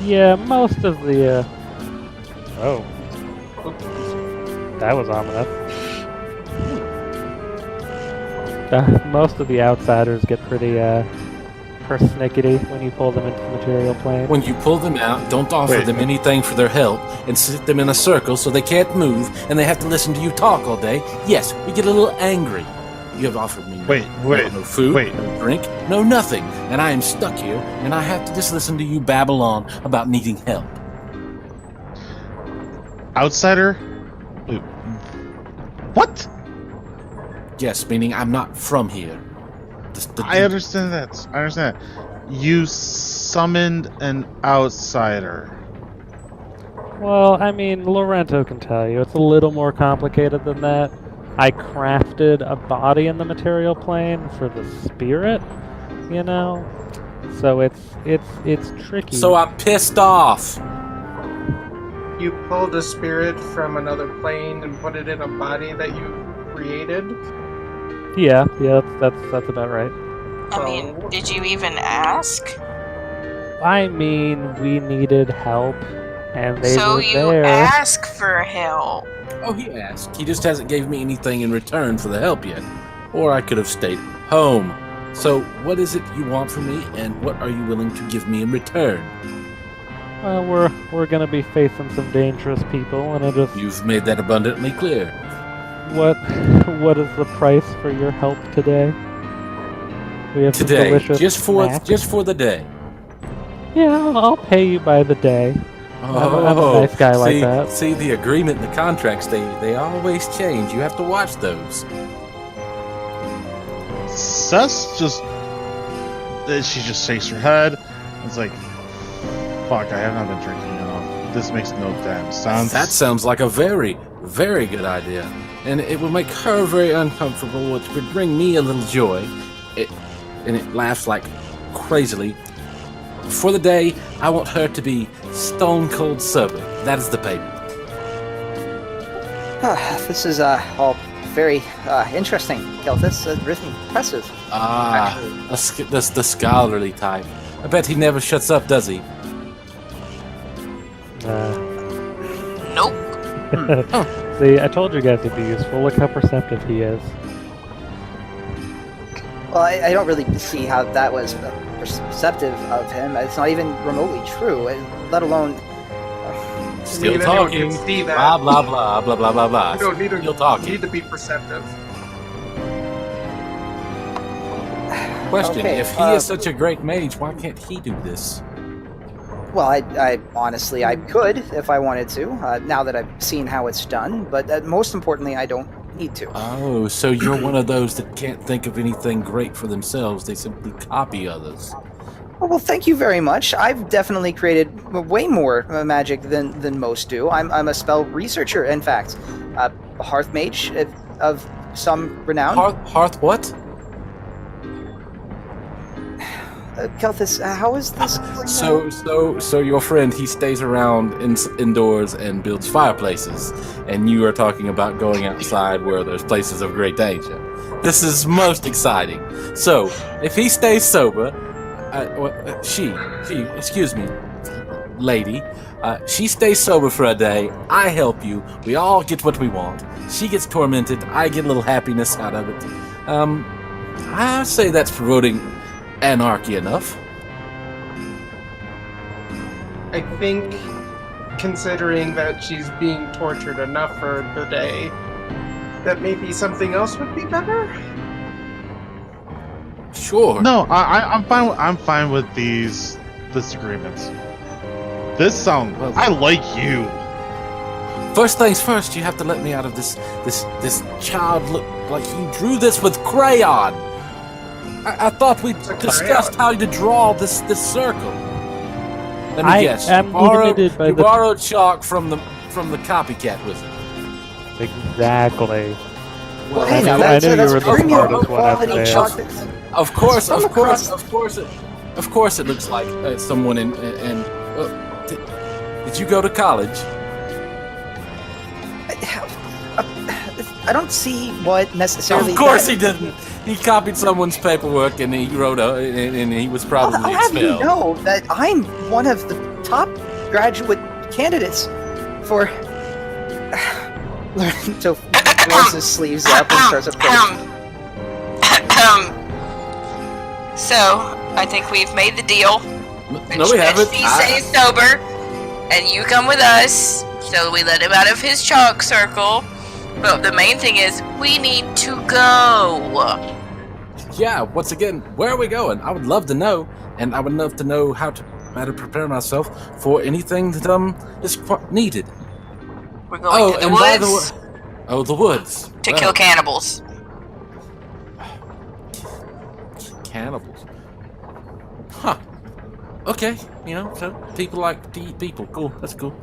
Yeah, most of the, Oh. That was ominous. Most of the outsiders get pretty, persnickety when you pull them into the material plane. When you pull them out, don't offer them anything for their help, and sit them in a circle so they can't move, and they have to listen to you talk all day. Yes, we get a little angry. You have offered me no food, no drink, no nothing, and I am stuck here, and I have to just listen to you babble on about needing help. Outsider? What? Yes, meaning I'm not from here. I understand that. You summoned an outsider. Well, I mean, Lorento can tell you. It's a little more complicated than that. I crafted a body in the material plane for the spirit, you know? So it's tricky. So I'm pissed off. You pulled a spirit from another plane and put it in a body that you created? Yeah, that's about right. I mean, did you even ask? I mean, we needed help, and they so were you there. ask for help. Oh, he asked. He just hasn't gave me anything in return for the help yet. Or I could have stayed home. So, what is it you want from me, and what are you willing to give me in return? Well, we're gonna be facing some dangerous people, and I just... You've made that abundantly clear. What is the price for your help today? We have Today, some delicious just for the day. Yeah, I'll pay you by the day. I'm a nice guy like that. See, the agreement and the contracts, they always change. You have to watch those. Cess she just shakes her head. It's like, fuck, I have not been drinking enough. This makes no damn sense. That sounds like a very, very good idea. And it would make her very uncomfortable, which would bring me a little joy. And it laughs like crazily. For the day, I want her to be stone cold sober. That is the payment. This is all very interesting, Kel'Thas. Really impressive. The scholarly type. I bet he never shuts up, does he? Nope. See, I told you guys he'd be useful. Look how perceptive he is. Well, I don't really see how that was perceptive of him. It's not even remotely true, let alone... Still talking. See that. Blah, blah, blah, blah, blah, blah, blah. You don't need Still talking. You need to be perceptive. Question, Okay, if he is such a great mage, why can't he do this? Well, I honestly, I could if I wanted to, now that I've seen how it's done, but most importantly, I don't need to. Oh, so you're one of those that can't think of anything great for themselves, they simply copy others. Well, thank you very much. I've definitely created way more magic than most do. I'm a spell researcher, in fact. A hearth mage of some renown. Hearth what? Kel'Thas, how is this going So your friend, he stays around indoors and builds fireplaces, and you are talking about going outside where there's places of great danger. This is most exciting. So, if he stays sober, excuse me, lady, she stays sober for a day, I help you, we all get what we want. She gets tormented, I get a little happiness out of it. I say that's promoting anarchy enough. I think, considering that she's being tortured enough for the day, that maybe something else would be better? Sure. No, I'm fine. I'm fine with these disagreements. This sounds. I like you. First things first, you have to let me out of this child look like you drew this with crayon. I thought we discussed how to draw this circle. Let me guess. You borrowed chalk from the copycat wizard. Exactly. Well, hey, now I knew you were the premium smartest one out quality there. chocolate. Of course, it looks like someone in. Did you go to college? I don't see what necessarily. Of course he didn't. He copied someone's paperwork and he wrote and he was probably I'll have you expelled. know that I'm one of the top graduate candidates for. Lorento rolls his sleeves up and starts approaching. So, I think we've made the deal. No, we haven't. He stays sober, and you come with us. So we let him out of his chalk circle. But the main thing is, we need to go. Yeah, once again, where are we going? I would love to know, and I would love to know how to prepare myself for anything that is needed. We're going to the woods. The woods. To kill cannibals. Cannibals. Huh. Okay, so people like to eat people. Cool, that's cool.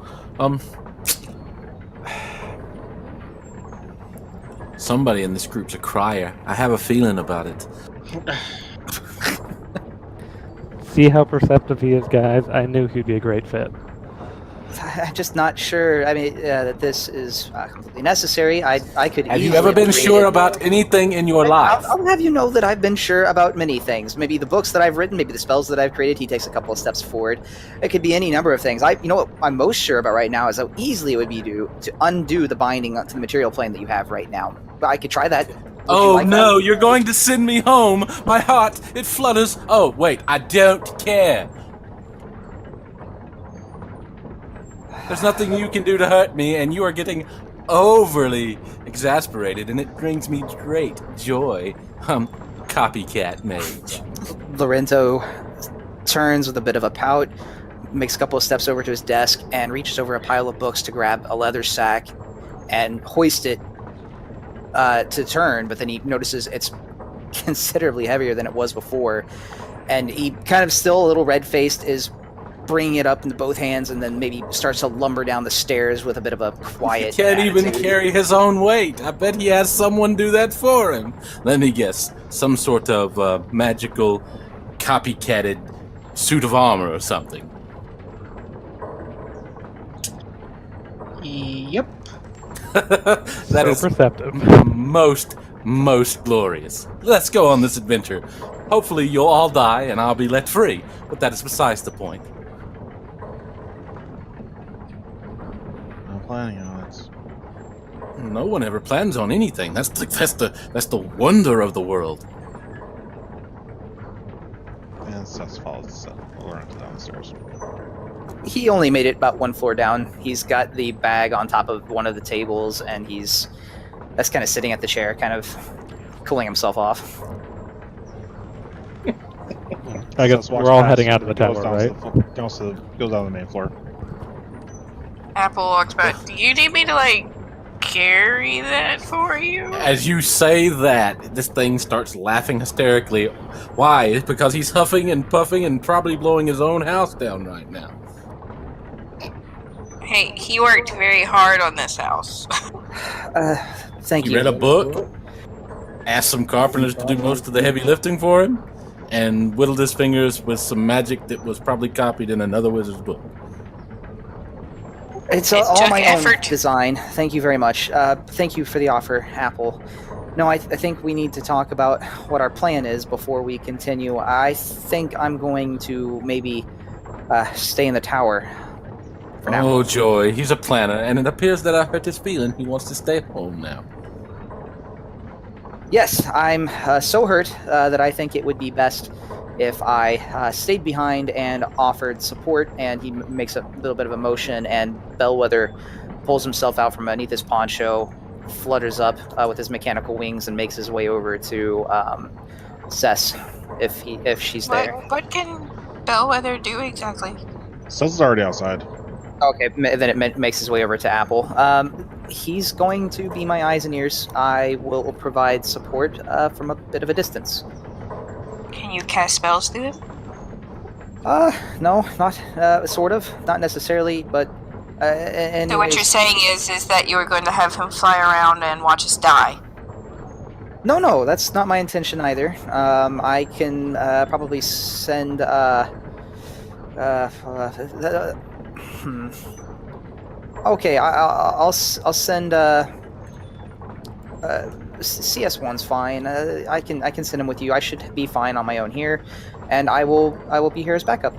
Somebody in this group's a crier. I have a feeling about it. See how perceptive he is, guys? I knew he'd be a great fit. I'm just not sure. I mean, that this is completely necessary. I could. Have you ever been sure about anything in your life? I'll have you know that I've been sure about many things. Maybe the books that I've written, maybe the spells that I've created. He takes a couple of steps forward. It could be any number of things. You know what I'm most sure about right now is how easily it would be to undo the binding to the material plane that you have right now. But I could try that. Oh no, you're going to send me home. My heart, it flutters. Oh wait, I don't care. There's nothing you can do to hurt me, and you are getting overly exasperated, and it brings me great joy. Copycat mage. Lorento turns with a bit of a pout, makes a couple of steps over to his desk, and reaches over a pile of books to grab a leather sack and hoist it to turn, but then he notices it's considerably heavier than it was before, and he kind of still a little red-faced is bringing it up into both hands, and then maybe starts to lumber down the stairs with a bit of a quiet. He can't even carry his own weight. I bet he has someone do that for him. Let me guess, some sort of magical, copycatted suit of armor or something. Yep. That is perceptive. most glorious. Let's go on this adventure. Hopefully you'll all die and I'll be let free, but that is besides the point. I'm planning on it. No one ever plans on anything. That's the wonder of the world. And Cess follows Lorento down the stairs. He only made it about one floor down. He's got the bag on top of one of the tables, and that's kind of sitting at the chair, kind of cooling himself off. I guess we're all heading out of the tower, right? Goes down the main floor. Apple walks back. Do you need me to, carry that for you? As you say that, this thing starts laughing hysterically. Why? It's because he's huffing and puffing and probably blowing his own house down right now. Hey, he worked very hard on this house. Thank you. He read a book, asked some carpenters to do most of the heavy lifting for him, and whittled his fingers with some magic that was probably copied in another wizard's book. It's all my own design. Thank you very much. Thank you for the offer, Apple. No, I think we need to talk about what our plan is before we continue. I think I'm going to maybe stay in the tower for now. Oh, joy. He's a planner, and it appears that I hurt his feeling. He wants to stay home now. Yes, I'm so hurt that I think it would be best if I stayed behind and offered support. And he makes a little bit of a motion, and Bellwether pulls himself out from beneath his poncho, flutters up with his mechanical wings, and makes his way over to Cess, if she's there. What can Bellwether do exactly? Cess is already outside. Okay, then it makes his way over to Apple. He's going to be my eyes and ears. I will provide support from a bit of a distance. Can you cast spells through him? No, not sort of, not necessarily, but. So what you're saying is that you're going to have him fly around and watch us die? No, that's not my intention either. I can probably send. Okay, I'll send. CS1's fine. I can send him with you. I should be fine on my own here, and I will be here as backup.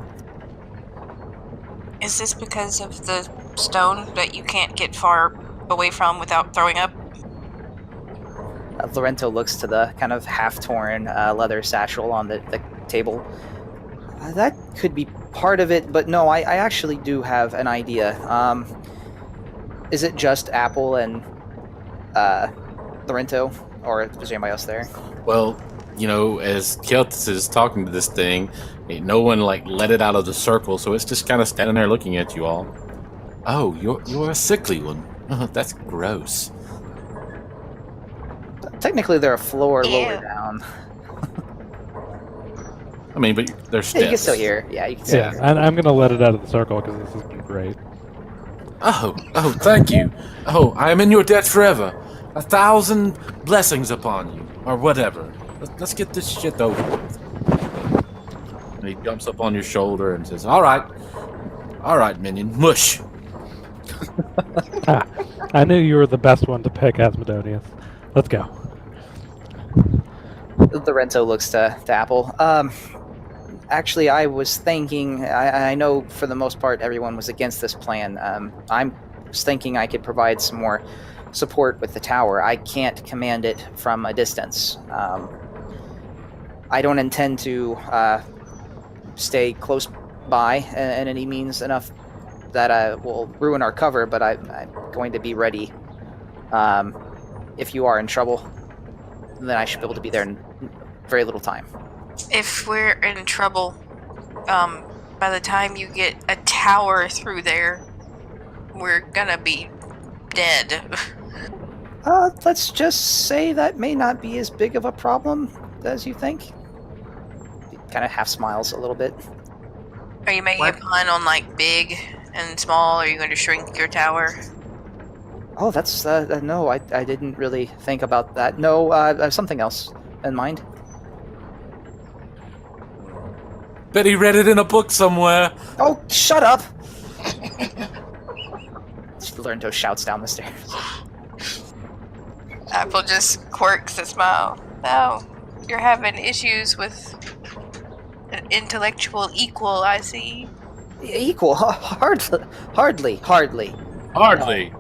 Is this because of the stone that you can't get far away from without throwing up? Lorento looks to the kind of half-torn leather satchel on the table. That could be part of it, but no, I actually do have an idea. Is it just Apple and Lorento, or is there anybody else there? Well, as Kel'Thas is talking to this thing, no one let it out of the circle, so it's just kind of standing there looking at you all. Oh, you're a sickly one. That's gross. Technically, they're a floor Ew. lower down. I mean, but they're Yeah, steps. you can still hear. Yeah, you can still Yeah, hear. I'm gonna let it out of the circle because this has been great. Oh, thank you. Oh, I am in your debt forever. 1,000 blessings upon you, or whatever. Let's get this shit over with. And he jumps up on your shoulder and says, All right, minion, mush. I knew you were the best one to pick, Asmodeus. Let's go. Lorento looks to Apple. Actually, I was thinking, I know for the most part everyone was against this plan. I was thinking I could provide some more support with the tower. I can't command it from a distance. I don't intend to stay close by in any means enough that will ruin our cover, but I'm going to be ready. If you are in trouble, then I should be able to be there in very little time. If we're in trouble, by the time you get a tower through there, we're gonna be dead. Let's just say that may not be as big of a problem as you think. He kind of half smiles a little bit. Are you making What? a pun on big and small? Are you going to shrink your tower? Oh, that's no. I didn't really think about that. No, I have something else in mind. Bet he read it in a book somewhere. Oh, shut up! Lorento shouts down the stairs. Apple just quirks a smile. No, you're having issues with an intellectual equal, I see. Equal? Hardly. Hardly.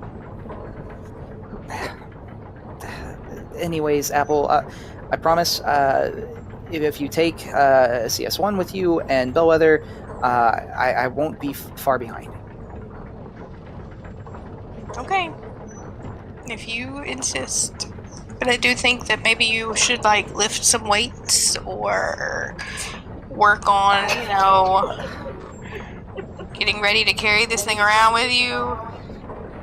Anyways, Apple, I promise, if you take CS1 with you and Bellwether, I won't be far behind. Okay. If you insist. But I do think that maybe you should, lift some weights or work on, getting ready to carry this thing around with you.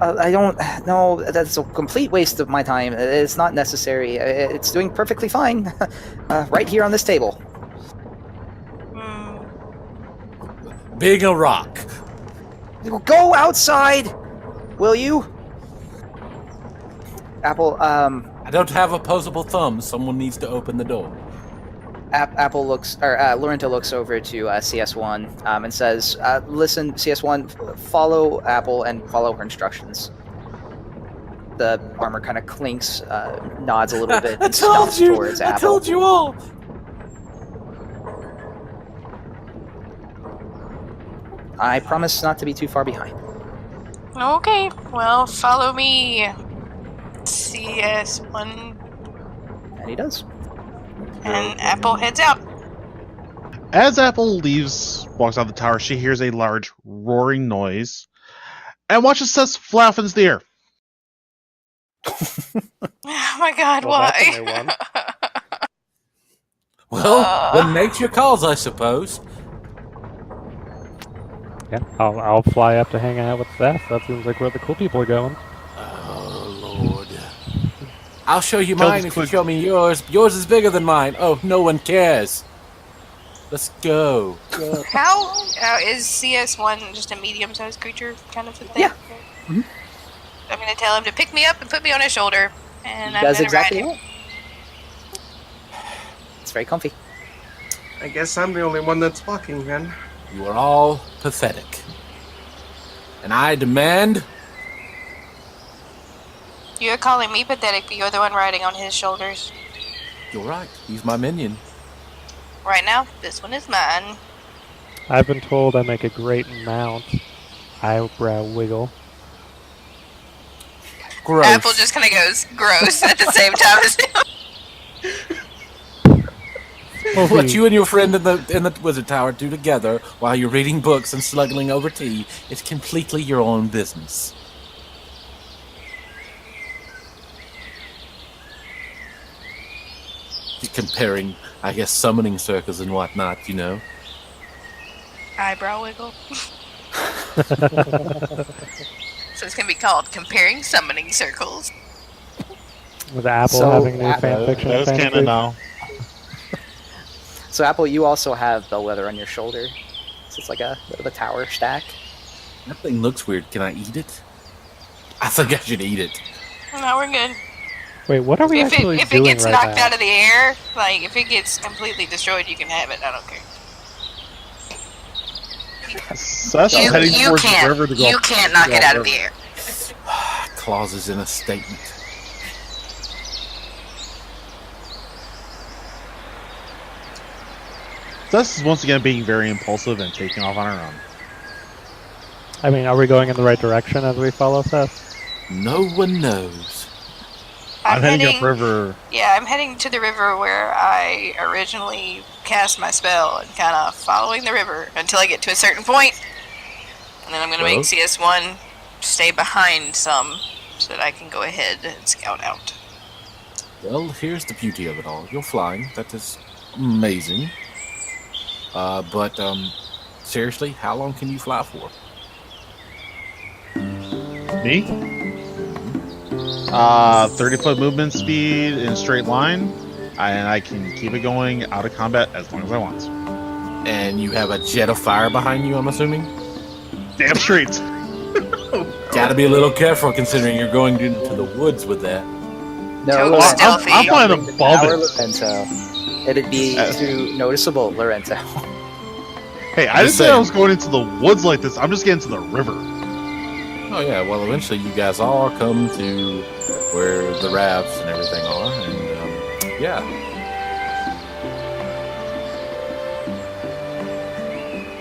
I don't know. That's a complete waste of my time. It's not necessary. It's doing perfectly fine. Right here on this table. Hmm. Being a rock. Go outside, will you? Apple, I don't have opposable thumbs. Someone needs to open the door. Lorento looks over to CS1 and says, "Listen, CS1, follow Apple and follow her instructions." The armor kind of clinks, nods a little bit, and stealths towards Apple. I told you all. I promise not to be too far behind. Okay, well, follow me. CS1 And he does. and Apple heads out. As Apple walks out of the tower, she hears a large roaring noise and watches Cess fly off into the air. Oh my god, Well, why? that's a new one. Well, when nature calls, I suppose. Yeah, I'll fly up to hang out with Cess. That seems like where the cool people are going. Oh, Lord. I'll show you Tell mine this if you quick- show me yours. Yours is bigger than mine. Oh, no one cares. Let's go. How is CS1 just a medium-sized creature kind of a thing? Yeah. Mhm. I'm gonna tell him to pick me up and put me on his shoulder, and He I'm does gonna exactly ride him. that. It's very comfy. I guess I'm the only one that's walking then. You are all pathetic. And I demand... You're calling me pathetic, but you're the one riding on his shoulders. You're right. He's my minion. Right now, this one is mine. I've been told I make a great mount. eyebrow wiggle. Gross. Apple just kind of goes gross at the same time as him. What you and your friend in the wizard tower do together while you're reading books and slugging over tea is completely your own business. You're comparing, I guess, summoning circles and whatnot, you know. Eyebrow wiggle. So it's gonna be called comparing summoning circles. With Apple So, having new Apple- fanfiction. That is canon now. So, Apple, you also have bellwether on your shoulder. So it's like a bit of a tower stack. That thing looks weird. Can I eat it? I think I should eat it. No, we're good. Wait, what are we If actually it doing gets right knocked now? out of the air, like if it gets completely destroyed, you can have it. I don't care. Cess is heading towards the river to go. You can't knock it out of the air. Clauses in a statement. Cess is once again being very impulsive and taking off on her own. I mean, are we going in the right direction as we follow Seth? No one knows. I'm heading upriver. Yeah, I'm heading to the river where I originally cast my spell and kind of following the river until I get to a certain point. And then I'm going to Well. make CS1 stay behind some so that I can go ahead and scout out. Well, here's the beauty of it all. You're flying. That is amazing. But seriously, how long can you fly for? Me? 30-foot movement speed in a straight line, and I can keep it going out of combat as long as I want. And you have a jet of fire behind you, I'm assuming? Damn straight. Gotta be a little careful considering you're going into the woods with that. No, Totally Lorento. stealthy. I'm flying The above tower, it. Lorento. It'd be too noticeable, Lorento. Hey, I didn't Just say I saying. was going into the woods like this. I'm just getting to the river. Oh yeah, well eventually you guys all come to where the rafts and everything are, and yeah.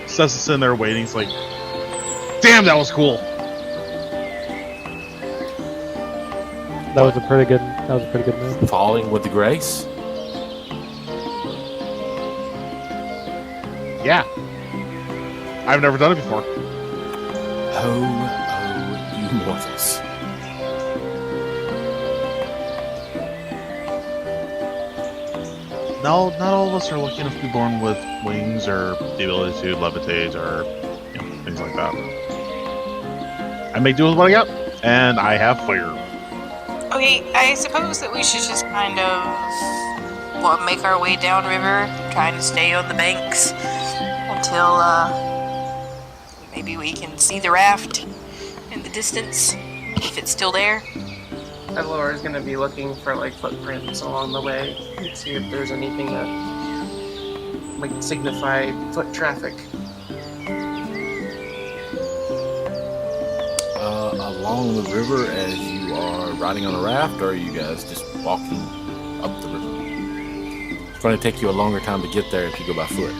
Cess is sitting there waiting. It's like, damn, that was cool. That was a pretty good move. Falling with the grace. Yeah. I've never done it before. Oh, you mortals. No, not all of us are lucky enough to be born with wings or the ability to levitate or things like that. I make do with what I got, and I have fire. Okay, I suppose that we should just kind of make our way downriver, trying to stay on the banks until maybe we can see the raft in the distance, if it's still there. Elora's gonna be looking for like footprints along the way and see if there's anything that like signify foot traffic. Along the river as you are riding on a raft, or are you guys just walking up the river? It's going to take you a longer time to get there if you go by foot.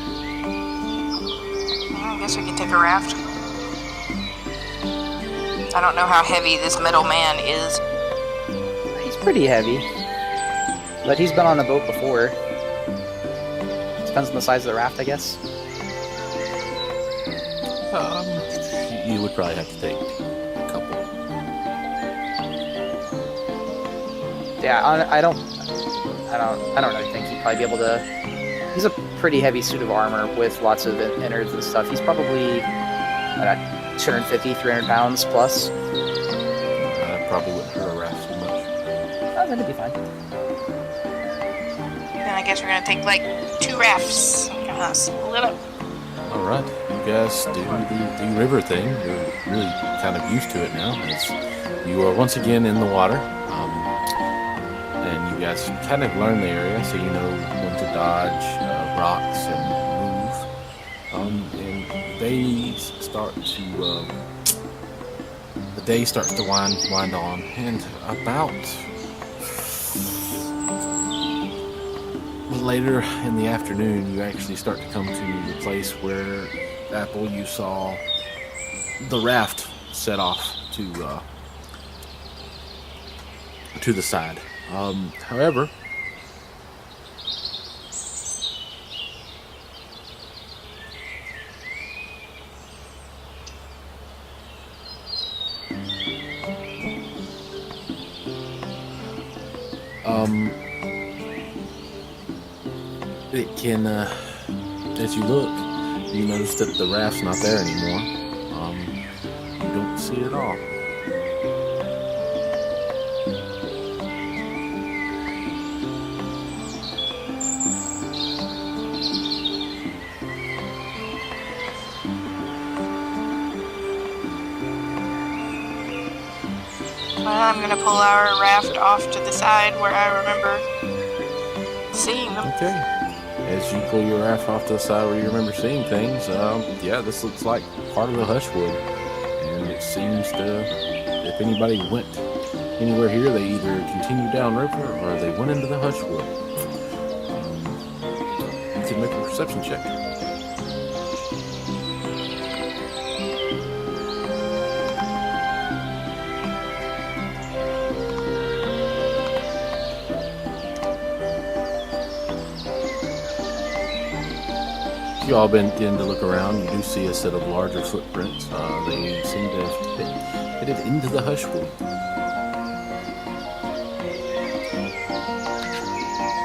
I guess we can take a raft. I don't know how heavy this metal man is. He's pretty heavy, but he's been on a boat before. Depends on the size of the raft, I guess. You would probably have to take a couple. Yeah, I don't really think he'd probably be able to. He's a pretty heavy suit of armor with lots of innards and stuff. He's probably 250, 300 pounds plus. Probably wouldn't hurt a raft so much. Oh, then it'd be fine. Then I guess we're gonna take like 2 rafts. Kind of split up. All right, you guys do the river thing. You're really kind of used to it now, as you are once again in the water, and you guys kind of learn the area, so you know when to dodge rocks and move. And they start to the day starts to wind on, and about later in the afternoon, you actually start to come to the place where Apple you saw the raft set off to the side. However, it can, as you look, you notice that the raft's not there anymore. You don't see it at all. Well, I'm gonna pull our raft off to the side where I remember seeing them. Okay. As you pull your raft off to the side where you remember seeing things, yeah, this looks like part of the Hushwood. And it seems to, if anybody went anywhere here, they either continued downriver or they went into the Hushwood. You can make a perception check. You all begin to look around. You do see a set of larger footprints. They seem to have headed into the Hushwood.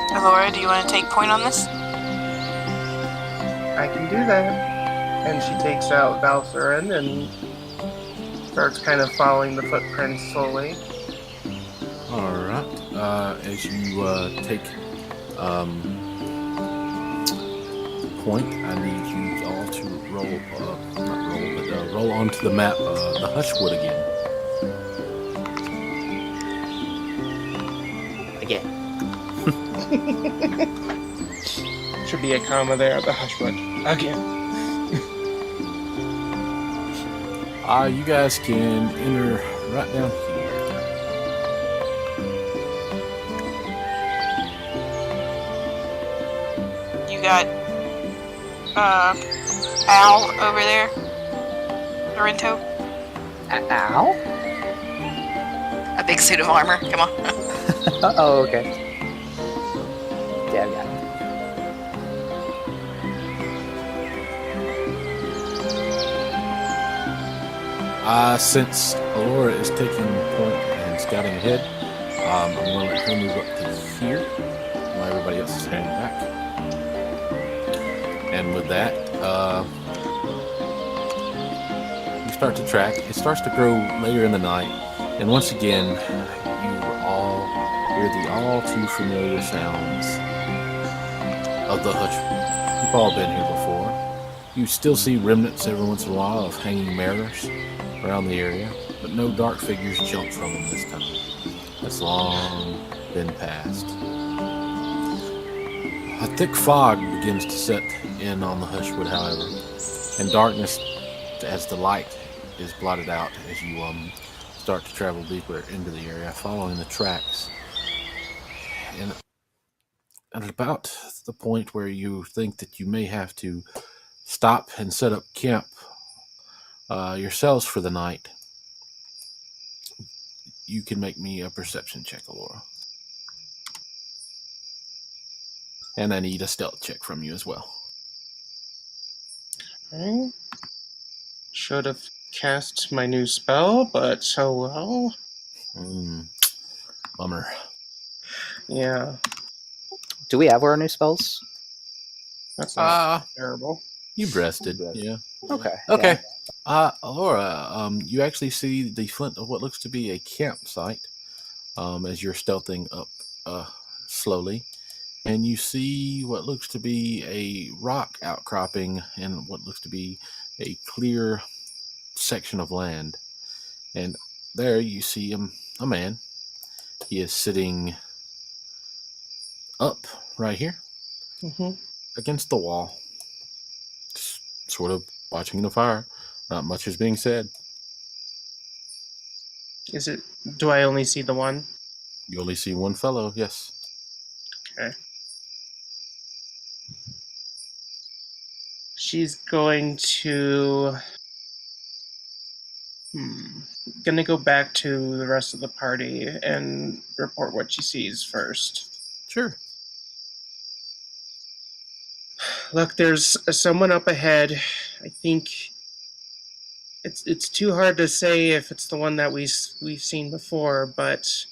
Elora, do you want to take point on this? I can do that. And she takes out Valthurin and starts kind of following the footprints slowly. All right. As you take point, I need you all to roll onto the map the Hushwood again. Again. Should be a comma there at the Hushwood. Again. You guys can enter right down here. You got Al over there, Lorento. Ow? A big suit of armor. Come on. Oh, okay. Yeah, yeah. Since Elora is taking point and scouting ahead, I'm going to let her move up to here while everybody else is heading back. And with that, you start to track. It starts to grow later in the night, and once again, you all hear the all too familiar sounds of the Hushwood. You've all been here before. You still see remnants every once in a while of hanging mariners around the area, but no dark figures jump from them this time. That's long been past. A thick fog begins to set in on the Hushwood, however, and darkness as the light is blotted out as you start to travel deeper into the area, following the tracks. And at about the point where you think that you may have to stop and set up camp yourselves for the night, you can make me a perception check, Elora. And I need a stealth check from you as well. Okay. Should have cast my new spell, but so well. Bummer. Yeah, Do we have our new spells? that's not terrible. You've rested, yeah. Okay. Okay. Elora, you actually see the flint of what looks to be a campsite as you're stealthing up slowly. And you see what looks to be a rock outcropping and what looks to be a clear section of land. And there you see a man. He is sitting up right here against the wall, just sort of watching the fire. Not much is being said. Is it? Do I only see the one? You only see one fellow, yes. Okay. She's going to Gonna go back to the rest of the party and report what she sees first. Sure. Look, there's someone up ahead. I think it's too hard to say if it's the one that we've seen before, but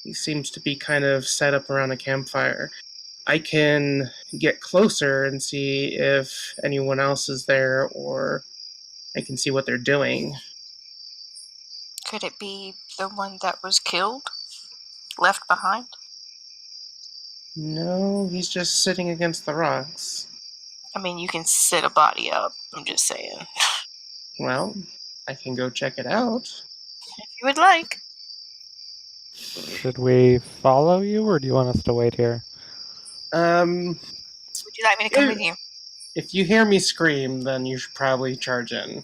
he seems to be kind of set up around a campfire. I can get closer and see if anyone else is there, or I can see what they're doing. Could it be the one that was killed? Left behind? No, he's just sitting against the rocks. I mean, you can sit a body up. I'm just saying. Well, I can go check it out. If you would like. Should we follow you, or do you want us to wait here? Would you like me to come with you? If you hear me scream, then you should probably charge in.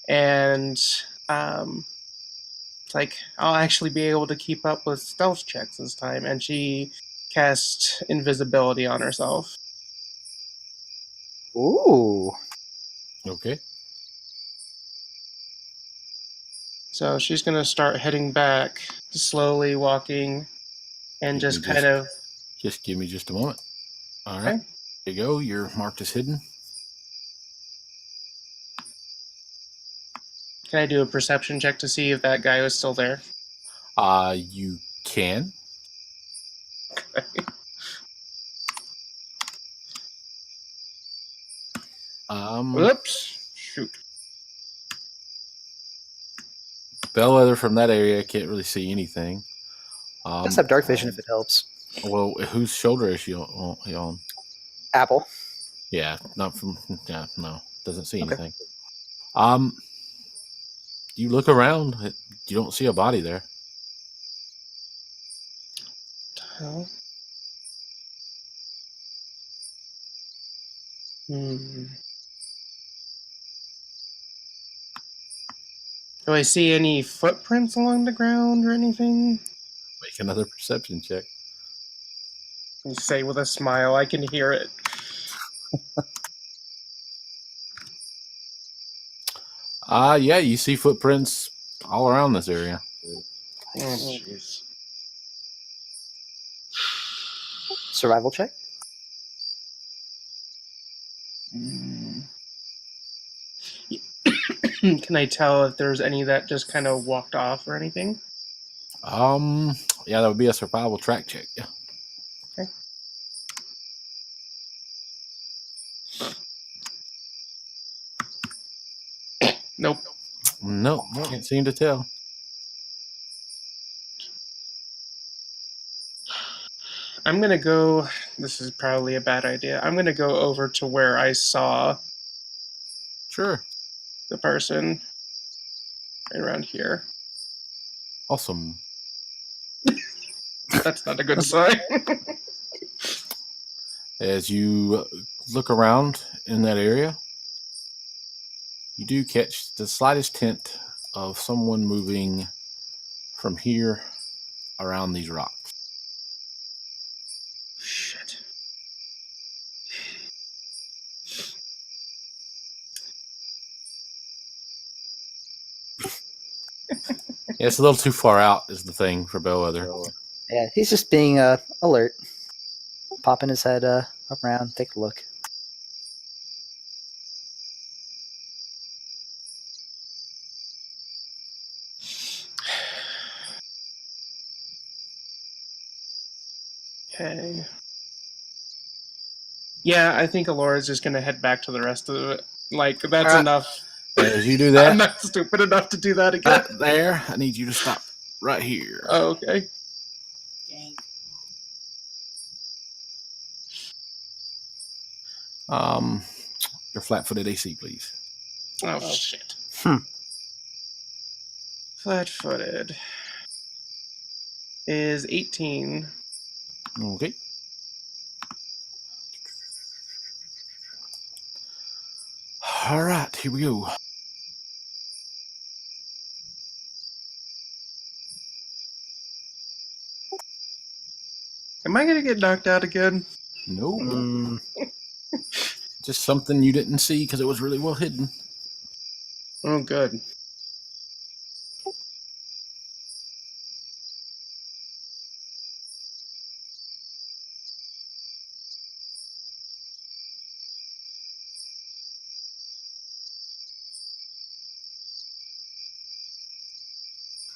And, it's like, I'll actually be able to keep up with stealth checks this time. And she cast invisibility on herself. Ooh. Okay. So she's going to start heading back, slowly walking, and just kind of... Just give me just a moment. All right. Okay. There you go. You're marked as hidden. Can I do a perception check to see if that guy was still there? You can. Whoops. Shoot. Bellwether from that area can't really see anything. Just have dark vision if it helps. Well, whose shoulder is she on? Apple. Yeah, not from. Yeah, no, doesn't see Okay. anything. You look around. You don't see a body there. Hell. Do I see any footprints along the ground or anything? Make another perception check. You say with a smile, I can hear it. Yeah, you see footprints all around this area. Oh, jeez. Survival check. Can I tell if there's any that just kind of walked off or anything? Yeah, that would be a survival track check. Yeah. Okay. Nope. No, can't seem to tell. I'm going to go... This is probably a bad idea. I'm going to go over to where I saw Sure. the person. Right around here. Awesome. That's not a good sign. As you look around in that area, you do catch the slightest hint of someone moving from here around these rocks. Shit. Yeah, it's a little too far out is the thing for Bellwether. Yeah, he's just being alert. Popping his head up around, take a look. Okay. Yeah, I think Elora's just going to head back to the rest of it. Like, that's enough. As you do that, I'm not stupid enough to do that again. there, I need you to stop right here. Oh, okay. Your flat-footed AC, please. Oh, shit. Hmm. Flat-footed is 18. Okay. All right, here we go. Am I going to get knocked out again? No. Just something you didn't see because it was really well hidden. Oh, good.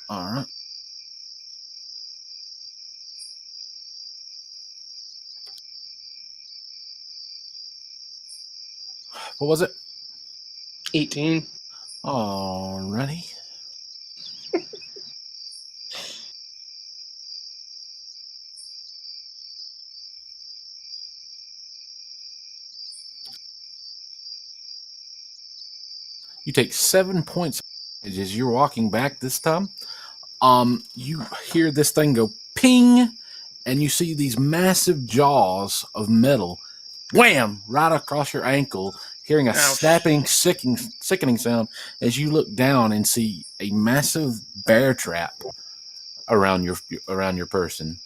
All right. What was it? 18. Alrighty. You take 7 points as you're walking back this time. You hear this thing go ping, and you see these massive jaws of metal wham right across your ankle, hearing a Ouch. snapping, sickening sound as you look down and see a massive bear trap around your person.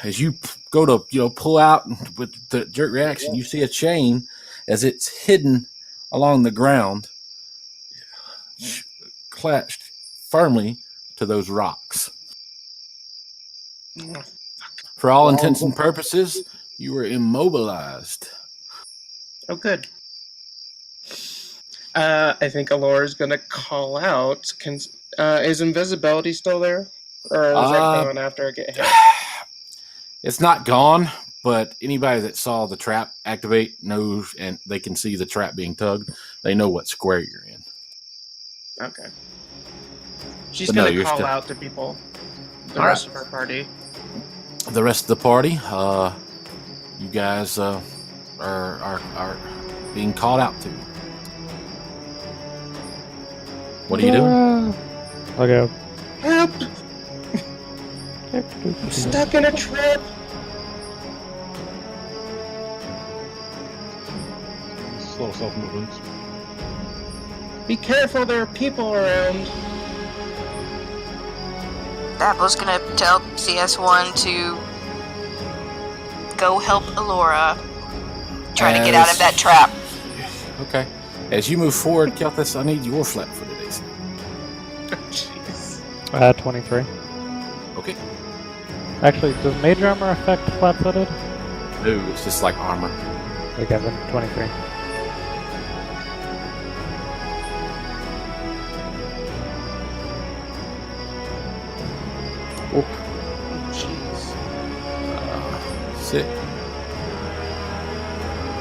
As you go to pull out with the jerk reaction, you see a chain as it's hidden along the ground, clutched firmly to those rocks. For all intents and purposes, you were immobilized. Oh, good. I think Elora's gonna call out. Is invisibility still there? Or is that gone after I get hit? It's not gone, but anybody that saw the trap activate knows, and they can see the trap being tugged. They know what square you're in. Okay. She's But no, gonna you're call still- out to people. The All rest right. of our party. The rest of the party, you guys are being called out to. What are you doing? I'll go. Help! I'm stuck in a trap. Slow self movements. Be careful, there are people around. Apple's gonna tell CS1 to go help Elora try to get out of that trap. Okay. As you move forward, Kel'Thas, I need your flat-footed AC. Jeez. 23. Okay. Actually, does mage armor affect flat-footed? No, it's just like armor. Okay, then 23. Jeez. 6,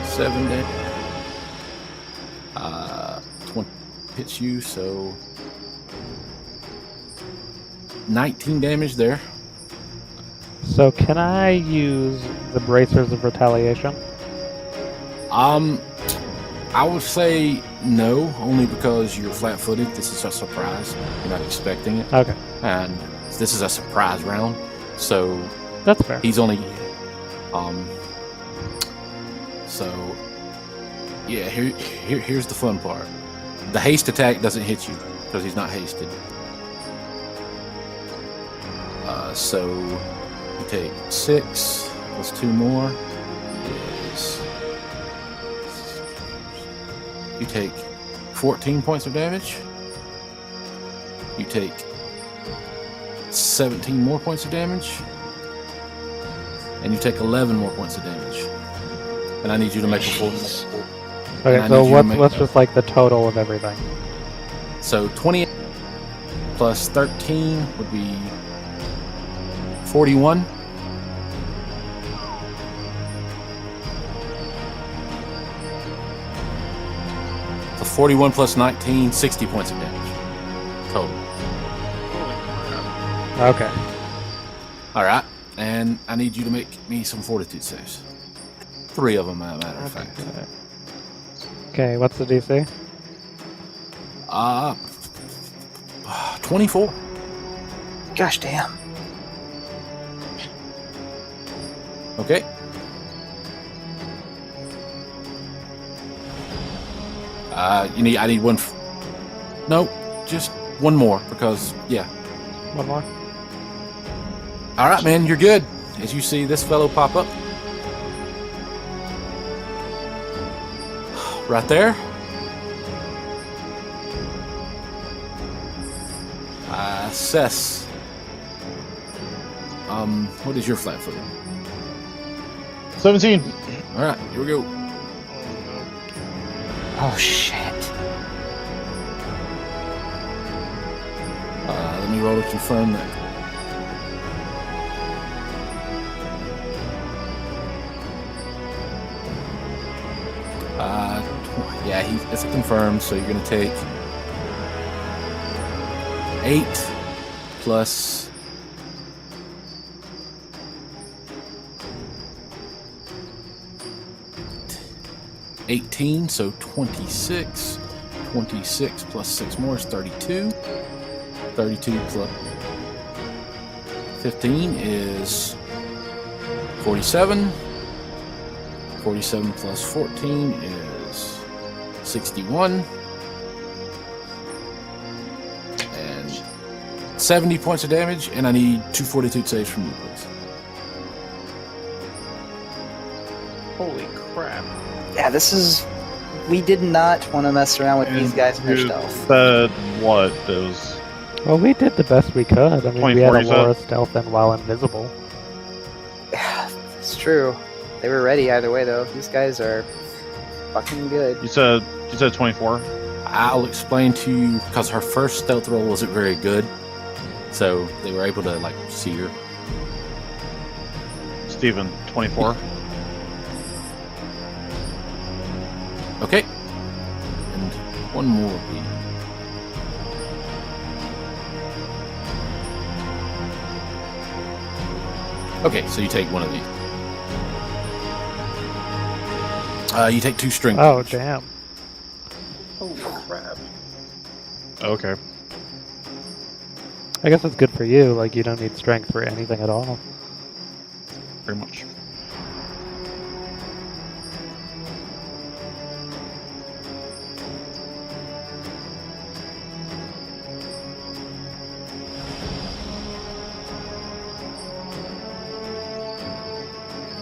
7 damage. 20 hits you, so 19 damage there. So can I use the bracers of retaliation? I would say no, only because you're flat-footed. This is a surprise. You're not expecting it, Okay, and this is a surprise round. So that's fair. he's only, so yeah. Here's the fun part. The haste attack doesn't hit you because he's not hasted. So you take 6 plus 2 more is you take 14 points of damage. You take 17 more points of damage, and you take 11 more points of damage. And I need you to make a full. Okay, I so need you to make what's just like the total of everything? So 20 plus 13 would be 41. So 41 plus 19, 60 points of damage total. Okay. All right, and I need you to make me some fortitude saves. 3 of them, as a matter of fact. Okay, what's the DC? 24. Gosh damn. Okay. I need one. No, just one more because yeah. One more. All right, man, you're good. As you see this fellow pop up, right there. Cess. What is your flat footed? 17. All right, here we go. Oh shit. Let me roll to confirm that. Yeah, it's a confirmed, so you're going to take 8 plus 18, so 26. 26 plus 6 more is 32. 32 plus 15 is 47. 47 plus 14 is 61. And 70 points of damage, and I need 2 fortitude saves from you, please. Holy crap. Yeah, this is. We did not want to mess around with these guys in their You stealth. said what? Those. Well, we did the best we could. I mean, we had 24, you said? Elora stealth and while invisible. It's true. They were ready either way, though. These guys are fucking good. You said 24. I'll explain to you, because her first stealth roll wasn't very good, so they were able to, like, see her. Steven, 24. Okay. And one more beat. Okay, so you take one of these. You take 2 strength. Oh, damn. Holy crap. Okay. I guess it's good for you. Like, you don't need strength for anything at all. Very much.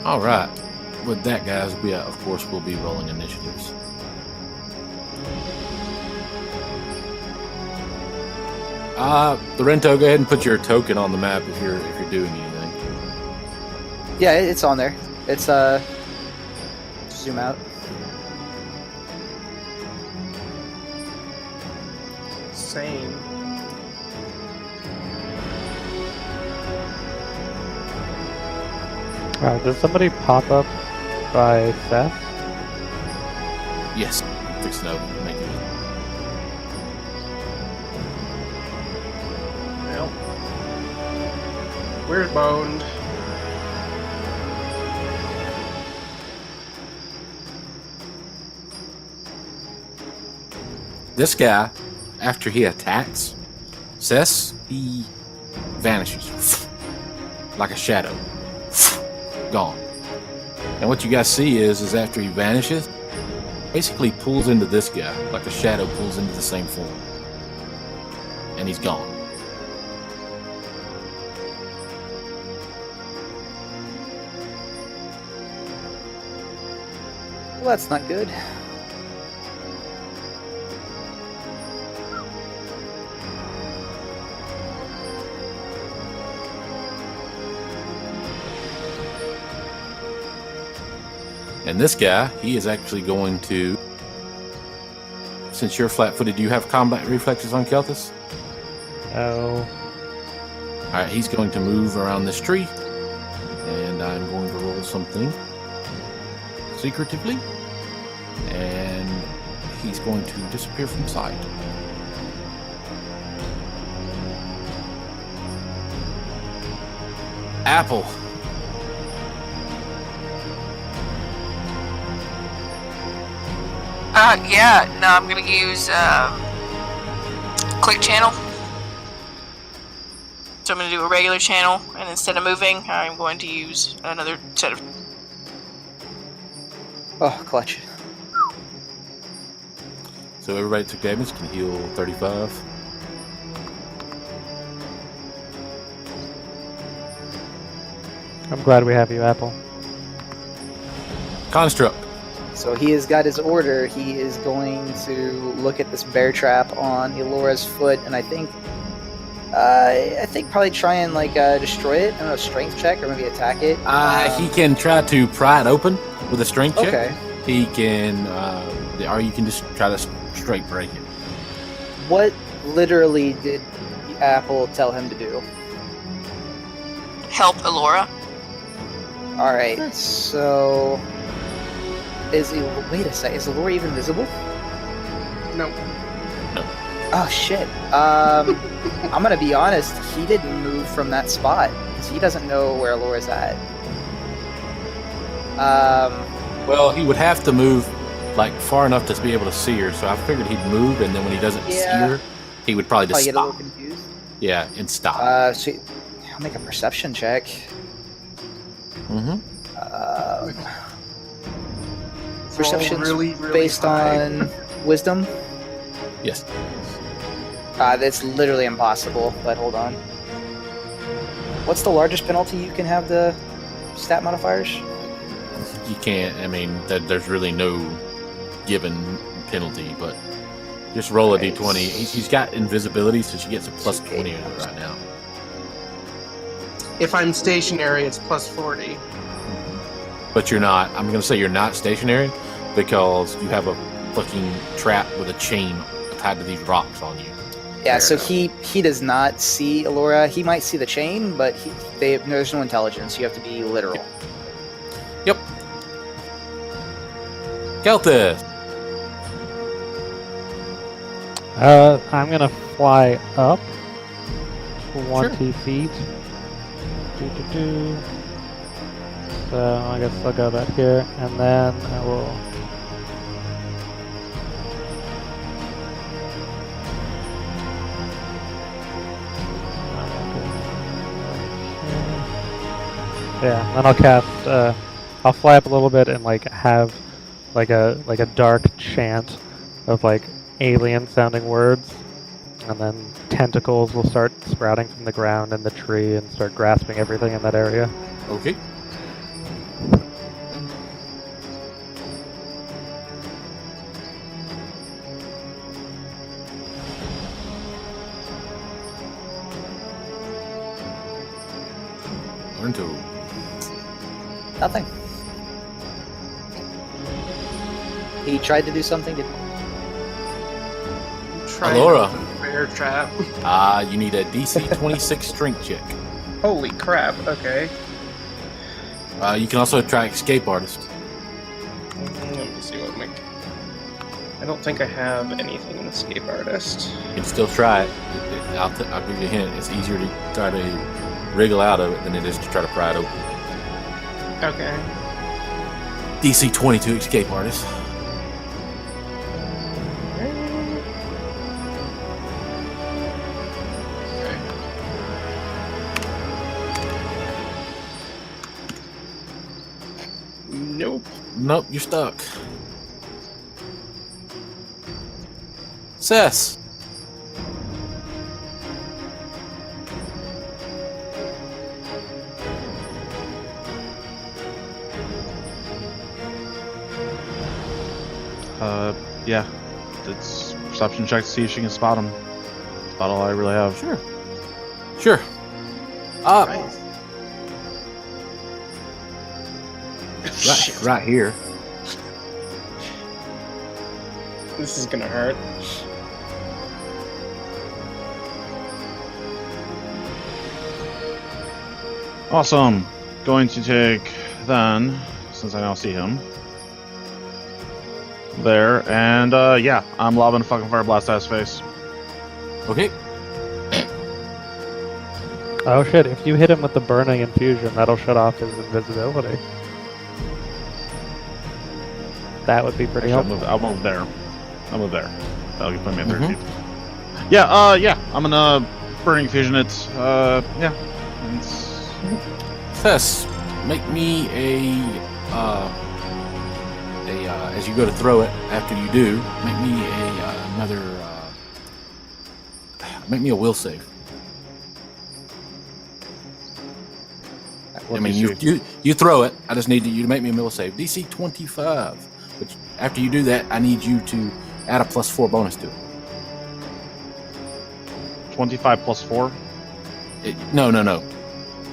All right. With that, guys, we of course will be rolling initiatives. Lorento, go ahead and put your token on the map if you're doing anything. Yeah, it's on there. It's zoom out. Same. Does somebody pop up by Cess? Yes. Fix it up. Make it. Well, we're boned. This guy, after he attacks Cess, he vanishes like a shadow. Gone. And what you guys see is after he vanishes, basically pulls into this guy, like a shadow pulls into the same form. And he's gone. Well, that's not good. And this guy, he is actually going to, since you're flat-footed, do you have combat reflexes on Kel'Thas? No. Alright, he's going to move around this tree, and I'm going to roll something secretively, and he's going to disappear from sight. Apple. Yeah, no, I'm gonna use click channel. So I'm gonna do a regular channel, and instead of moving, I'm going to use another set of. Oh, clutch. So everybody that took damage can heal 35. I'm glad we have you, Apple. Construct. So he has got his order. He is going to look at this bear trap on Elora's foot, and I think probably try and destroy it. I don't know, strength check or maybe attack it. He can try to pry it open with a strength check. Okay. He can, or you can just try to straight break it. What literally did apple tell him to do? Help Elora. All right. So wait a sec. Is Elora even visible? No. Oh shit. I'm gonna be honest. He didn't move from that spot because he doesn't know where Elora's at. Well, he would have to move like far enough to be able to see her. So I figured he'd move, and then when he doesn't see her, he would probably just get a little stop. confused. Yeah, and stop. So I'll make a perception check. Mm-hmm. Perception really based high. on wisdom. Yes. That's literally impossible. But hold on. What's the largest penalty you can have the stat modifiers? You can't. I mean, there's really no given penalty, but just roll a d20. He's got invisibility, so she gets a plus 20 on it right now. If I'm stationary, it's plus 40. But you're not. I'm going to say you're not stationary because you have a fucking trap with a chain tied to these rocks on you. Yeah, so he does not see Elora. He might see the chain, but there's no intelligence. You have to be literal. Yep. Kel'Thas. I'm gonna fly up 20 feet. So I guess I'll go back here, and then I will. Yeah, then I'll cast. I'll fly up a little bit and like have like a dark chant of like alien-sounding words, and then tentacles will start sprouting from the ground and the tree and start grasping everything in that area. Okay. Lorento. Nothing. He tried to do something. Didn't he? Elora. Bear trap. You need a DC 26 strength check. Holy crap. Okay. You can also try Escape Artist. Let me see what my. I don't think I have anything in Escape Artist. You can still try it. I'll give you a hint. It's easier to try to wriggle out of it than it is to try to pry it open. Okay. DC 22 Escape Artist. Nope, you're stuck. Cess. Yeah. It's perception check to see if she can spot him. That's about all I really have. Sure. Nice. Right here. This is gonna hurt. Awesome. Going to take then, since I now see him. There, and yeah, I'm lobbing a fucking fire blast at his face. Okay. Oh shit, if you hit him with the burning infusion, that'll shut off his invisibility. That would be pretty Actually, helpful. I'll move there. I'll move there. That'll put me at 30 feet. Yeah, I'm gonna burning infusion it. Yeah. It's... Cess, make me as you go to throw it, after you do, make me make me a will save. I mean, you throw it. I just need you to make me a will save. DC 25. But after you do that, I need you to add a +4 bonus to it. 25 plus 4? No.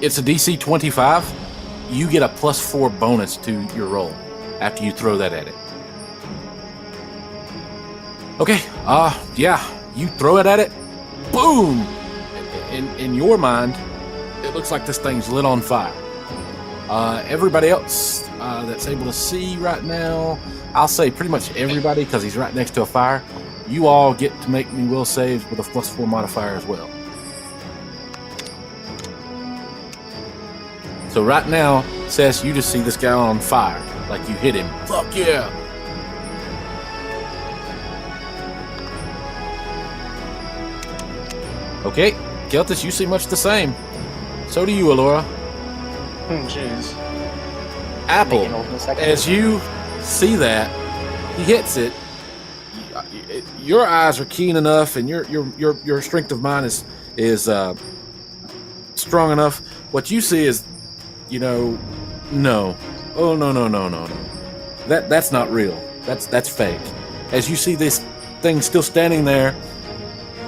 It's a DC 25. You get a +4 bonus to your roll after you throw that at it. Okay. Yeah. You throw it at it. Boom! in your mind, it looks like this thing's lit on fire. Everybody else that's able to see right now, I'll say pretty much everybody, because he's right next to a fire. You all get to make me will saves with a +4 modifier as well. So right now, Cess, you just see this guy on fire, like you hit him. Fuck yeah! Okay, Kel'Thas, you see much the same. So do you, Elora. Oh, jeez. Apple, Making old in a second. as you see that, he hits it. Your eyes are keen enough, and your strength of mind is strong enough. What you see is, no. Oh no. That's not real. That's fake. As you see this thing still standing there,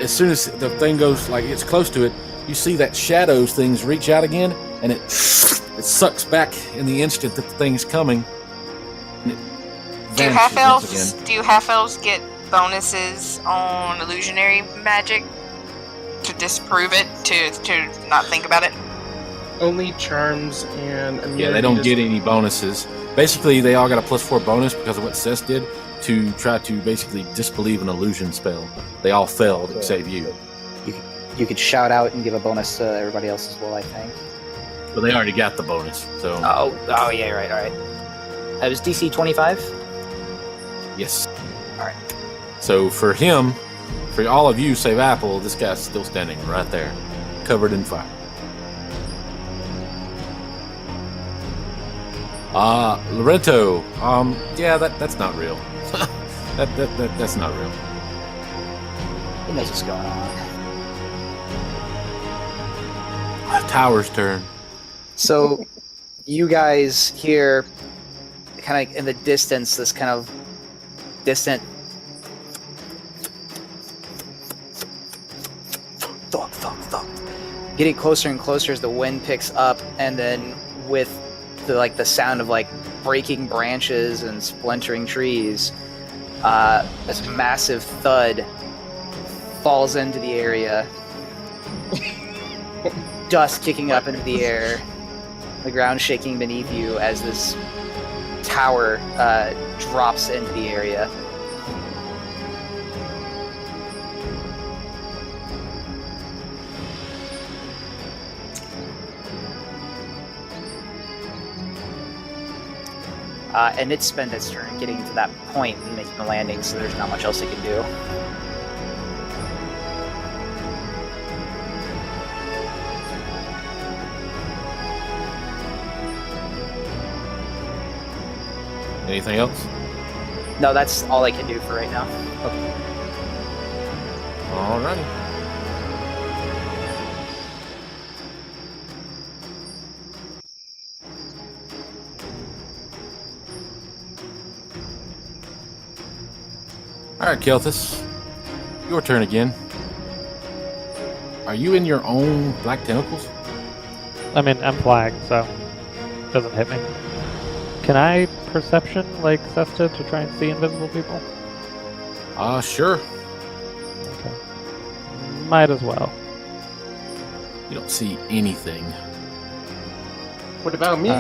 as soon as the thing goes, like it's close to it, you see that shadows things reach out again, and it sucks back in the instant that the thing's coming. And it vanishes once again. Do half elves get bonuses on illusionary magic to disprove it, to not think about it? Only charms and immunity. Yeah, they don't get any bonuses. Basically, they all got a +4 bonus because of what Cess did to try to basically disbelieve an illusion spell. They all failed, except you. You could shout out and give a bonus to everybody else as well, I think. But they already got the bonus, so... Oh yeah, right, alright. That was DC 25? Yes. Alright. So for him, for all of you, save Apple, this guy's still standing right there, covered in fire. Lorento, yeah, that's not real. That's not real. He knows what's going on. Tower's turn. So, you guys hear, kind of in the distance, this kind of distant thunk. Getting closer and closer as the wind picks up, and then with the sound of breaking branches and splintering trees, this massive thud falls into the area. Dust kicking up into the air, the ground shaking beneath you as this tower drops into the area. And it's spent its turn getting to that point and making the landing, so there's not much else it can do. Anything else? No, that's all I can do for right now. Okay. Alrighty. Alright, Kel'Thas. Your turn again. Are you in your own black tentacles? I mean, I'm flagged, so it doesn't hit me. Can I perception like Cess did to try and see invisible people? Sure. Okay. Might as well. You don't see anything. What about me?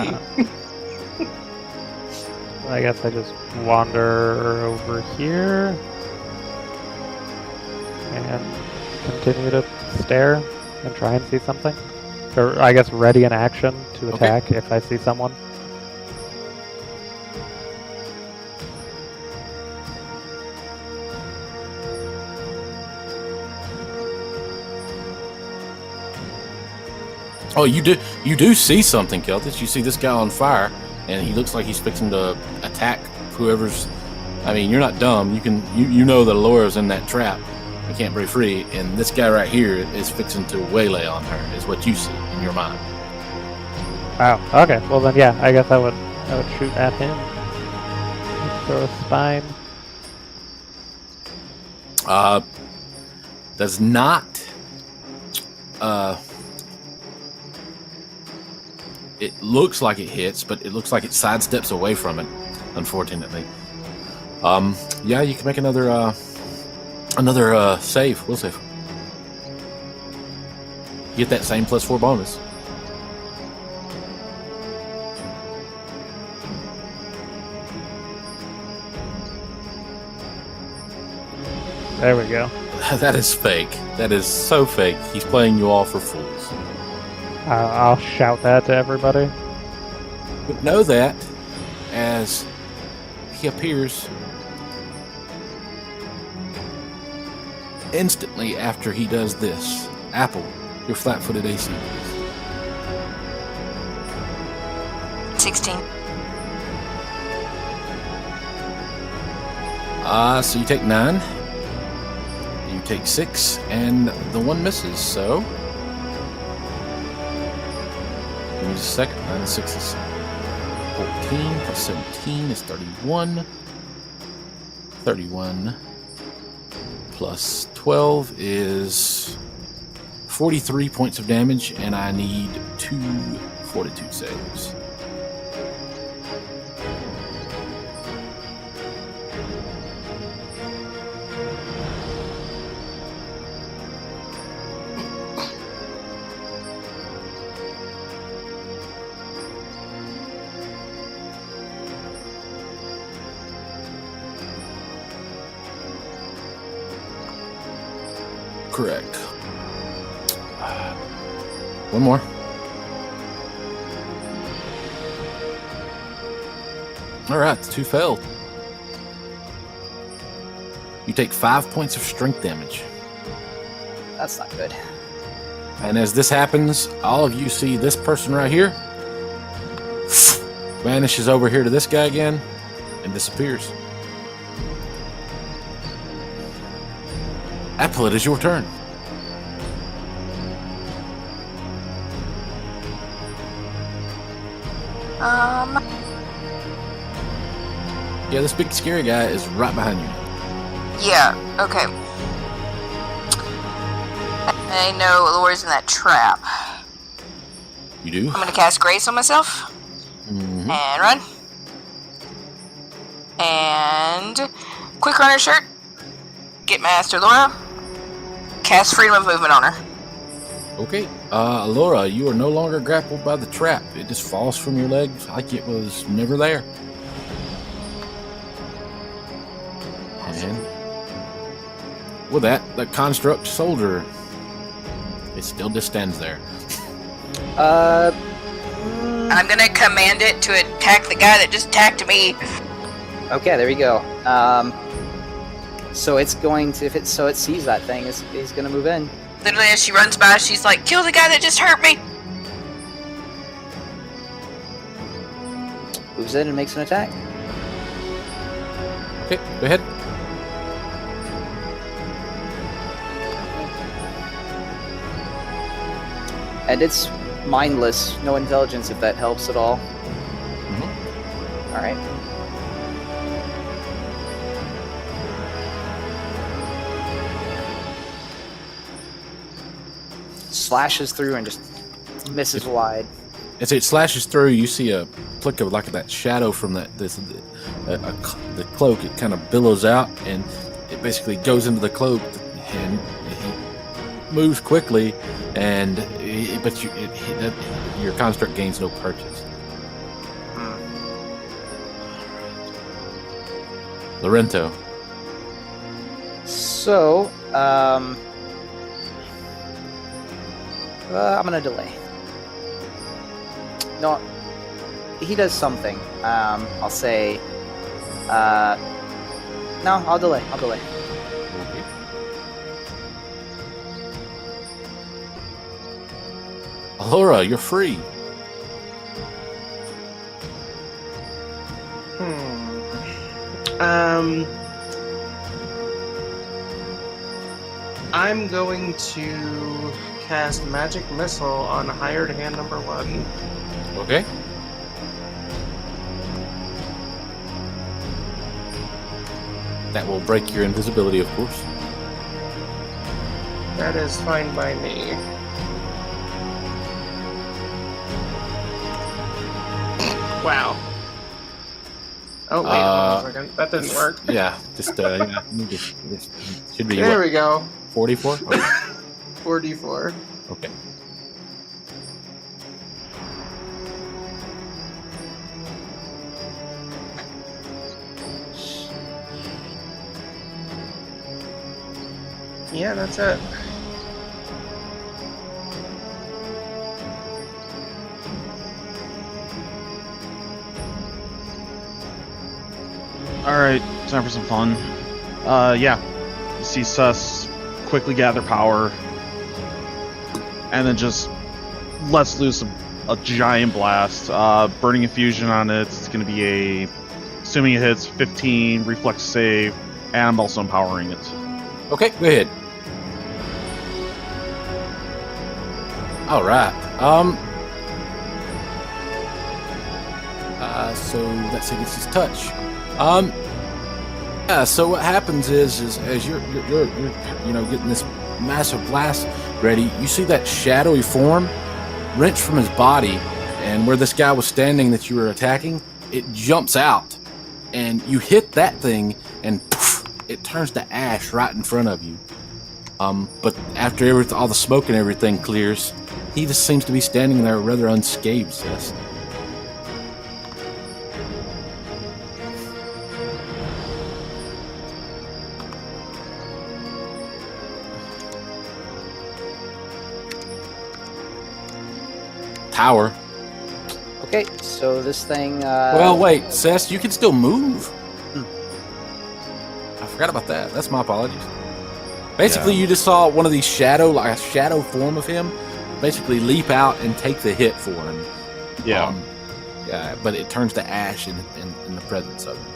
I guess I just wander over here and continue to stare and try and see something. Or I guess ready in action to attack if I see someone. Oh, you do see something, Kel'Thas. You see this guy on fire, and he looks like he's fixing to attack whoever's. I mean, you're not dumb. You know that Elora's in that trap. He can't break free, and this guy right here is fixing to waylay on her. Is what you see in your mind. Wow. Okay. Well then, yeah. I guess I would shoot at him. Throw a spine. Does not. It looks like it hits, but it looks like it sidesteps away from it, unfortunately. Yeah, you can make another save. We'll save. You get that same +4 bonus. There we go. That is fake. That is so fake. He's playing you all for fools. I'll shout that to everybody. But know that as he appears instantly after he does this. Apple, your flat-footed AC. 16. So you take 9. You take 6, and the one misses, so... Give me a second. 9 and 6 is 14, plus 17 is 31. 31 plus 12 is 43 points of damage, and I need 2 fortitude saves. Correct. One more. All right, the 2 failed. You take 5 points of strength damage. That's not good. And as this happens, all of you see this person right here vanishes over here to this guy again and disappears. Apple, it is your turn. Yeah, this big scary guy is right behind you. Yeah, okay. I know Elora's in that trap. You do? I'm gonna cast Grace on myself. Mm-hmm. And run. And quick runner shirt. Get my ass to Elora. Cast freedom of movement on her. Okay. Elora, you are no longer grappled by the trap. It just falls from your legs like it was never there. And with that, the construct soldier, it still just stands there. I'm gonna command it to attack the guy that just attacked me. Okay, there we go. So it's going to, if it sees that thing, it's going to move in. Literally, as she runs by, she's like, "Kill the guy that just hurt me." Moves in and makes an attack. Okay, go ahead. And it's mindless, no intelligence if that helps at all. Mm-hmm. All right. Slashes through and just misses wide. As it slashes through, you see a flick of like that shadow from the cloak. It kind of billows out, and it basically goes into the cloak, and he moves quickly, and your construct gains no purchase. Lorento. So, I'm gonna delay. No, he does something. I'll say, no, I'll delay. Okay. Elora, you're free. I'm going to cast Magic Missile on Hired Hand number 1. Okay. That will break your invisibility, of course. That is fine by me. Wow. Oh, wait, hold on a second. That didn't work. Yeah, just should be There we go. 44? 44. Okay. Yeah, that's it. Alright, time for some fun. Yeah. You see Cess quickly gather power. And then just lets loose a giant blast. Burning Infusion on it. It's going to be a... Assuming it hits 15, reflex save. And I'm also empowering it. Okay, go ahead. All right. So that's against his touch. Yeah. So what happens is as you're getting this massive blast ready, you see that shadowy form wrench from his body, and where this guy was standing that you were attacking, it jumps out, and you hit that thing, and poof, it turns to ash right in front of you. But after all the smoke and everything clears, he just seems to be standing there rather unscathed, Cess. Tower. Okay, so this thing... Well, wait, Cess, you can still move. I forgot about that. That's my apologies. Basically, you just saw one of these like a shadow form of him, basically leap out and take the hit for him. Yeah. Yeah, but it turns to ash in the presence of him.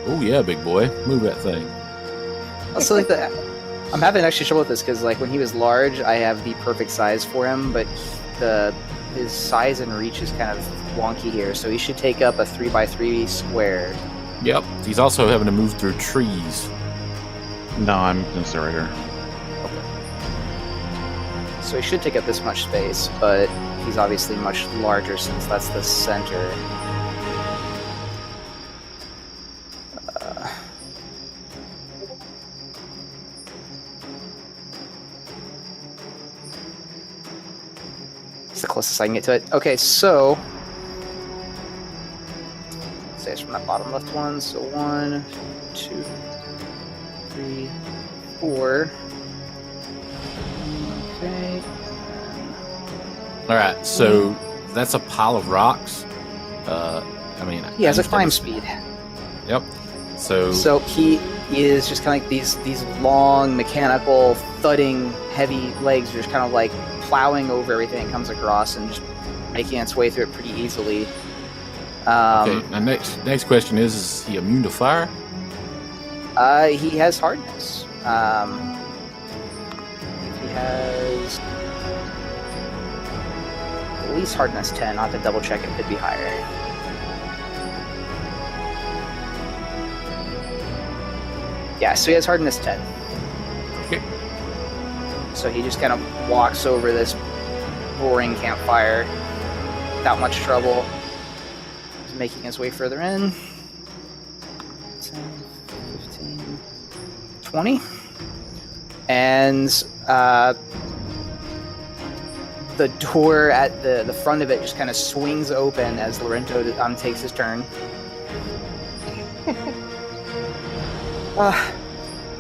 Oh yeah, big boy, move that thing. Also, like I'm having actually trouble with this because, like, when he was large, I have the perfect size for him, but his size and reach is kind of wonky here, so he should take up a 3x3 square. Yep. He's also having to move through trees. No, I'm going to stay right here. So he should take up this much space, but he's obviously much larger since that's the center. It's the closest I can get to it. Okay, so... say it's from that bottom left one. So 1, 2, 3, 4... Okay. All right, so that's a pile of rocks. He has a climb speed. Yep. So he is just kind of like these long mechanical thudding heavy legs are just kind of like plowing over everything it comes across and just making its way through it pretty easily. Okay. Now next question is he immune to fire? He has hardness. He has at least hardness 10. I'll have to double check, it could be higher. Yeah, so he has hardness 10. Okay. So he just kind of walks over this roaring campfire without much trouble. He's making his way further in. 10, 15, 20. And the door at the front of it just kind of swings open as Lorento takes his turn.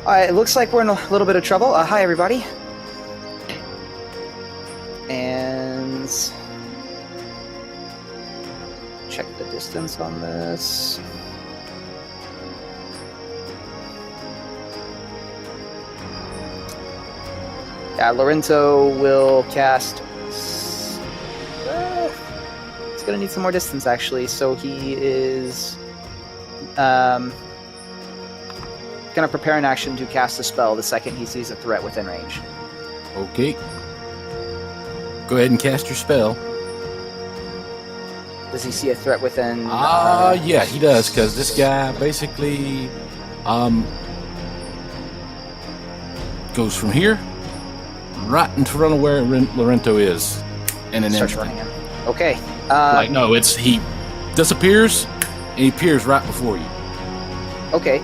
It looks like we're in a little bit of trouble. Hi, everybody. And check the distance on this. Yeah, Lorento will cast... It's going to need some more distance, actually. So he is... going to prepare an action to cast a spell the second he sees a threat within range. Okay. Go ahead and cast your spell. Does he see a threat within... yeah, he does, because this guy basically goes from here right in front of where Lorento is. And then starts running in. Okay. He disappears, and he appears right before you. Okay.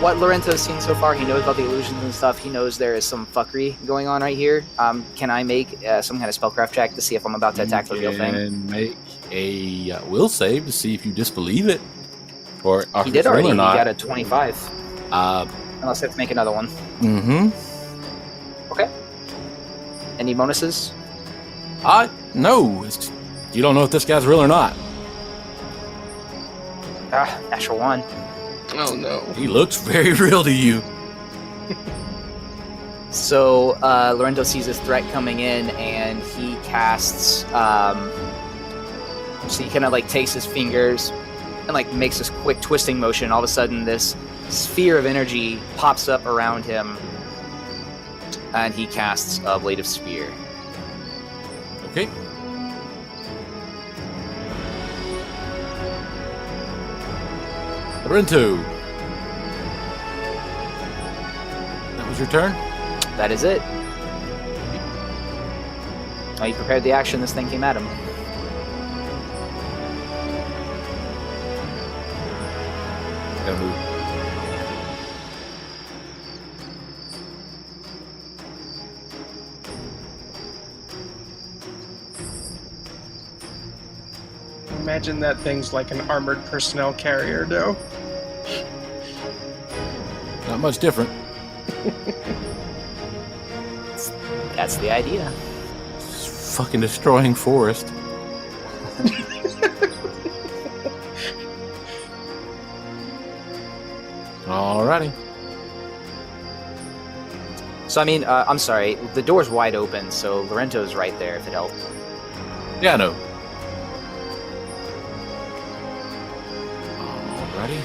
What Lorento's seen so far, he knows about the illusions and stuff. He knows there is some fuckery going on right here. Can I make some kind of spellcraft check to see if I'm about to attack the real thing? And make a will save to see if you disbelieve it. Or He did already. Or He not. got a 25. Unless I have to make another one. Mm-hmm. Okay. Any bonuses? No. You don't know if this guy's real or not. Natural 1. Oh no. He looks very real to you. So Lorento sees this threat coming in, and he casts. So he kind of like takes his fingers and like makes this quick twisting motion. All of a sudden, this sphere of energy pops up around him, and he casts a Blade of Spear. Okay. Lorento. That was your turn? That is it. Oh, he prepared the action. This thing came at him. Gotta move. Imagine that thing's like an armored personnel carrier, though. Not much different. That's the idea. It's fucking destroying forest. Alrighty. So I mean, I'm sorry. The door's wide open, so Lorento's right there. If it helps. Yeah, I know. Alrighty.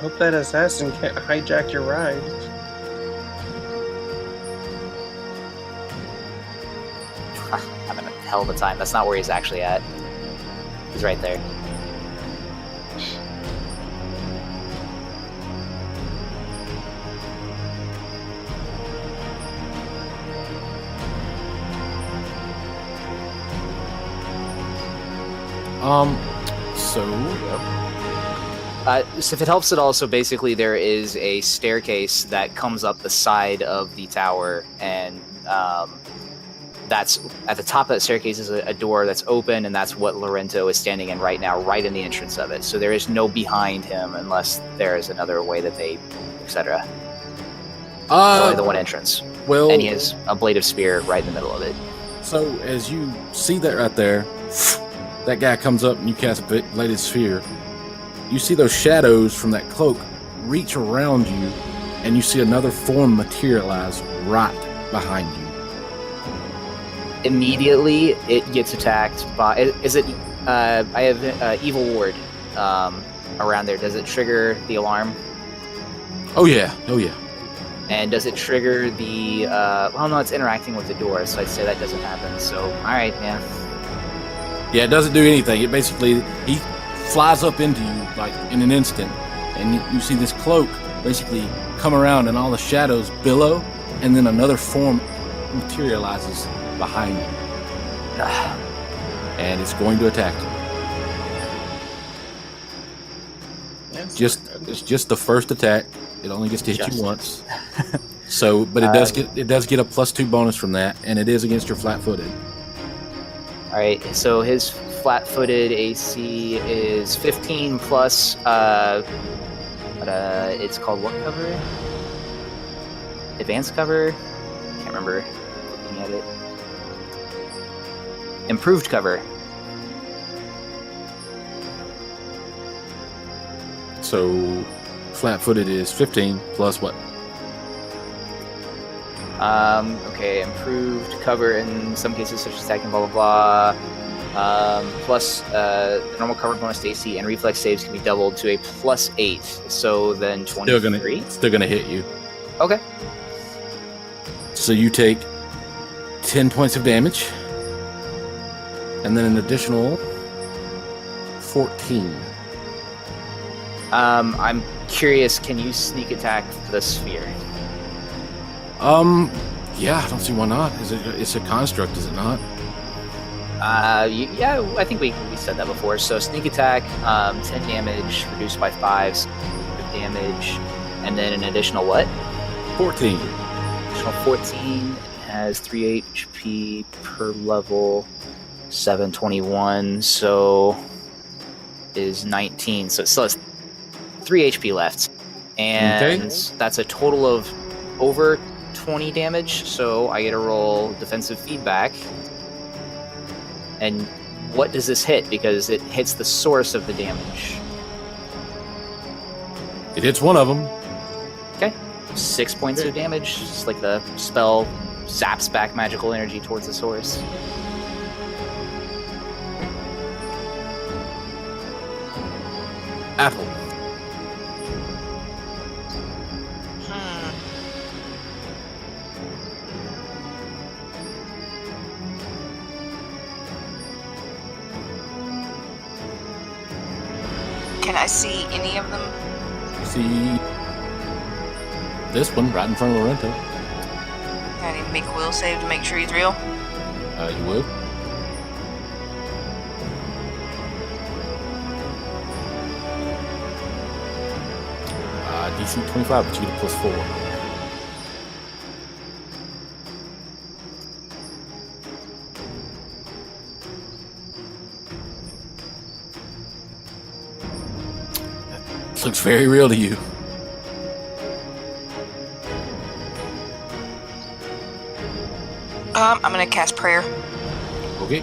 Hope that assassin can't hijack your ride. Having a hell of a time. That's not where he's actually at. He's right there. So if it helps at all, so basically there is a staircase that comes up the side of the tower, and that's at the top of that staircase is a door that's open, and that's what Lorento is standing in right now, right in the entrance of it. So there is no behind him unless there is another way that they, etc. Only the one entrance. Well, And he has a Blade of Spear right in the middle of it. so as you see that right there, that guy comes up and you cast a bladed sphere. You see those shadows from that cloak reach around you, and you see another form materialize right behind you. Immediately, it gets attacked by... Is it... I have Evil Ward around there. Does it trigger the alarm? Oh yeah. And does it trigger the... well, no, it's interacting with the door, so I'd say that doesn't happen. So, alright, yeah. Yeah, it doesn't do anything. It basically, he flies up into you like in an instant, and you see this cloak basically come around, and all the shadows billow, and then another form materializes behind you, and it's going to attack you. It's just the first attack. It only gets to hit you once. So, but it does get a +2 bonus from that, and it is against your flat-footed. All right, so his flat-footed AC is 15 plus. It's called what cover? Advanced cover. Can't remember. Looking at it. Improved cover. So, flat-footed is 15 plus what? Okay, improved cover in some cases, such as attacking, blah blah blah. Plus, the normal cover bonus to AC and reflex saves can be doubled to a +8. So then 23. Still gonna hit you. Okay. So you take 10 points of damage, and then an additional 14. I'm curious. Can you sneak attack the sphere? Yeah, I don't see why not. It's a construct, is it not? Yeah, I think we said that before. So sneak attack, 10 damage, reduced by 5 damage, and then an additional what? 14. additional 14. It has 3 HP per level. 721, so is 19. So it still has 3 HP left. And that's a total of over 20 damage, so I get to roll defensive feedback. And what does this hit? Because it hits the source of the damage. It hits one of them. Okay. 6 points of damage. Just like the spell zaps back magical energy towards the source. Apple. Can I see any of them? See this one right in front of Lorento. I need to make a will save to make sure he's real. You would. DC 25, but you get a +4. This looks very real to you. I'm gonna cast prayer. Okay.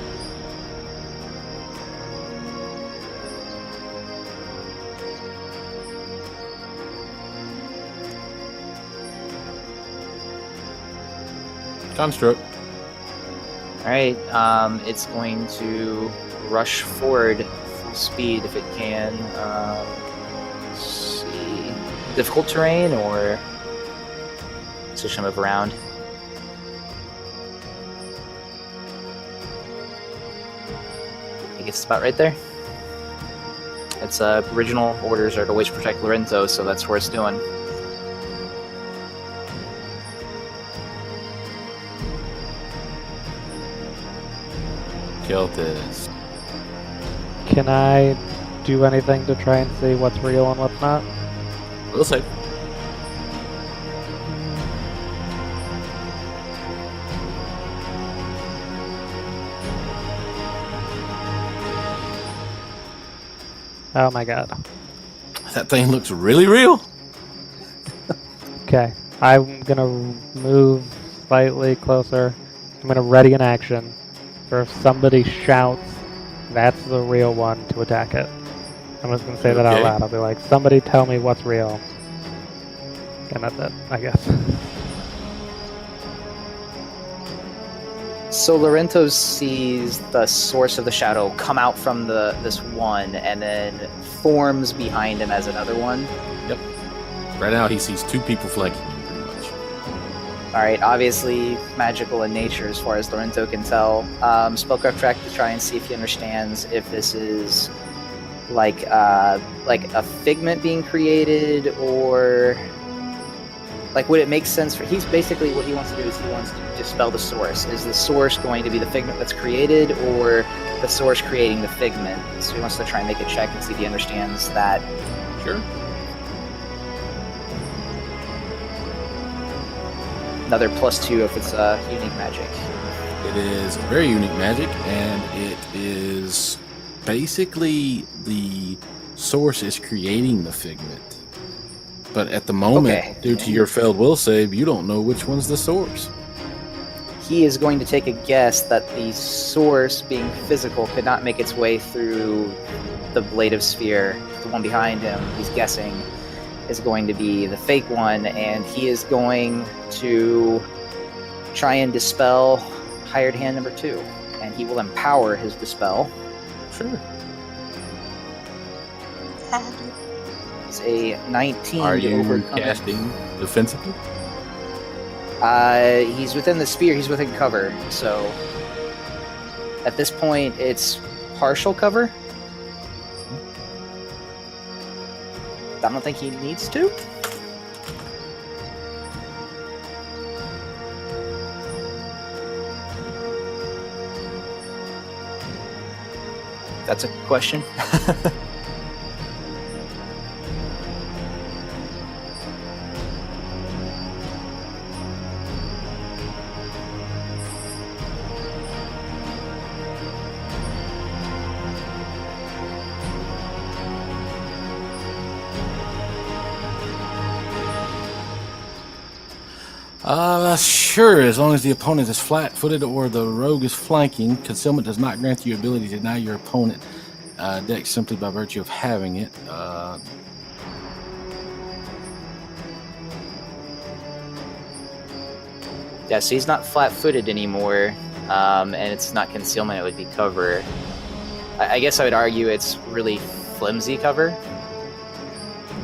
Construct. Alright, it's going to rush forward full speed if it can. Let's see. Difficult terrain or position to move around? I guess it's about right there. Its original orders are to witch protect Lorento, so that's where it's doing. Kel'Thas. Can I do anything to try and see what's real and what's not? We'll save. Oh my god. That thing looks really real. Okay, I'm gonna move slightly closer. I'm gonna ready an action for if somebody shouts, that's the real one, to attack it. I'm just gonna say that out Okay. loud. I'll be like, somebody tell me what's real. And that's it, I guess. So Lorento sees the source of the shadow come out from this one and then forms behind him as another one. Yep. Right now he sees two people flanking him, pretty much. Alright, obviously magical in nature as far as Lorento can tell. Spellcraft track to try and see if he understands if this is like a figment being created, or like would it make sense for he's basically what he wants to do is he wants to dispel the source. Is the source going to be the figment that's created, or the source creating the figment? So he wants to try and make a check and see if he understands that. Sure. Another +2 if it's unique magic. It is very unique magic, and it is basically the source is creating the figment. But at the moment, Okay. due to your failed will save, you don't know which one's the source. He is going to take a guess that the source, being physical, could not make its way through the blade of sphere. The one behind him, he's guessing, is going to be the fake one, and he is going to try and dispel hired hand number 2. And he will empower his dispel. Sure. It's a 19 Are to you overcome. casting defensively? He's within the sphere, he's within cover, so at this point it's partial cover. I don't think he needs to. That's a question. Sure, as long as the opponent is flat-footed or the rogue is flanking. Concealment does not grant you ability to deny your opponent dex simply by virtue of having it. Yeah, so he's not flat-footed anymore, and it's not concealment, it would be cover. I guess I would argue it's really flimsy cover.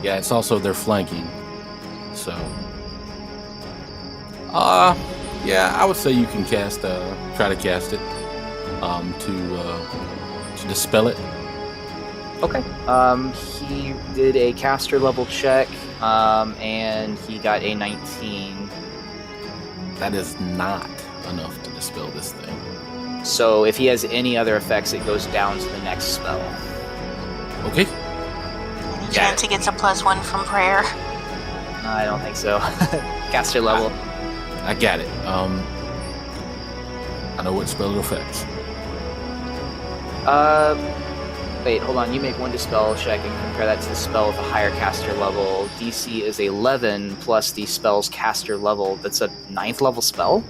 Yeah, it's also their flanking. So, yeah, I would say you can cast, try to cast it, to dispel it. Okay. He did a caster level check, and he got a 19. That is not enough to dispel this thing. So if he has any other effects, it goes down to the next spell. Okay. Any chance he gets a +1 from prayer? I don't think so. Caster level. I got it. I know what spell it affects. Wait, hold on. You make one dispel check and compare that to the spell with a higher caster level. DC is 11 plus the spell's caster level. That's a 9th level spell?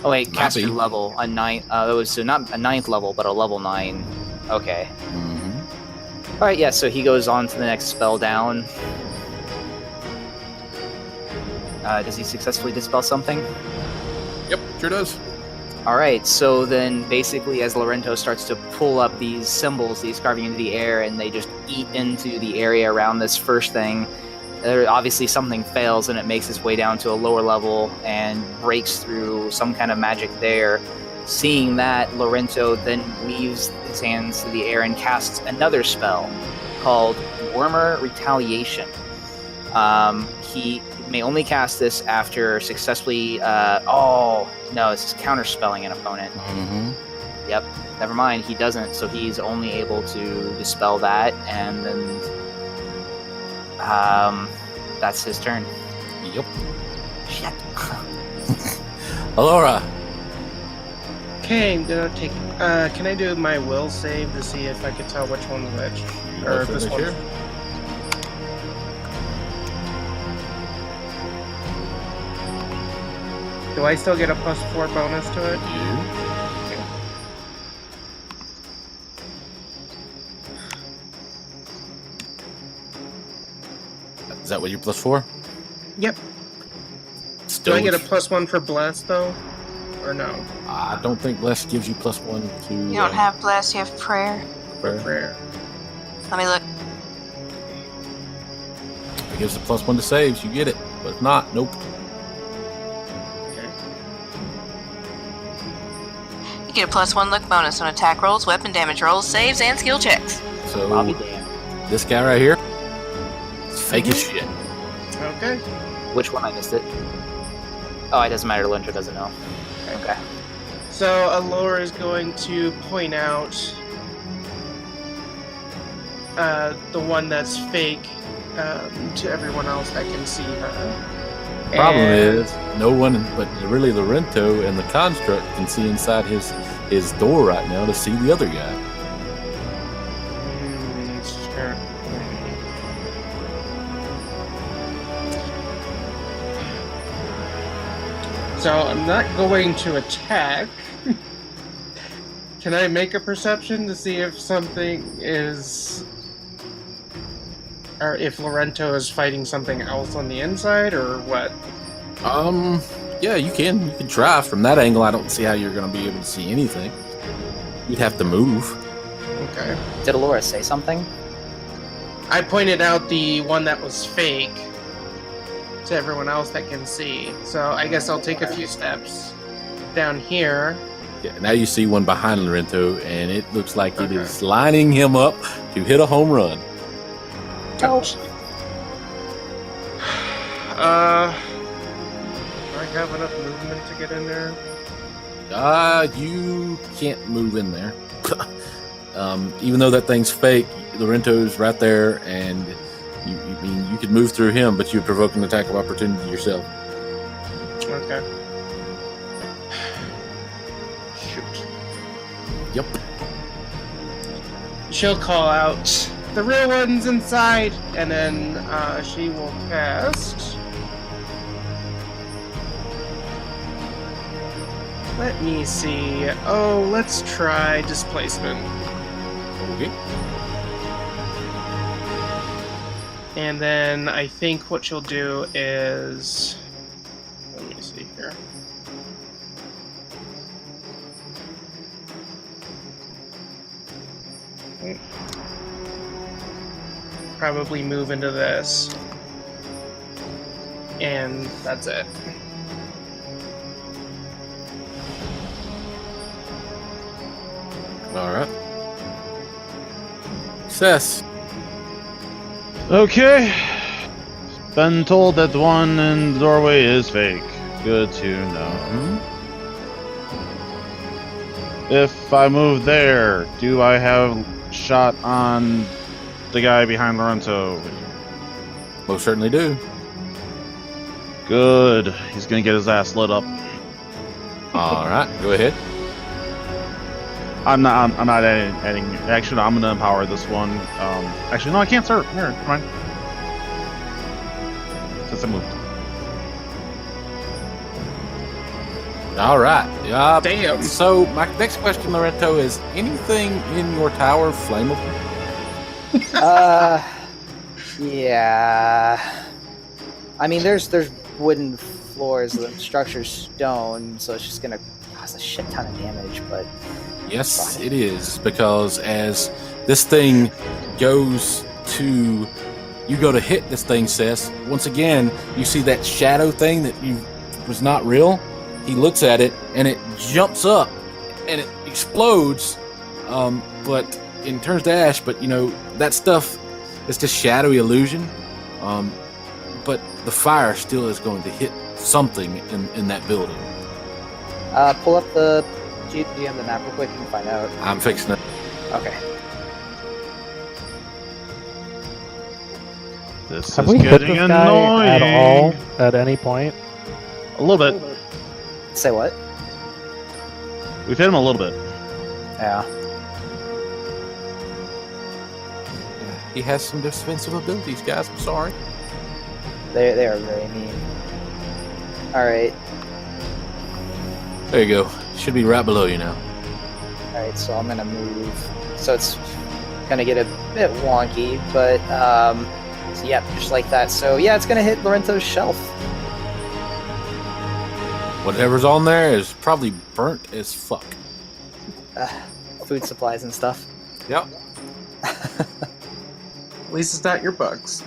Oh wait, caster level. A 9th. So not a 9th level, but a level 9. Okay. Mm-hmm. Alright, yeah, so he goes on to the next spell down. Does he successfully dispel something? Yep, sure does. Alright, so then basically as Lorento starts to pull up these symbols that he's carving into the air and they just eat into the area around this first thing, obviously something fails and it makes its way down to a lower level and breaks through some kind of magic there. Seeing that, Lorento then weaves his hands to the air and casts another spell called Wormer Retaliation. He may only cast this after successfully... no, this is counterspelling an opponent. Mm-hmm. Yep, never mind, he doesn't, so he's only able to dispel that, and then... that's his turn. Yep. Shit. Elora. Okay, I'm gonna take. Can I do my will save to see if I can tell which one's which? Or if this one. Do I still get a +4 bonus to it? Yeah. Is that what you're +4? Yep. Still, Do I get a +1 for bless though, or no? I don't think bless gives you +1 to. You don't have bless, you have prayer. Prayer. Let me look. If it gives a +1 to saves, you get it. But if not, nope. You get a +1 look bonus on attack rolls, weapon damage rolls, saves, and skill checks. So I'll be damned. this guy right here, it's fake as shit. Okay. Which one? I missed it. Oh, it doesn't matter. Lorento doesn't know. Okay. So Elora is going to point out the one that's fake to everyone else that can see her. Problem is, no one but really Lorento and the construct can see inside his door right now to see the other guy. Sure. So I'm not going to attack. Can I make a perception to see if something is... or if Lorento is fighting something else on the inside, or what? Yeah, you can. You can try. From that angle, I don't see how you're going to be able to see anything. You'd have to move. Okay. Did Elora say something? I pointed out the one that was fake to everyone else that can see. So I guess I'll take a few steps down here. Yeah, now you see one behind Lorento, and it looks like it is lining him up to hit a home run. Ouch. Do I have enough movement to get in there? You can't move in there. Even though that thing's fake, Lorento's right there, and you could move through him, but you'd provoke an attack of opportunity yourself. Okay. Shoot. Yep. She'll call out, "The real one's inside!" And then she will cast Let me see. Oh, let's try displacement. Okay. And then I think what you'll do is... Let me see here. Probably move into this. And that's it. All right. Cess. Okay. Been told that the one in the doorway is fake. Good to know. If I move there, do I have shot on the guy behind Lorento? Most certainly do. Good. He's gonna get his ass lit up. All right. Go ahead. I'm not adding. Actually, no, I'm gonna empower this one. Actually, no, I can't start. Here, come on. Since I moved. All right. Damn. So my next question, Lorento, is anything in your tower flammable? Yeah. I mean, there's wooden floors, the structure's stone, so it's just gonna cause a shit ton of damage, but... Yes, it is, because as this thing goes to... You go to hit this thing, Cess. Once again, you see that shadow thing that was not real. He looks at it, and it jumps up, and it explodes, but it turns to ash. But, you know, that stuff is just shadowy illusion. But the fire still is going to hit something in that building. Pull up the GM the map real quick and find out. I'm fixing it. Okay. This Have is we hit getting this annoying. guy at all at any point? A little bit. Say what? We've hit him a little bit. Yeah. He has some defensive abilities, guys. I'm sorry. They are very mean. Alright. There you go. Should be right below you now. Alright, so I'm gonna move. So it's gonna get a bit wonky, but so yeah, just like that. So yeah, it's gonna hit Lorento's shelf. Whatever's on there is probably burnt as fuck. Food supplies and stuff. Yep. At least it's not your bugs.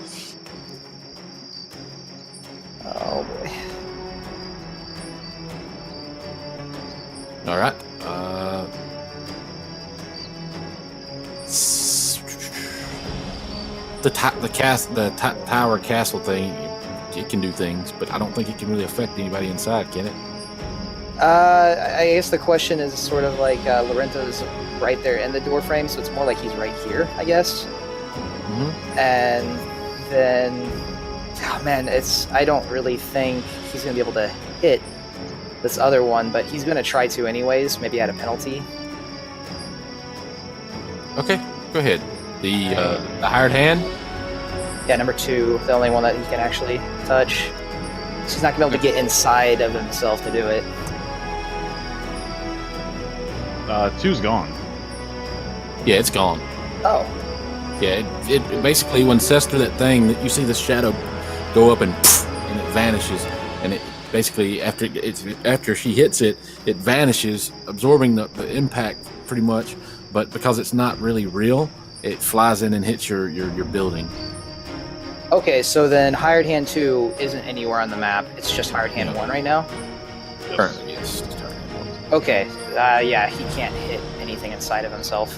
Oh boy. All right. The tower castle thing, it can do things, but I don't think it can really affect anybody inside, can it? I guess the question is sort of like Lorento's right there in the door frame, so it's more like he's right here, I guess. Mm-hmm. And then, oh man, I don't really think he's gonna be able to hit this other one, but he's gonna try to anyways, maybe at a penalty. Okay, go ahead. The hired hand. Yeah, number 2, the only one that he can actually touch. So he's not gonna be able to get inside of himself to do it. 2's gone. Yeah, it's gone. Oh. Yeah, it basically, when Cess threw that thing, that you see the shadow go up and it vanishes, and it basically after she hits it, it vanishes, absorbing the impact pretty much. But because it's not really real, it flies in and hits your building. Okay, so then Hired Hand 2 isn't anywhere on the map. It's just Hired Hand 1 right now? Currently, yes. Just Hired Hand 1. Okay, yeah, he can't hit anything inside of himself.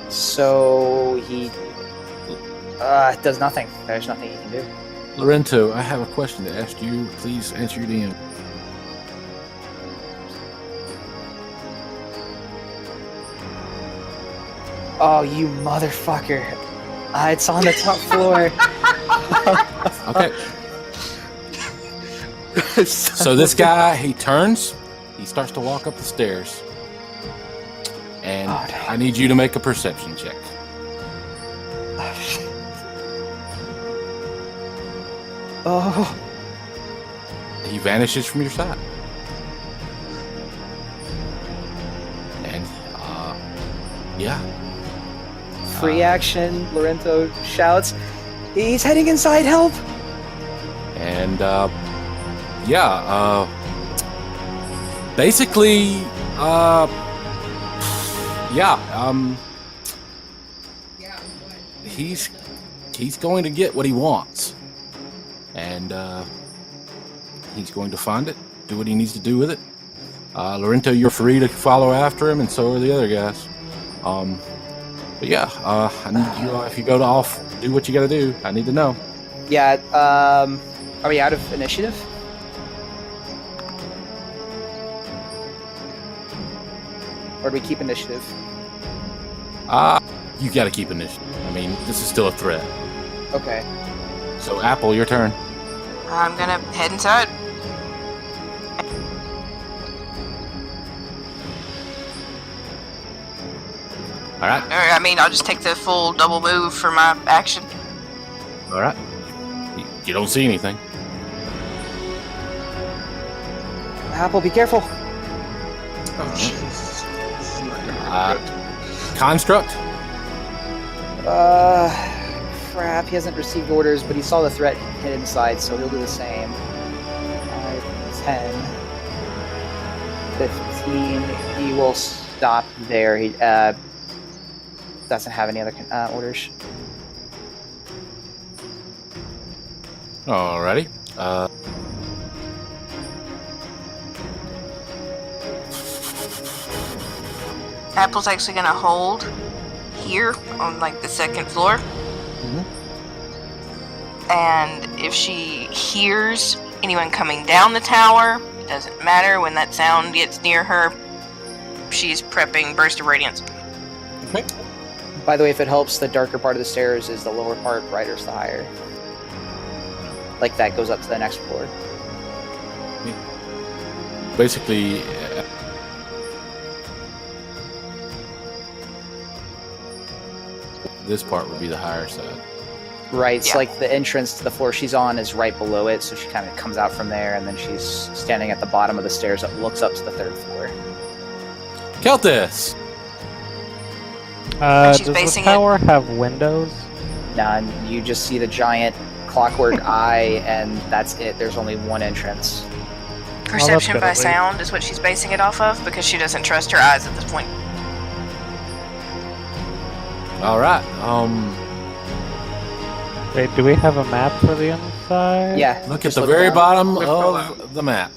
So he does nothing. There's nothing he can do. Lorento, I have a question to ask you. Please answer your DM. Oh, you motherfucker. It's on the top floor. Okay. So this guy, he turns, he starts to walk up the stairs, and I need you to make a perception check. Oh. He vanishes from your sight. Yeah. Free action, Lorento shouts, "He's heading inside, help!" And, basically, he's going to get what he wants. And, he's going to find it, do what he needs to do with it. Lorento, you're free to follow after him, and so are the other guys. But yeah, I need you, if you go to off, do what you gotta do. I need to know. Yeah, are we out of initiative? Or do we keep initiative? You gotta keep initiative. I mean, this is still a threat. Okay. So, Apple, your turn. I'm gonna head inside. Alright. Or, I mean, I'll just take the full double move for my action. Alright. You don't see anything. Apple, be careful. Oh, Jesus. This is not gonna be good. Construct? Crap, he hasn't received orders, but he saw the threat hit inside, so he'll do the same. 5, 10, 15, he will stop there. He doesn't have any other orders. Alrighty. Apple's actually gonna hold here on like the second floor. And if she hears anyone coming down the tower, it doesn't matter. When that sound gets near her, she's prepping Burst of Radiance. Okay. By the way, if it helps, the darker part of the stairs is the lower part, brighter is the higher. Like that goes up to the next floor. Basically, this part would be the higher side. Right, Yeah. so like the entrance to the floor she's on is right below it, so she kind of comes out from there, and then she's standing at the bottom of the stairs that looks up to the third floor. Kel'Thas! And she's Does the basing tower have windows? None. You just see the giant clockwork eye, and that's it. There's only one entrance. Perception good, by at least. sound is what she's basing it off of because she doesn't trust her eyes at this point. Alright, Wait, do we have a map for the inside? Yeah. look at just the look very down. bottom Look of the map.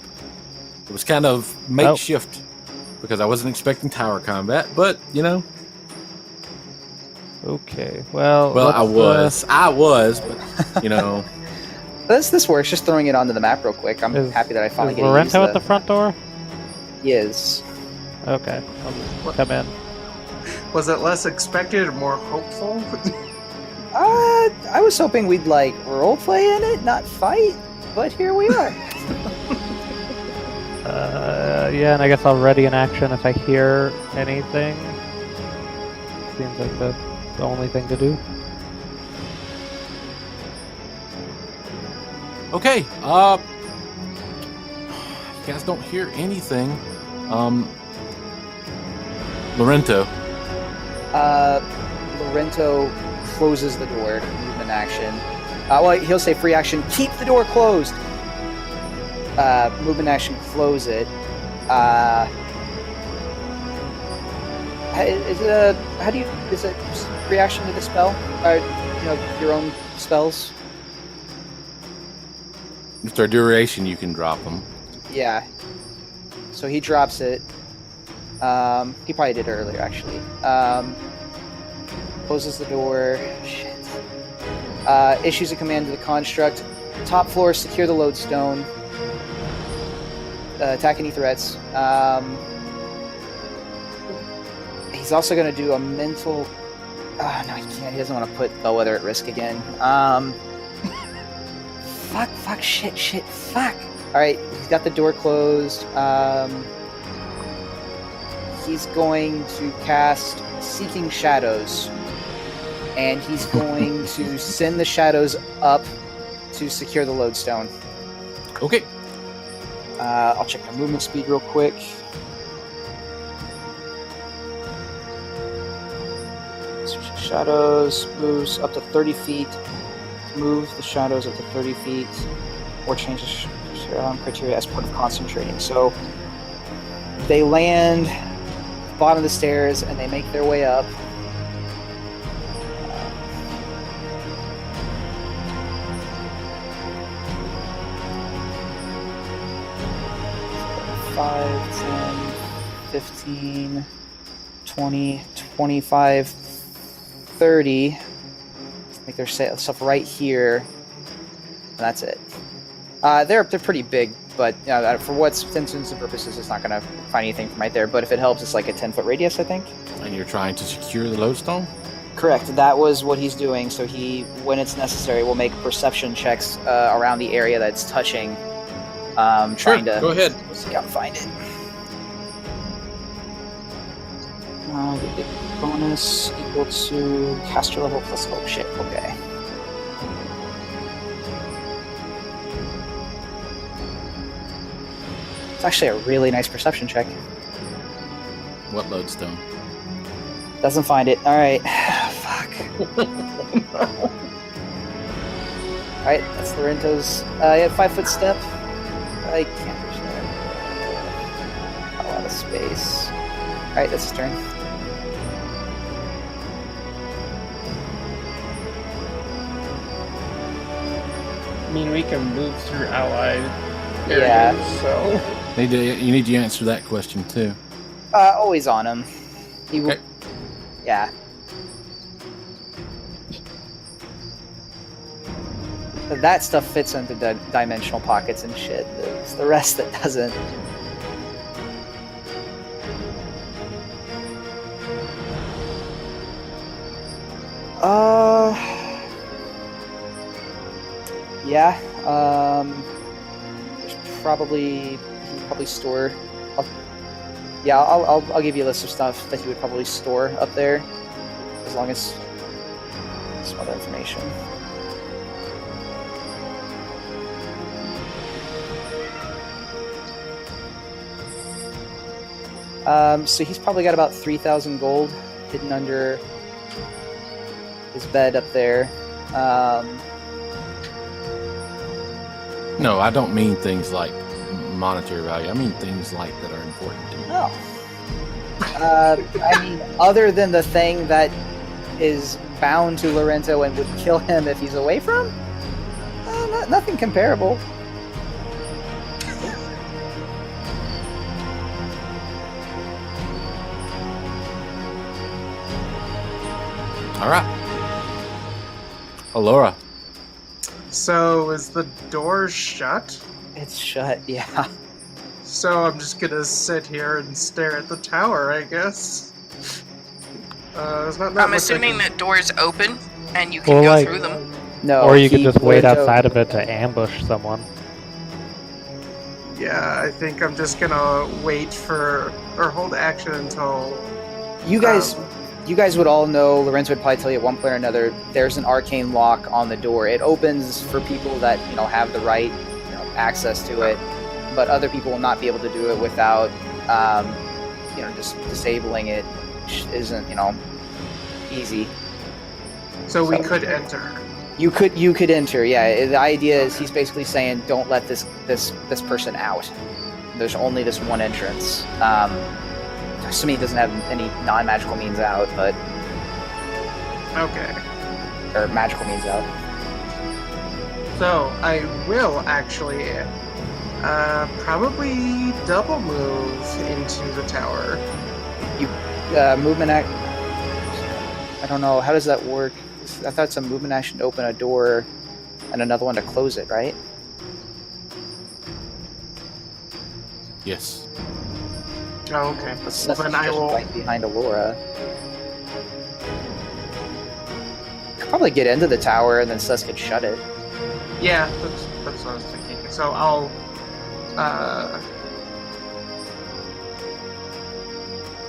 It was kind of makeshift because I wasn't expecting tower combat, but, you know. Okay, well... Well, let's, I was, but, you know. This works. Just throwing it onto the map real quick. I'm happy that I finally is get to use Lorento at the front door? He is. Okay, I'll just come in. Was it less expected or more hopeful? I was hoping we'd like roleplay in it, not fight, but here we are. Yeah, and I guess I'll ready an action if I hear anything. Seems like the only thing to do. Okay, you guys don't hear anything. Lorento. Lorento closes the door, movement action. Well, he'll say free action, keep the door closed. Movement action, close it. Is it free action to dispel? Your own spells? If they're duration, you can drop them. Yeah. So he drops it. He probably did earlier, actually. Closes the door. Shit. Issues a command to the construct. Top floor, secure the lodestone. Attack any threats. He's also going to do a mental... Oh, no, he can't. He doesn't want to put Bellwether at risk again. Fuck, shit, fuck. Alright, he's got the door closed. He's going to cast Seeking Shadows. And he's going to send the shadows up to secure the lodestone. Okay. I'll check my movement speed real quick. Shadows moves up to 30 feet. Move the shadows up to 30 feet, or change the criteria as part of concentrating. So they land bottom of the stairs and they make their way up. So 5, 10, 15, 20, 25, 30. Make their stuff right here. And that's it. They're pretty big, but for what's intents and purposes, it's not going to find anything from right there. But if it helps, it's like a 10-foot radius, I think. And you're trying to secure the lodestone? Correct. That was what he's doing. So he, when it's necessary, will make perception checks around the area that's touching. Trying to Go ahead. see out and find it. We get bonus equal to caster level plus oh shit. Okay. It's actually a really nice perception check. What lodestone? Doesn't find it. All right. Fuck. All right, that's Lorento's. He had 5-foot step. I can't reach that. A lot of space. All right, that's his turn. I mean, we can move through allied Yeah. areas, so... You need to answer that question too. Always on him. He will. Okay. Yeah. But that stuff fits into the dimensional pockets and shit. It's the rest that doesn't. Yeah. There's probably he would probably store. I'll give you a list of stuff that he would probably store up there, as long as some other information. So he's probably got about 3,000 gold hidden under his bed up there. No, I don't mean things like monetary value. I mean things like that are important to me. Oh. I mean, other than the thing that is bound to Lorento and would kill him if he's away from? Nothing comparable. All right. Elora. So, is the door shut? It's shut, yeah. So I'm just gonna sit here and stare at the tower, I guess. There's not that I'm much I assuming can- that doors open and you can Well, go like- through them. No, Or you could he- just wait Lorento- outside of it to ambush someone. Yeah, I think I'm just gonna wait or hold action until... You guys would all know, Lorenzo would probably tell you at one point or another, there's an arcane lock on the door. It opens for people that, have the right, access to it, but other people will not be able to do it without, just disabling it, which isn't, easy. So we So- could enter. You could enter, yeah. The idea is he's basically saying, don't let this person out. There's only this one entrance. Assuming he doesn't have any non-magical means out, but Okay. or magical means out. So I will actually probably double move into the tower. Movement act. I don't know. How does that work? I thought it's a movement action to open a door, and another one to close it, right? Yes. Oh, okay. But Well, Cess is then I just will... right behind Elora. Could probably get into the tower, and then Cess could shut it. Yeah, that's what I was thinking. So I'll...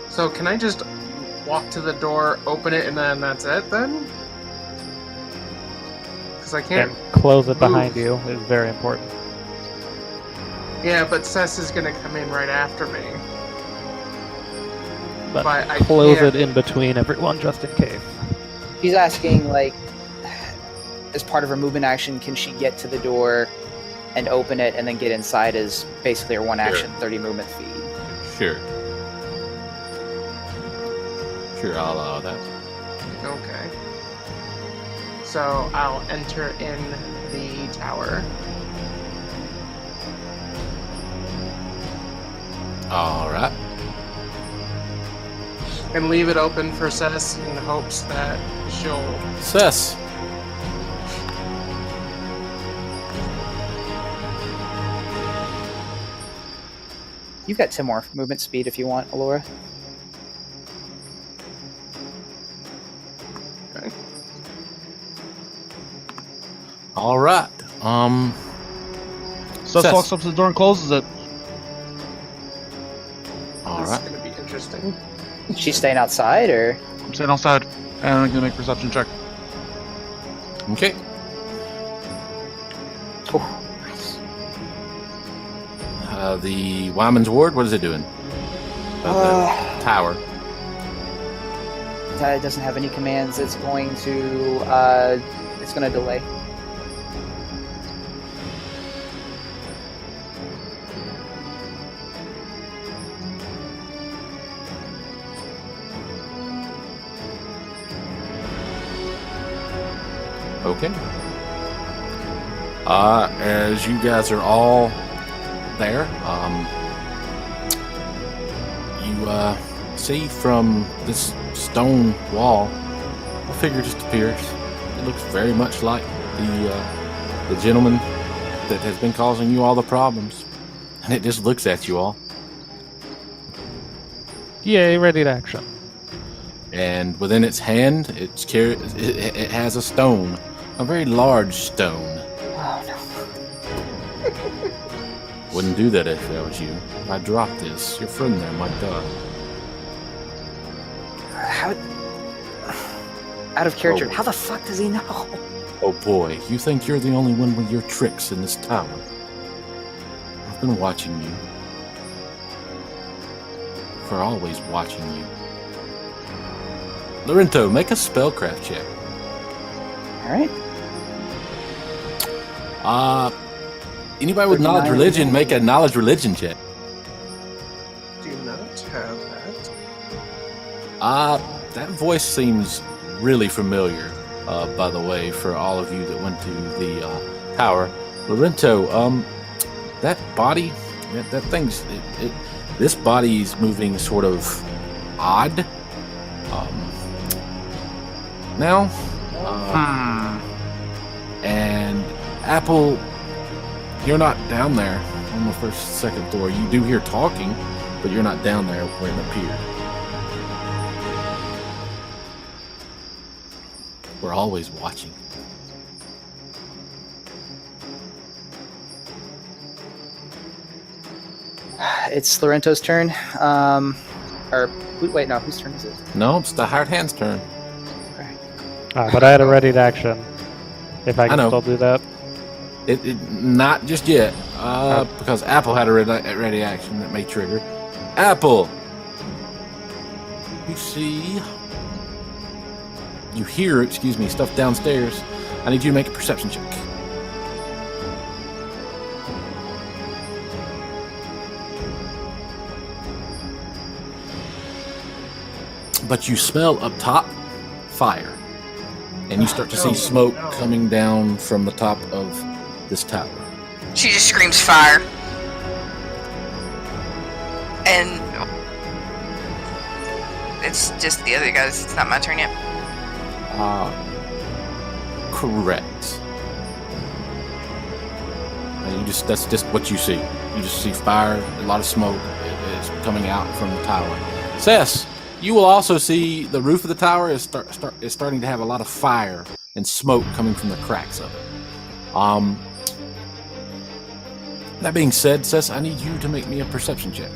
So can I just walk to the door, open it, and then that's it, then? Because I can't... And close it behind move. you is very important. Yeah, but Cess is gonna come in right after me. But But I close can't- it in between everyone just in case. She's asking, like, as part of her movement action, can she get to the door and open it and then get inside as basically her one action, 30 movement feet? Sure. Sure, I'll allow that. Okay. So I'll enter in the tower. All right. And leave it open for Cess in hopes that she'll... Cess. You've got 10 more movement speed if you want, Elora. Okay. All right. Cess Cess. walks up to the door and closes it. All This right. is going to be interesting. She's staying outside, or? I'm staying outside, and I'm gonna make a perception check. Okay. Oh, nice. The Wyman's Ward, what is it doing? The tower. It doesn't have any commands. It's going to delay. Okay. As you guys are all there, you see from this stone wall, a figure just appears. It looks very much like the gentleman that has been causing you all the problems, and it just looks at you all. Yay, ready to action. And within its hand, it has a stone, a very large stone. Oh no. Wouldn't do that if I was you. If I dropped this, your friend there might die. How? Out of character. Oh. How the fuck does he know? Oh boy, you think you're the only one with your tricks in this tower. I've been watching you. For always watching you. Lorento, make a spellcraft check. All right. Anybody with knowledge 39. religion, make a knowledge religion check. Do not have that. That voice seems really familiar, by the way, for all of you that went to the tower. Lorento, that body, that thing's, this body's moving sort of odd. Now, and Apple, you're not down there on the second floor. You do hear talking, but you're not down there where it appeared. We're always watching. It's Lorento's turn. Wait, no, whose turn is it? No, it's the hired hand's turn. But I had a ready to action. If I I can know. still do that. It not just yet, because Apple had a ready action that may trigger. Apple, you hear, stuff downstairs. I need you to make a perception check. But you smell up top fire, and you start to see smoke coming down from the top of this tower. She just screams fire. And it's just the other guys. It's not my turn yet. Correct. And that's just what you see. You just see fire, a lot of smoke is coming out from the tower. Cess, you will also see the roof of the tower is starting to have a lot of fire and smoke coming from the cracks of it. That being said, Cess, I need you to make me a perception check.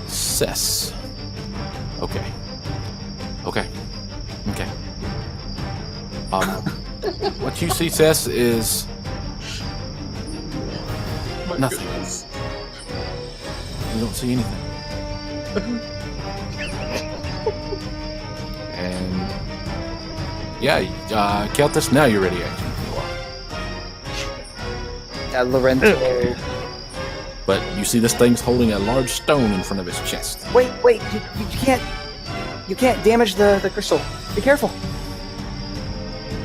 Cess. Okay. What you see, Cess, is My nothing. goodness. You don't see anything. And yeah, Kel'Thas, now you're ready. Actually, Lorento. but you see this thing's holding a large stone in front of his chest. Wait! You can't damage the crystal. Be careful.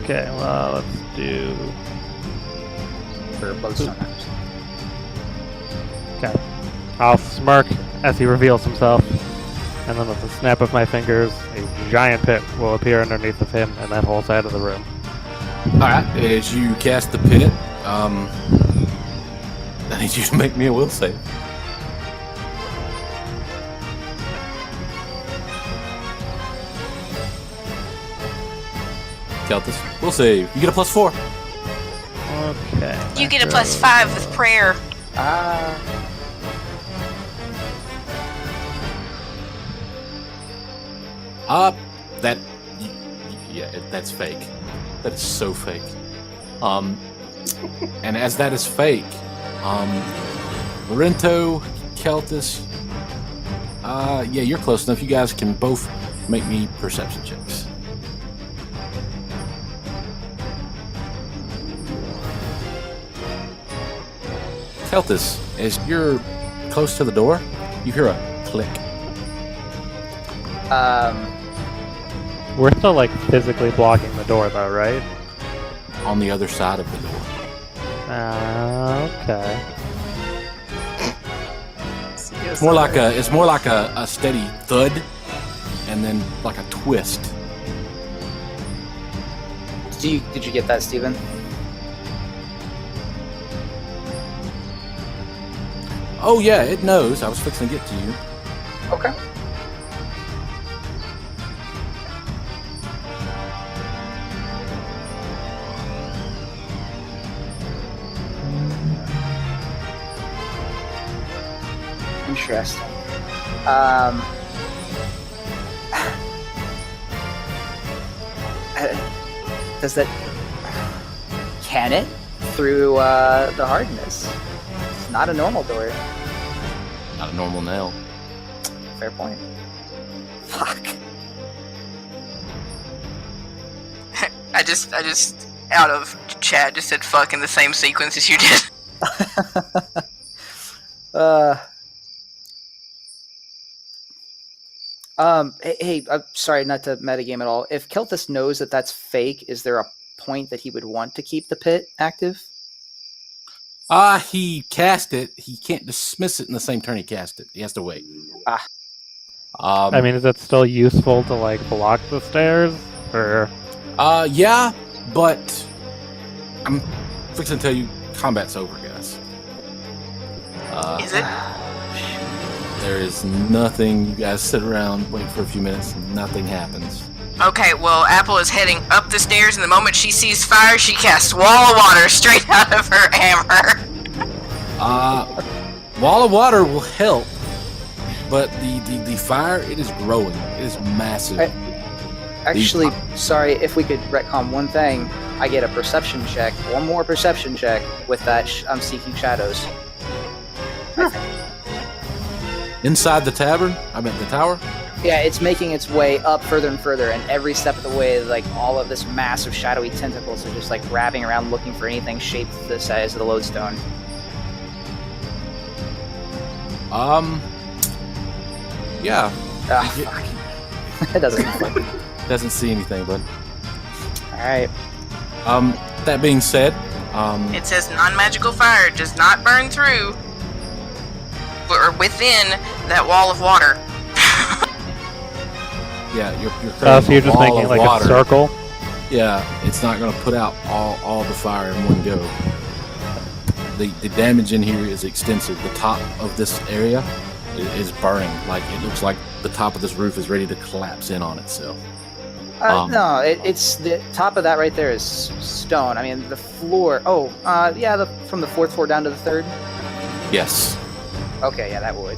Okay, well, let's do... For Bugstone. Okay. I'll smirk as he reveals himself, and then with a snap of my fingers, a giant pit will appear underneath of him and that whole side of the room. Alright, as you cast the pit, I need you to make me a will save. Kel'Thas, will save. You get a +4. Okay. You get a +5 with prayer. That's fake. That is so fake. And as that is fake, Lorento, Kel'Thas, you're close enough. You guys can both make me perception checks. Kel'Thas, as you're close to the door, you hear a click. We're still, like, physically blocking the door, though, right? On the other side of the door. Okay. It's more like a steady thud, and then like a twist. Did you get that, Steven? Oh yeah, it knows. I was fixing to get to you. Okay. Interesting. Does that... Can it? Through the hardness. It's not a normal door. Not a normal nail. Fair point. Fuck. I just out of chat just said fuck in the same sequence as you did. Hey, I'm sorry not to metagame at all. If Kel'Thas knows that that's fake, is there a point that he would want to keep the pit active? He cast it. He can't dismiss it in the same turn he cast it. He has to wait. I mean, is it still useful to, like, block the stairs? Or... yeah, but I'm fixing to tell you, combat's over, guys. Is it? There is nothing. You guys sit around, wait for a few minutes, and nothing happens. Okay, well, Apple is heading up the stairs, and the moment she sees fire, she casts Wall of Water straight out of her hammer. Wall of Water will help, but the fire, it is growing. It is massive. Actually, sorry, if we could retcon one thing, I get a perception check, one more perception check with that I'm seeking shadows. Inside the tavern? I meant the tower? Yeah, it's making its way up further and further, and every step of the way, like, all of this massive shadowy tentacles are just, like, wrapping around looking for anything shaped the size of the lodestone. Yeah. Fuck. It Doesn't see anything, bud. Alright. That being said, It says non-magical fire does not burn through or within that wall of water. yeah, you're so you're just making, like, water. a circle? Yeah, it's not going to put out all the fire in one go. The damage in here is extensive. The top of this area is burning. Like, it looks like the top of this roof is ready to collapse in on itself. No, it's the top of that right there is stone. I mean, the floor... from the 4th floor down to the 3rd? Yes. Okay, yeah, that would.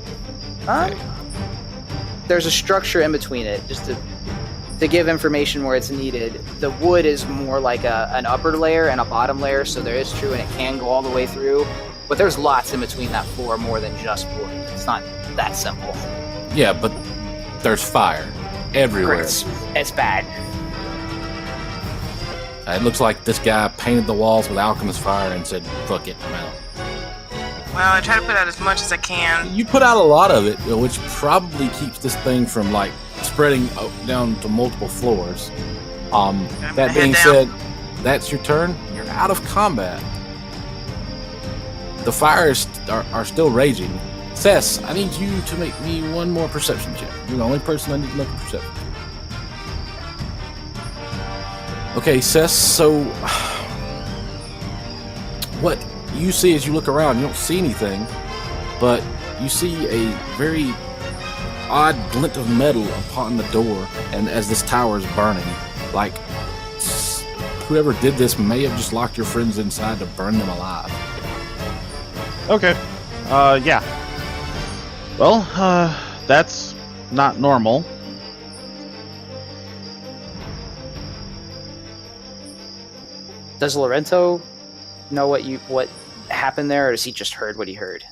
There's a structure in between it, just to give information where it's needed. The wood is more like an upper layer and a bottom layer, so there is true, and it can go all the way through. But there's lots in between that floor, more than just wood. It's not that simple. Yeah, but there's fire, everywhere. It's bad. It looks like this guy painted the walls with alchemist fire and said, "Fuck it, I'm out." Well, I try to put out as much as I can. You put out a lot of it, which probably keeps this thing from like spreading down to multiple floors. That being said, that's your turn. You're out of combat. The fires are still raging. Cess, I need you to make me one more perception check. You're the only person I need to make a perception check. Okay, Cess, so what you see as you look around, you don't see anything, but you see a very odd glint of metal upon the door, and as this tower is burning, like whoever did this may have just locked your friends inside to burn them alive. Okay. Yeah. Well, that's not normal. Does Lorento know what happened there, or has he just heard what he heard?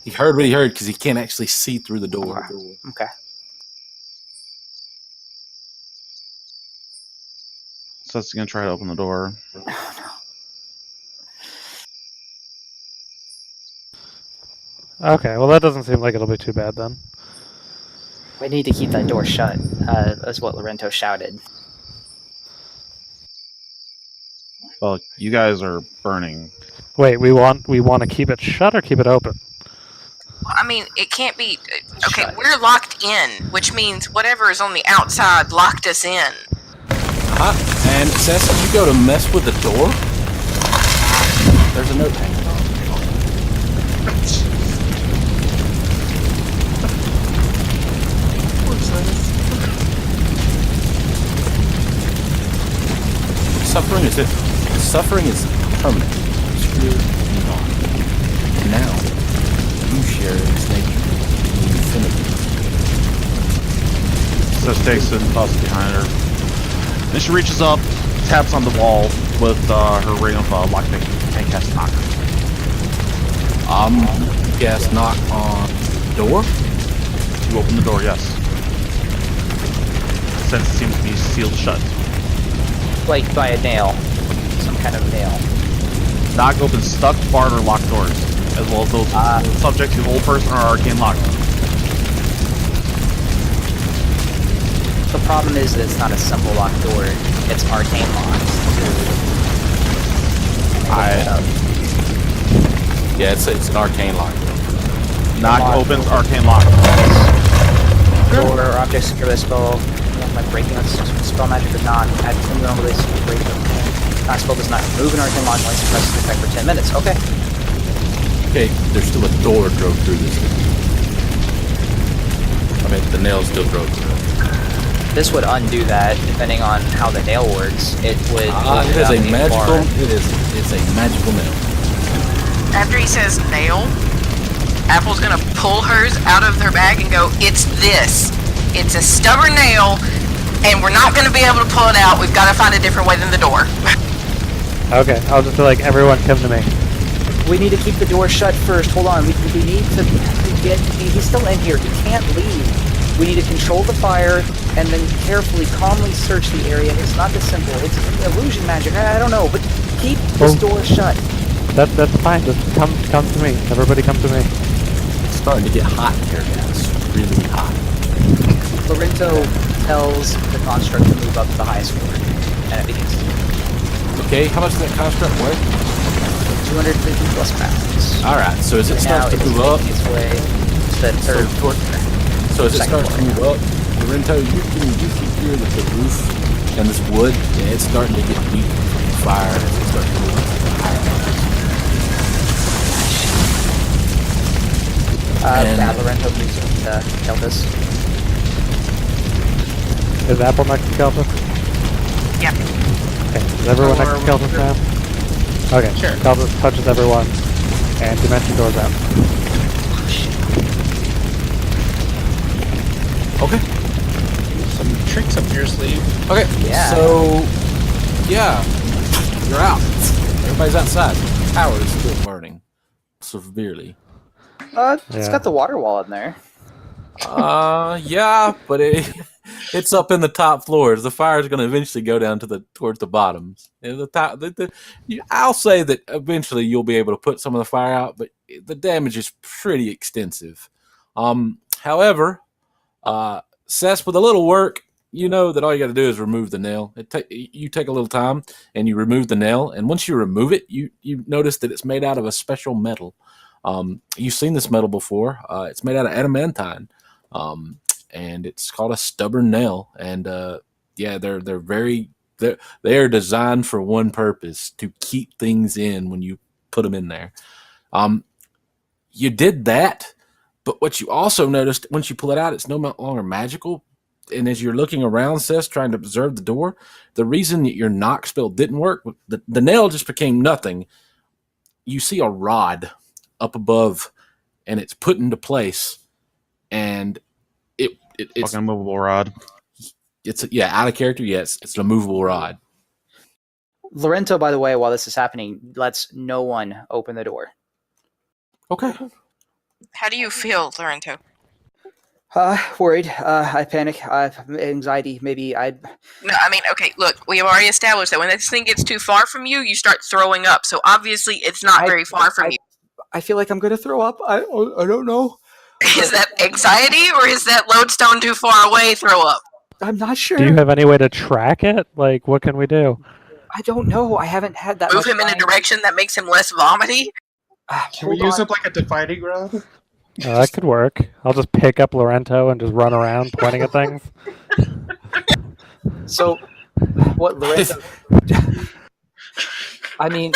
He heard what he heard because he can't actually see through the door. Okay. So that's gonna try to open the door. Okay, well that doesn't seem like it'll be too bad then. We need to keep that door shut. That's what Lorento shouted. Well, you guys are burning. Wait, we want to keep it shut or keep it open? Well, I mean, it can't be. Okay, Shut. we're locked in, which means whatever is on the outside locked us in. And Cess, if you go to mess with the door, there's a note hanging on. Suffering is permanent. Screw it on. Now, you share its nature in infinity. Cess takes it and tosses it behind her. Then she reaches up, taps on the wall with her ring of lockpick, and casts knock. Cast knock on the door. You open the door, yes. Since it seems to be sealed shut. Like by a nail. Some kind of nail. Knock opens stuck, barred, or locked doors, as well as those subject to whole person or arcane lock. The problem is that it's not a simple locked door. It's arcane locked. Yeah, it's an arcane lock. Knock opens, arcane lock. Door or object secure by spell. My breaking on spell magic does not add to the normal base break. Knock spell does not remove an arcane lock unless it presses the effect for 10 minutes. Okay. Okay, there's still a door drove through this thing. I mean, the nail still drove through it. This would undo that, depending on how the nail works. It would. It is a magical. It's a magical nail. After he says nail, Apple's gonna pull hers out of her bag and go, "It's this. It's a stubborn nail, and we're not gonna be able to pull it out. We've got to find a different way than the door." Okay, I'll just be like, everyone come to me. We need to keep the door shut first. Hold on. We need to get. He's still in here. He can't leave. We need to control the fire and then carefully, calmly search the area. It's not this simple. It's illusion magic. I don't know, but keep this door shut. That's fine. Just come to me. Everybody come to me. It's starting to get hot here, guys. Really hot. Lorento tells the construct to move up to the highest floor, and it begins to move. Okay, how much does that construct weigh? 250 plus pounds. All right. So as it starts to move up, its way to the third floor. So as it starts to move up, Lorento, you can hear that the roof and this wood, it's starting to get deep from the fire as it starts to move up to the higher levels. Lorento moves to Kel'Thas. Is Apple next to Kel'Thas? Yep. Okay, is everyone next to Kel'Thas now? Okay, Sure. Kel'Thas touches everyone, and Dimension doors out. Okay. Some tricks up your sleeve. Okay. Yeah. So, yeah, you're out. Everybody's outside. The tower is still burning severely. It's Yeah. got the water wall in there. Yeah, but it's up in the top floors. The fire is going to eventually go down towards the bottoms. And the top, I'll say that eventually you'll be able to put some of the fire out, but the damage is pretty extensive. However, Cess, with a little work, you know that all you got to do is remove the nail. You take a little time and you remove the nail, and once you remove it, you notice that it's made out of a special metal. You've seen this metal before. It's made out of adamantine, and it's called a stubborn nail. And yeah, they are designed for one purpose: to keep things in when you put them in there. You did that, but what you also noticed once you pull it out, it's no longer magical. And as you're looking around, Cess, trying to observe the door, the reason that your knock spell didn't work, the nail just became nothing. You see a rod up above, and it's put into place, and it's Fucking movable rod. It's out of character. Yes, it's a movable rod. Lorento, by the way, while this is happening, lets no one open the door. Okay. How do you feel, Lorento? Worried. I panic. Anxiety. Maybe I. No, I mean, okay, look, we have already established that when this thing gets too far from you, you start throwing up. So obviously it's not very far from you. I feel like I'm going to throw up. I don't know. Is that anxiety or is that lodestone too far away throw up? I'm not sure. Do you have any way to track it? Like, what can we do? I don't know. I haven't had that. Move him in a direction that makes him less vomity? Can we use up like a dividing rod? That could work. I'll just pick up Lorento and just run around pointing at things. So, what Lorento? I mean,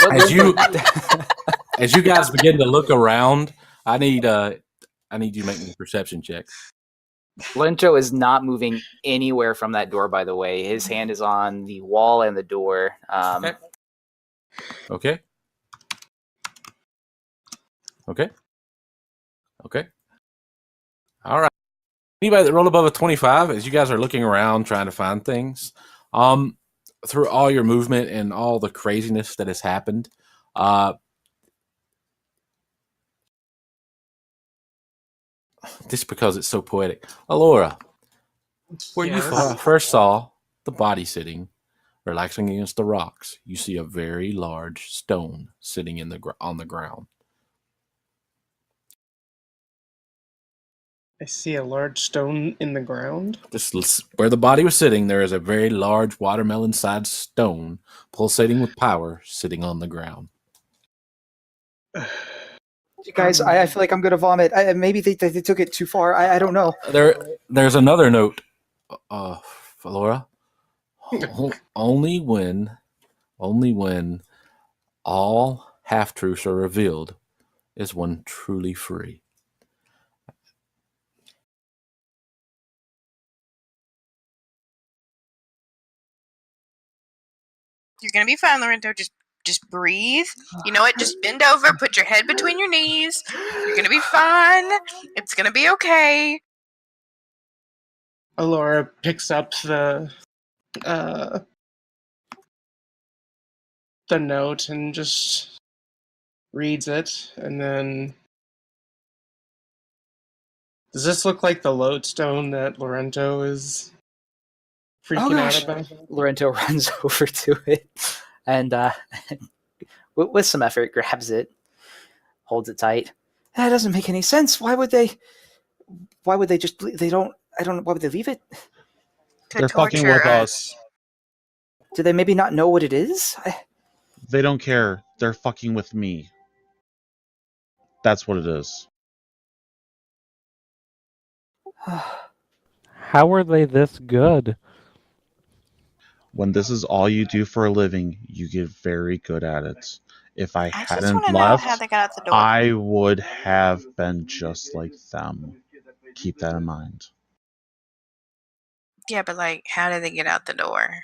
as you guys begin to look around, I need you to make me perception checks. Lorento is not moving anywhere from that door. By the way, his hand is on the wall and the door. Okay. All right. Anybody that rolled above a 25, as you guys are looking around trying to find things, through all your movement and all the craziness that has happened, just because it's so poetic, Elora, where you first saw the body sitting, relaxing against the rocks, you see a very large stone sitting on the ground. I see a large stone in the ground. Just where the body was sitting, there is a very large watermelon-sized stone, pulsating with power, sitting on the ground. You guys, I feel like I'm going to vomit. Maybe they took it too far. I don't know. There's another note, Elora. Only when all half-truths are revealed is one truly free. You're gonna be fine, Lorento. Just breathe. You know what? Just bend over, put your head between your knees. You're gonna be fine. It's gonna be okay. Elora picks up the note and just reads it, and then does this look like the lodestone that Lorento is freaking out about? Lorento runs over to it and with some effort grabs it, holds it tight. That doesn't make any sense. Why would they just they don't I don't know, why would they leave it? They're fucking with us. Do they maybe not know what it is? They don't care. They're fucking with me. That's what it is. How are they this good? When this is all you do for a living, you get very good at it. If I just hadn't want to know left, how they got out the door. I would have been just like them. Keep that in mind. Yeah, but like, how did they get out the door?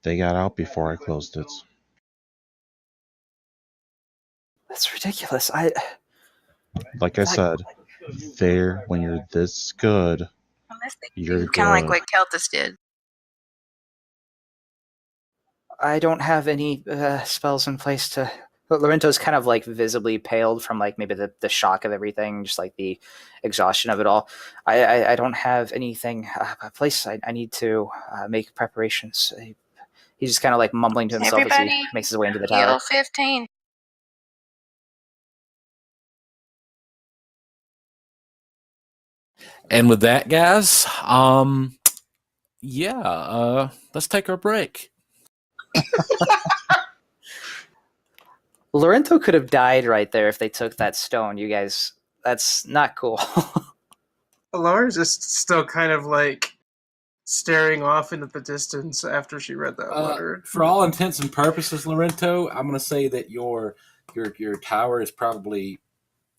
They got out before I closed it. That's ridiculous. Like I said, when you're this good, Unless they you're do kind of like good. what Kel'Thas did. I don't have any spells in place to But Lorento's kind of like visibly paled from like maybe the shock of everything, just like the exhaustion of it all. I don't have anything, a place I need to make preparations. He's just kind of like mumbling to himself as Everybody, he makes his way into the you tower. owe 15. And with that, guys, let's take our break. Lorento could have died right there if they took that stone. You guys, that's not cool. Elora's just still kind of like staring off into the distance after she read that letter. For all intents and purposes, Lorento, I'm going to say that your tower is probably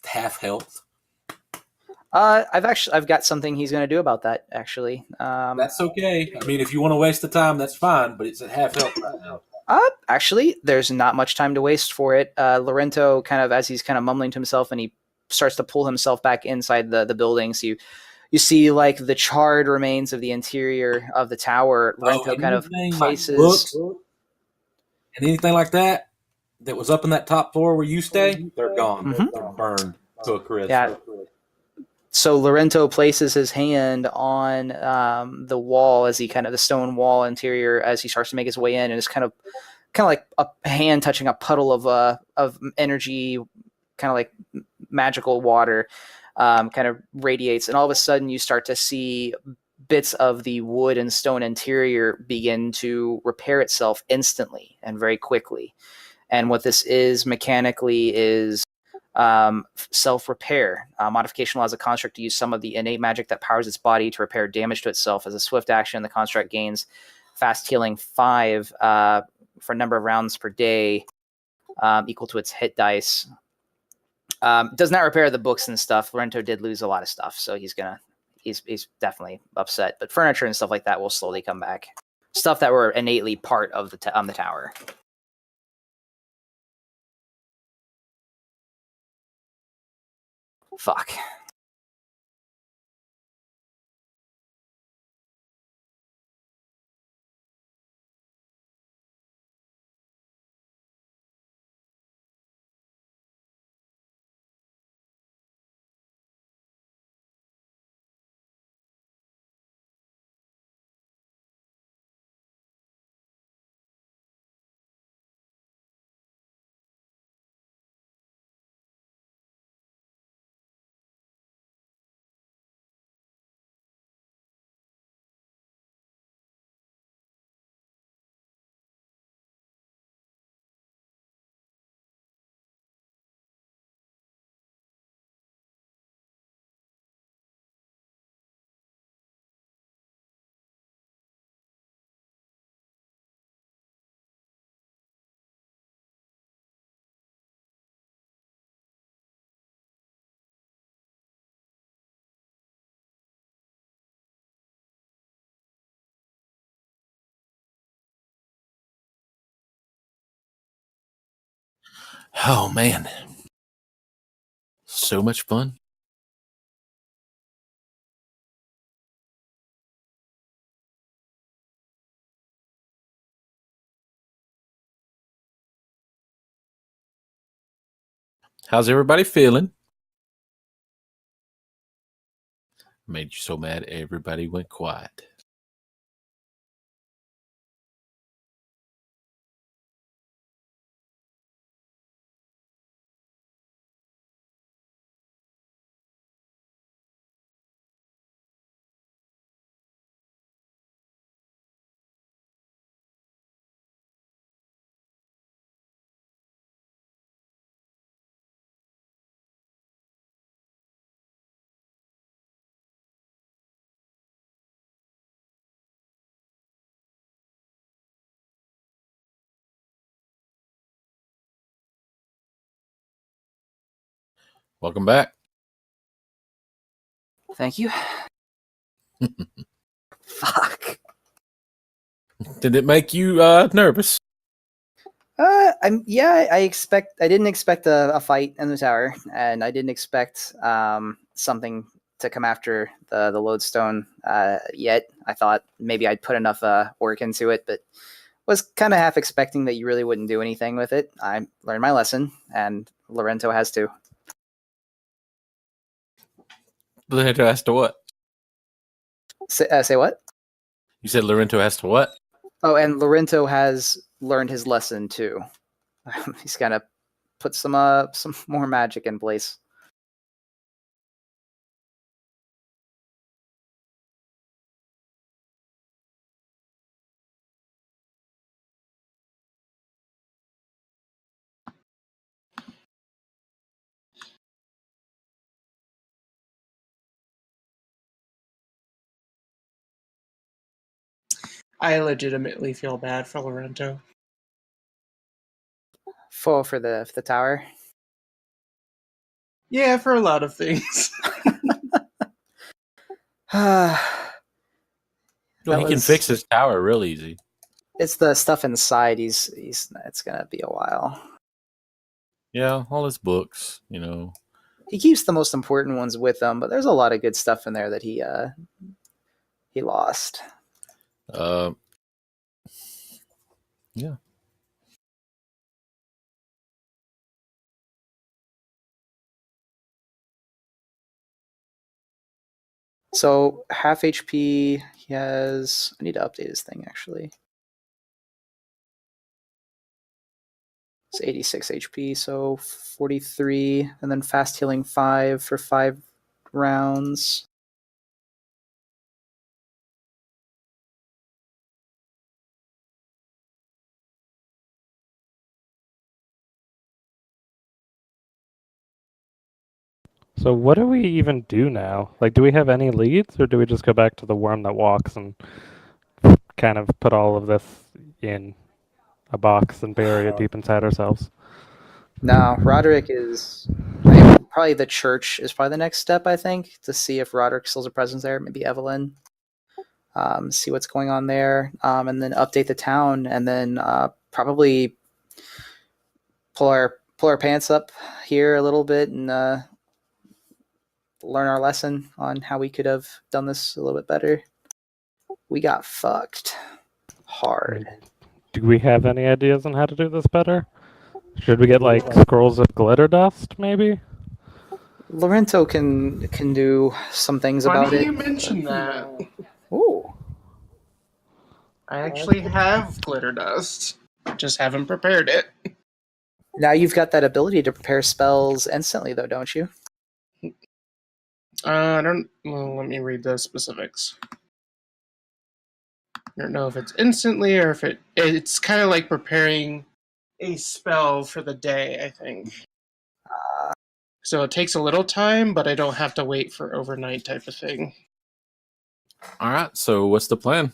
half health. I've got something he's going to do about that. Actually, That's okay. I mean, if you want to waste the time, that's fine. But it's at half health right now. Actually, there's not much time to waste for it. Lorento, kind of as he's kind of mumbling to himself, and he starts to pull himself back inside the building. So you see like the charred remains of the interior of the tower. Lorento kind of places like books and anything like that was up in that top floor where you stay. They're gone. Mhm. They're burned to a crisp. Yeah. So Lorento places his hand on the wall as he kind of the stone wall interior as he starts to make his way in, and it's kind of like a hand touching a puddle of energy, kind of like magical water, kind of radiates, and all of a sudden you start to see bits of the wood and stone interior begin to repair itself instantly and very quickly. And what this is mechanically is self-repair. Modification allows a construct to use some of the innate magic that powers its body to repair damage to itself. As a swift action, the construct gains fast healing 5 for a number of rounds per day, equal to its hit dice. Does not repair the books and stuff. Lorento did lose a lot of stuff, so he's definitely upset. But furniture and stuff like that will slowly come back. Stuff that were innately part of the tower. Fuck. Oh man, so much fun. How's everybody feeling? Made you so mad everybody went quiet. Welcome back. Thank you. Fuck. Did it make you nervous? I didn't expect a fight in the tower, and I didn't expect something to come after the lodestone yet. I thought maybe I'd put enough work into it, but was kind of half expecting that you really wouldn't do anything with it. I learned my lesson, and Lorento has too. Lorento has to what? Say what? You said Lorento has to what? Oh, and Lorento has learned his lesson too. He's gonna put some more magic in place. I legitimately feel bad for Lorento. For the tower. Yeah, for a lot of things. Well, That he can was- fix his tower real easy. It's the stuff inside. He's it's gonna be a while. Yeah, all his books, you know. He keeps the most important ones with him, but there's a lot of good stuff in there that he lost. Yeah. So half HP. He has. I need to update his thing actually. It's 86 HP, so 43, and then fast healing 5 for 5 rounds. So what do we even do now? Like, do we have any leads, or do we just go back to the worm that walks and kind of put all of this in a box and bury it deep inside ourselves? Now, Roderick is probably the church is probably the next step, I think, to see if Roderick still has a presence there. Maybe Evelyn. See what's going on there, and then update the town, and then probably pull our pants up here a little bit and learn our lesson on how we could have done this a little bit better. We got fucked hard. Do we have any ideas on how to do this better? Should we get like scrolls of glitter dust, maybe? Lorento can do some things Funny about it. you mentioned that. Ooh. I actually have glitter dust. Just haven't prepared it. Now you've got that ability to prepare spells instantly, though, don't you? I don't. Well, let me read the specifics. I don't know if it's instantly or if it's kind of like preparing a spell for the day, I think. So it takes a little time, but I don't have to wait for overnight type of thing. All right, so what's the plan?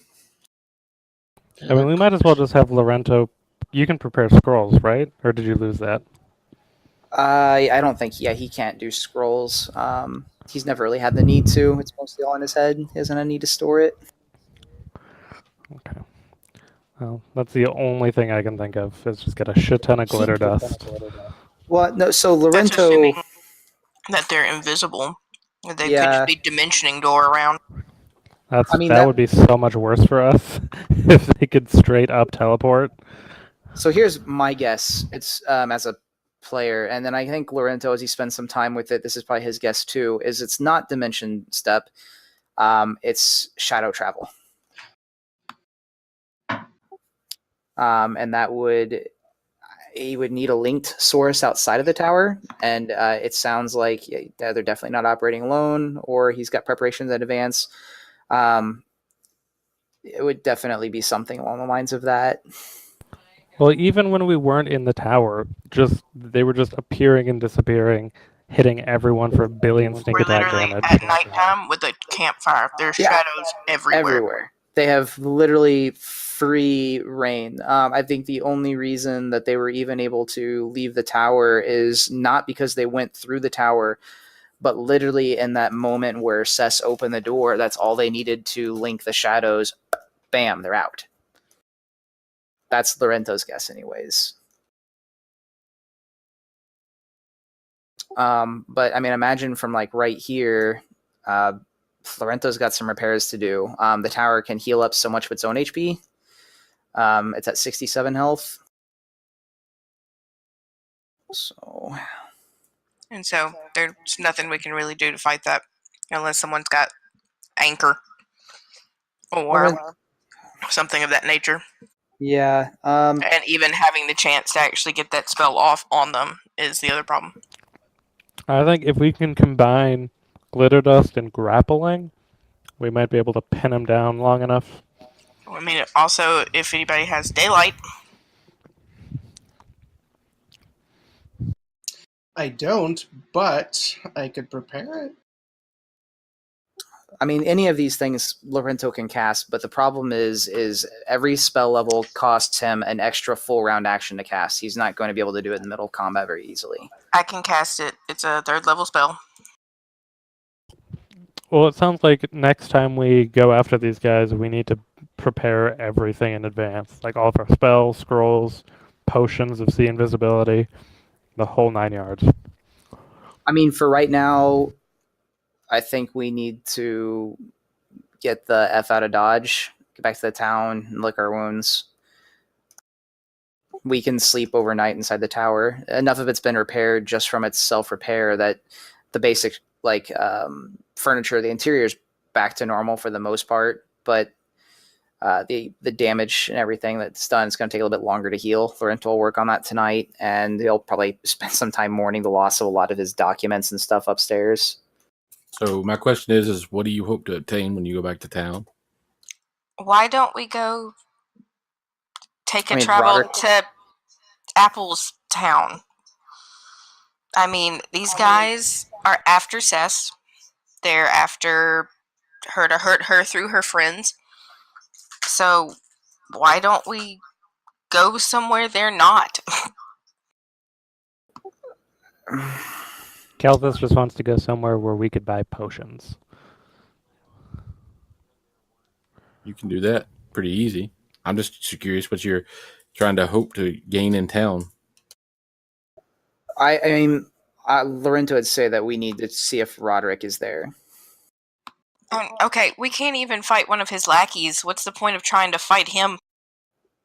I mean, we might as well just have Lorento. You can prepare scrolls, right? Or did you lose that? I don't think. Yeah, he can't do scrolls. He's never really had the need to. It's mostly all in his head. He doesn't need to store it. Okay. Well, that's the only thing I can think of is just get a shit ton of glitter dust. Well, no. So That's Lorento. assuming that they're invisible. They could Yeah. just be dimensioning door around. That would be so much worse for us if they could straight up teleport. So here's my guess. It's as a player, and then I think Lorento, as he spends some time with it, this is probably his guess too. Is it's not dimension step. It's shadow travel. And that he would need a linked source outside of the tower, and it sounds like they're definitely not operating alone, or he's got preparations in advance. It would definitely be something along the lines of that. Well, even when we weren't in the tower, they were just appearing and disappearing, hitting everyone for a billion sneak We're attack literally damage. at nighttime with a campfire. There's shadows everywhere. They have literally free reign. I think the only reason that they were even able to leave the tower is not because they went through the tower, but literally in that moment where Cess opened the door, that's all they needed to link the shadows. Bam, they're out. That's Lorento's guess anyways. But I mean, imagine from like right here, Lorento's got some repairs to do. The tower can heal up so much of its own HP. It's at 67 health. So And so there's nothing we can really do to fight that unless someone's got anchor or something of that nature. yeah. And even having the chance to actually get that spell off on them is the other problem. I think if we can combine glitter dust and grappling, we might be able to pin him down long enough. I mean, also, if anybody has daylight. I don't, but I could prepare it. I mean, any of these things Lorento can cast, but the problem is every spell level costs him an extra full round action to cast. He's not going to be able to do it in the middle of combat very easily. I can cast it. It's a 3rd level spell. Well, it sounds like next time we go after these guys, we need to prepare everything in advance. Like all of our spells, scrolls, potions of see invisibility, the whole 9 yards. I mean, for right now, I think we need to get the F out of Dodge, get back to the town, and lick our wounds. We can sleep overnight inside the tower. Enough of it's been repaired just from its self-repair that the basic furniture, the interior is back to normal for the most part, but the damage and everything that's done is going to take a little bit longer to heal. Lorento will work on that tonight, and he'll probably spend some time mourning the loss of a lot of his documents and stuff upstairs. So my question is what do you hope to obtain when you go back to town? Why don't we go travel to Apple's town? I mean, these guys are after Cess. They're after her to hurt her through her friends. So why don't we go somewhere they're not? Kel'Thas just wants to go somewhere where we could buy potions. You can do that pretty easy. I'm just curious what you're trying to hope to gain in town. I mean, Lorento would say that we need to see if Roderick is there. Okay, we can't even fight one of his lackeys. What's the point of trying to fight him?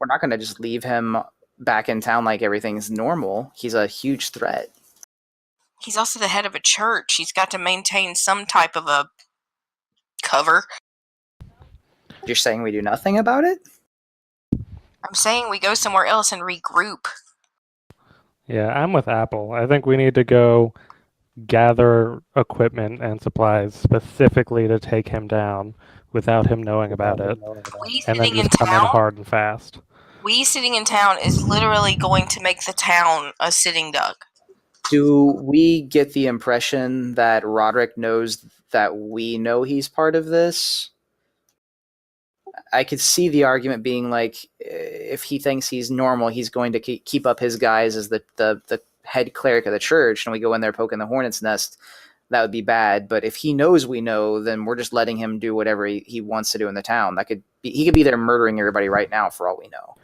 We're not going to just leave him back in town like everything's normal. He's a huge threat. He's also the head of a church. He's got to maintain some type of a cover. You're saying we do nothing about it? I'm saying we go somewhere else and regroup. Yeah, I'm with Apple. I think we need to go gather equipment and supplies specifically to take him down without him knowing about it. And then just come in hard and fast. We sitting in town is literally going to make the town a sitting duck. Do we get the impression that Roderick knows that we know he's part of this? I could see the argument being like, if he thinks he's normal, he's going to keep up his guise as the head cleric of the church, and we go in there poking the hornet's nest. That would be bad. But if he knows we know, then we're just letting him do whatever he wants to do in the town. He could be there murdering everybody right now for all we know.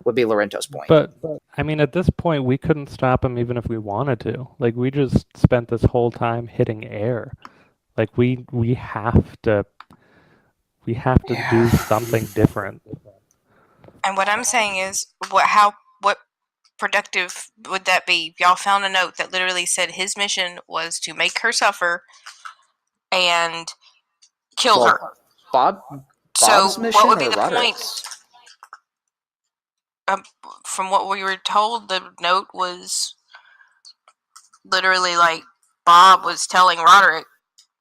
Would be Lorento's point. But I mean, at this point, we couldn't stop him even if we wanted to. Like, we just spent this whole time hitting air. Like, we have to do something different. And what I'm saying is, what productive would that be? Y'all found a note that literally said his mission was to make her suffer and kill her. Bob's so mission, what would be or the Roderick's? point? From what we were told, the note was literally like Bob was telling Roderick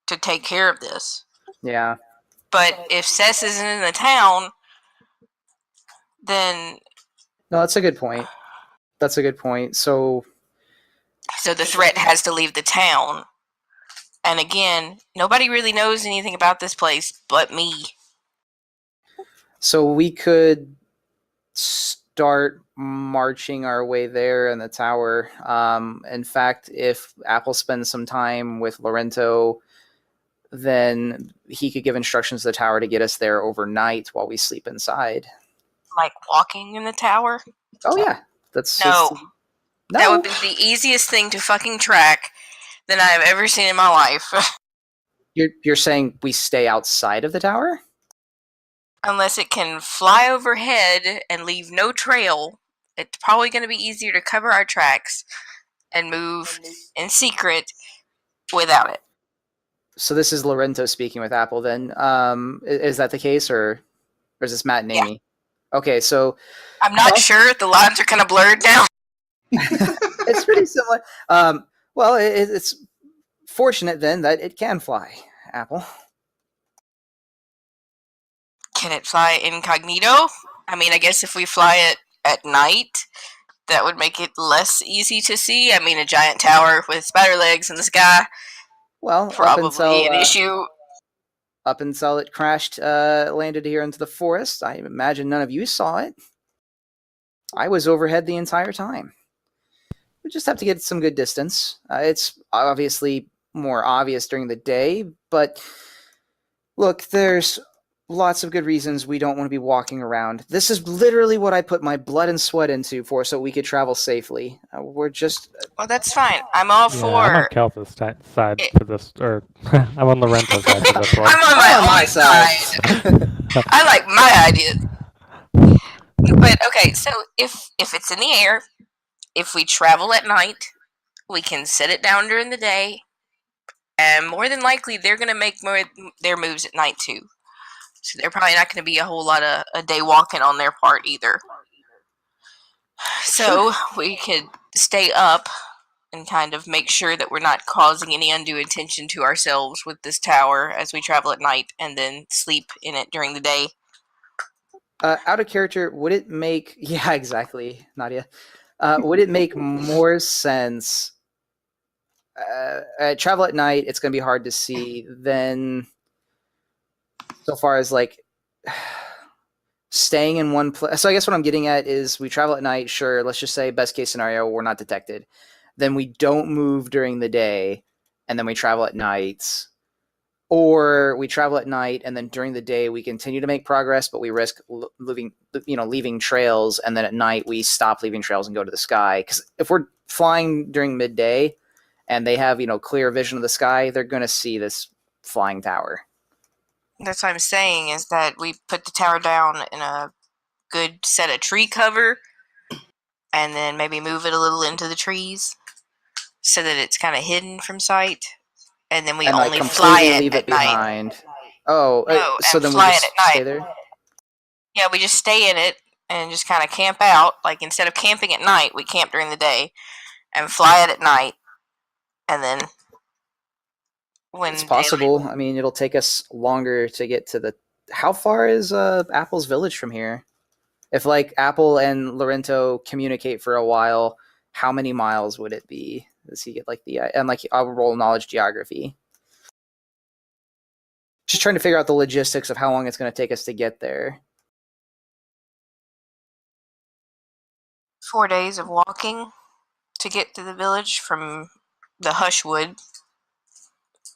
to take care of this. Yeah. But if Cess isn't in the town, then... No, that's a good point. So the threat has to leave the town. And again, nobody really knows anything about this place but me. So we could start marching our way there in the tower. In fact, if Apple spends some time with Lorento, then he could give instructions to the tower to get us there overnight while we sleep inside. Like walking in the tower? Oh yeah. No. That would be the easiest thing to fucking track than I have ever seen in my life. You're saying we stay outside of the tower? Unless it can fly overhead and leave no trail, it's probably going to be easier to cover our tracks and move in secret without it. So this is Lorento speaking with Apple then. Is that the case, or is this Matt and Yeah. Amy? Okay, so I'm not sure. The lines are kind of blurred now. it's pretty similar. Well, it's fortunate then that it can fly, Apple. Can it fly incognito? I mean, I guess if we fly it at night, that would make it less easy to see. I mean, a giant tower with spider legs in the sky, Well, probably an issue. Up until it crashed, landed here into the forest. I imagine none of you saw it. I was overhead the entire time. We just have to get some good distance. It's obviously more obvious during the day, but look, there's lots of good reasons we don't want to be walking around. This is literally what I put my blood and sweat into so we could travel safely. We're just... Well, that's fine. I'm all Yeah, for... I'm on Kel'Thas' side for this, or I'm on Lorento's side for this one. I'm on my side. I like my ideas. But, okay, so if it's in the air, if we travel at night, we can set it down during the day, and more than likely they're going to make their moves at night too. So they're probably not going to be a whole lot of a day walking on their part either. So we could stay up and kind of make sure that we're not causing any undue attention to ourselves with this tower as we travel at night, and then sleep in it during the day. Out of character, would it make... Yeah, exactly, Nadia. Would it make more sense... travel at night, it's going to be hard to see, then... So far as like staying in one place. So I guess what I'm getting at is we travel at night. Sure. Let's just say best case scenario, we're not detected. Then we don't move during the day and then we travel at night, or we travel at night and then during the day we continue to make progress, but we risk leaving trails. And then at night we stop leaving trails and go to the sky. Cause if we're flying during midday and they have, clear vision of the sky, they're going to see this flying tower. That's what I'm saying, is that we put the tower down in a good set of tree cover, and then maybe move it a little into the trees so that it's kind of hidden from sight, and then we only fly it at night. Oh, no, so then we just stay there? Yeah, we just stay in it and just kind of camp out. Like, instead of camping at night, we camp during the day and fly it at night, and then... It's possible. I mean, it'll take us longer to get to the... How far is Apple's village from here? If, Apple and Lorento communicate for a while, how many miles would it be? Does he get, the... And, I'll roll knowledge geography. Just trying to figure out the logistics of how long it's going to take us to get there. 4 days of walking to get to the village from the Hushwood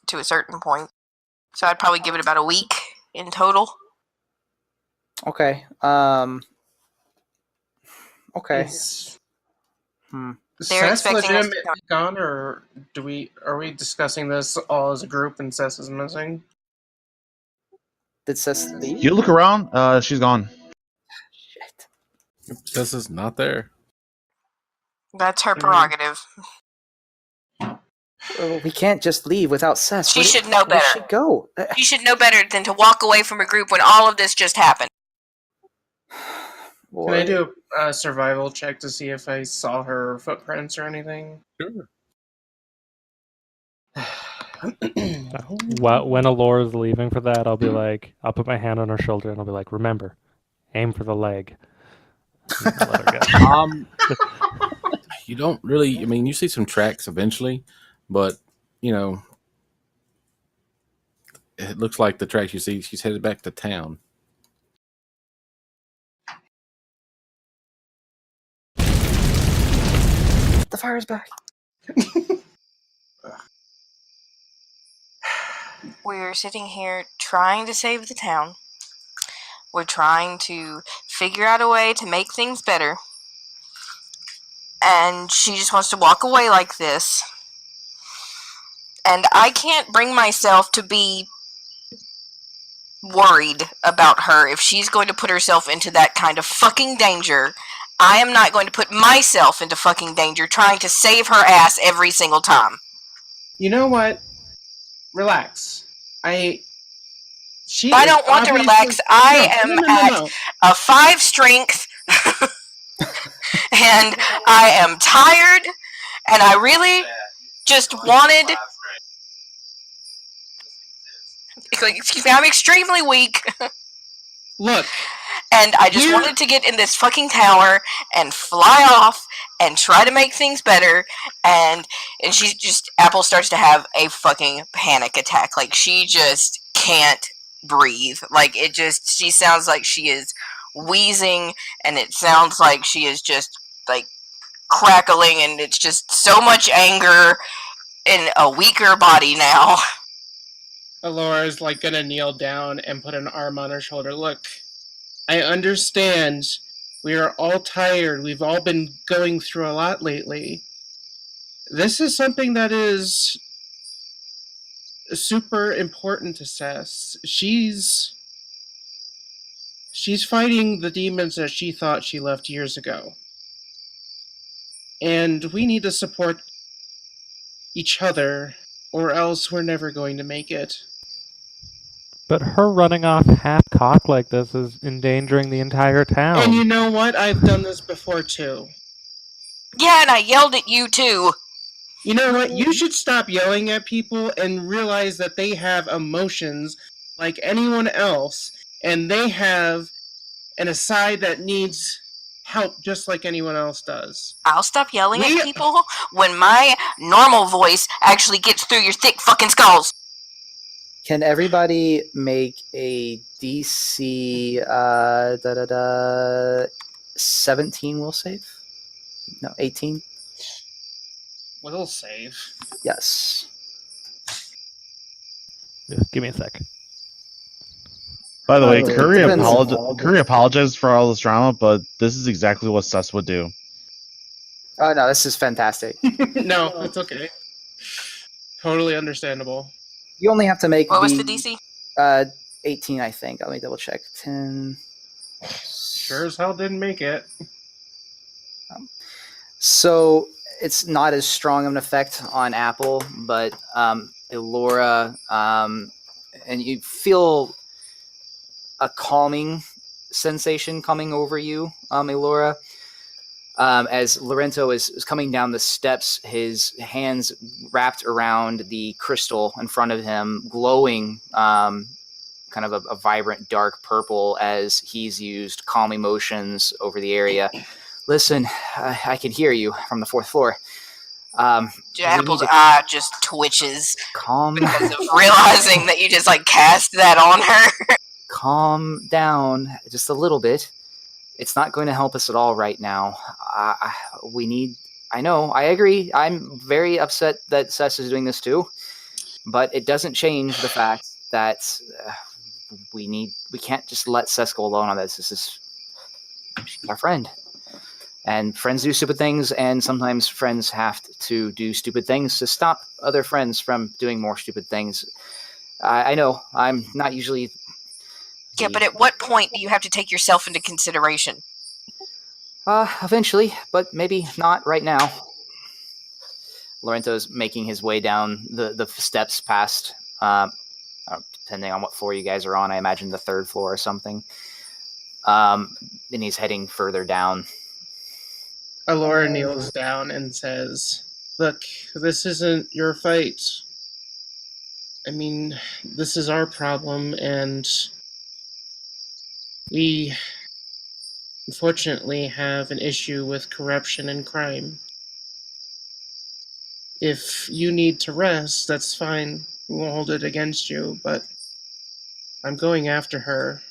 to a certain point. So I'd probably give it about a week in total. Okay. Okay. They're Cess expecting us to legitimately gone, or are we discussing this all as a group and Cess is missing? Did Cess leave? You look around, she's gone. Shit. Cess is not there. That's her prerogative. We can't just leave without Cess. She should know better. Where should go? She should know better than to walk away from a group when all of this just happened. Boy. Can I do a survival check to see if I saw her footprints or anything? Sure. When Elora's leaving for that, I'll be like, I'll put my hand on her shoulder and I'll be like, remember, aim for the leg. And I'll let her go. You don't really... I mean, you see some tracks eventually, but, it looks like the tracks you see, she's headed back to town. The fire's back. We're sitting here trying to save the town. We're trying to figure out a way to make things better. And she just wants to walk away like this. And I can't bring myself to be worried about her. If she's going to put herself into that kind of fucking danger, I am not going to put myself into fucking danger trying to save her ass every single time. You know what? Relax. I don't want to relax. I am at a 5 strength, and I am tired, and I really just wanted... Excuse me, I'm extremely weak. Look. And I just wanted to get in this fucking tower and fly off and try to make things better. And she just... Apple starts to have a fucking panic attack. Like, she just can't breathe. Like, it just... She sounds like she is wheezing, and it sounds like she is just, like, crackling, and it's just so much anger in a weaker body now. Elora's, like, gonna kneel down and put an arm on her shoulder. Look, I understand. We are all tired. We've all been going through a lot lately. This is something that is super important to Cess. She's fighting the demons that she thought she left years ago. And we need to support each other, or else we're never going to make it. But her running off half-cocked like this is endangering the entire town. And you know what? I've done this before, too. Yeah, and I yelled at you, too. You know what? You should stop yelling at people and realize that they have emotions like anyone else, and they have a side that needs help just like anyone else does. I'll stop yelling at people when my normal voice actually gets through your thick fucking skulls. Can everybody make a DC 17 will save? No, 18? Will save. Yes. Yeah, give me a sec. By the way, Curry apologized for all this drama, but this is exactly what Cess would do. Oh, no, this is fantastic. No, it's okay. Totally understandable. You only have to make What was the DC? 18, I think. Let me double check. 10. Sure as hell didn't make it. So it's not as strong of an effect on Apple, but Elora, and you feel a calming sensation coming over you, Elora. As Lorento is coming down the steps, his hands wrapped around the crystal in front of him, glowing kind of a vibrant dark purple as he's used calming motions over the area. Listen, I can hear you from the 4th floor. Apple's eye just twitches. Calm. Because of realizing that you just, like, cast that on her. Calm down just a little bit. It's not going to help us at all right now. I know, I agree. I'm very upset that Cess is doing this too, but it doesn't change the fact that we can't just let Cess go alone on this. She's our friend. And friends do stupid things, and sometimes friends have to do stupid things to stop other friends from doing more stupid things. I know, I'm not usually... Yeah, but at what point do you have to take yourself into consideration? Eventually, but maybe not right now. Lorento's making his way down the steps past, depending on what floor you guys are on, I imagine the 3rd floor or something. And he's heading further down. Elora kneels down and says, "Look, this isn't your fight. I mean, this is our problem, and we unfortunately have an issue with corruption and crime. If you need to rest, that's fine. We won't hold it against you, but I'm going after her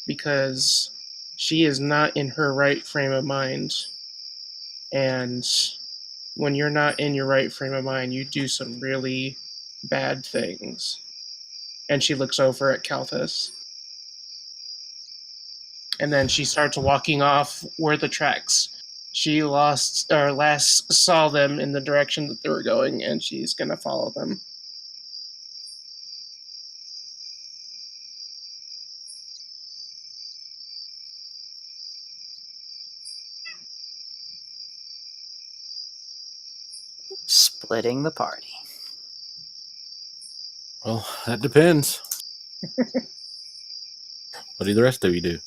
because she is not in her right frame of mind. And when you're not in your right frame of mind, you do some really bad things." And she looks over at Kel'Thas. And then she starts walking off where the tracks. She last saw them in the direction that they were going, and she's gonna follow them. splitting the party. Well, that depends. What do the rest of you do?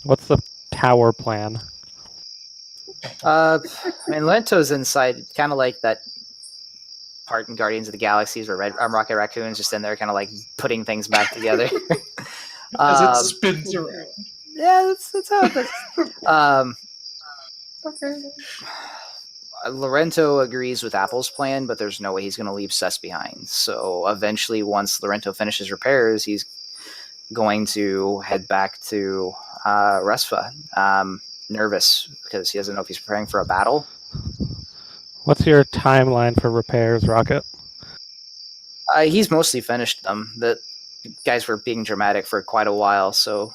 What's the tower plan? I mean, Lorento's inside, kind of like that part in Guardians of the Galaxies where Rocket Raccoon's just in there, kind of like putting things back together. As it spins around. Yeah, that's how it goes. Okay. Lorento agrees with Apple's plan, but there's no way he's going to leave Cess behind. So eventually, once Lorento finishes repairs, he's going to head back to Rusva. Nervous because he doesn't know if he's preparing for a battle. What's your timeline for repairs, Rocket? He's mostly finished them. The guys were being dramatic for quite a while, so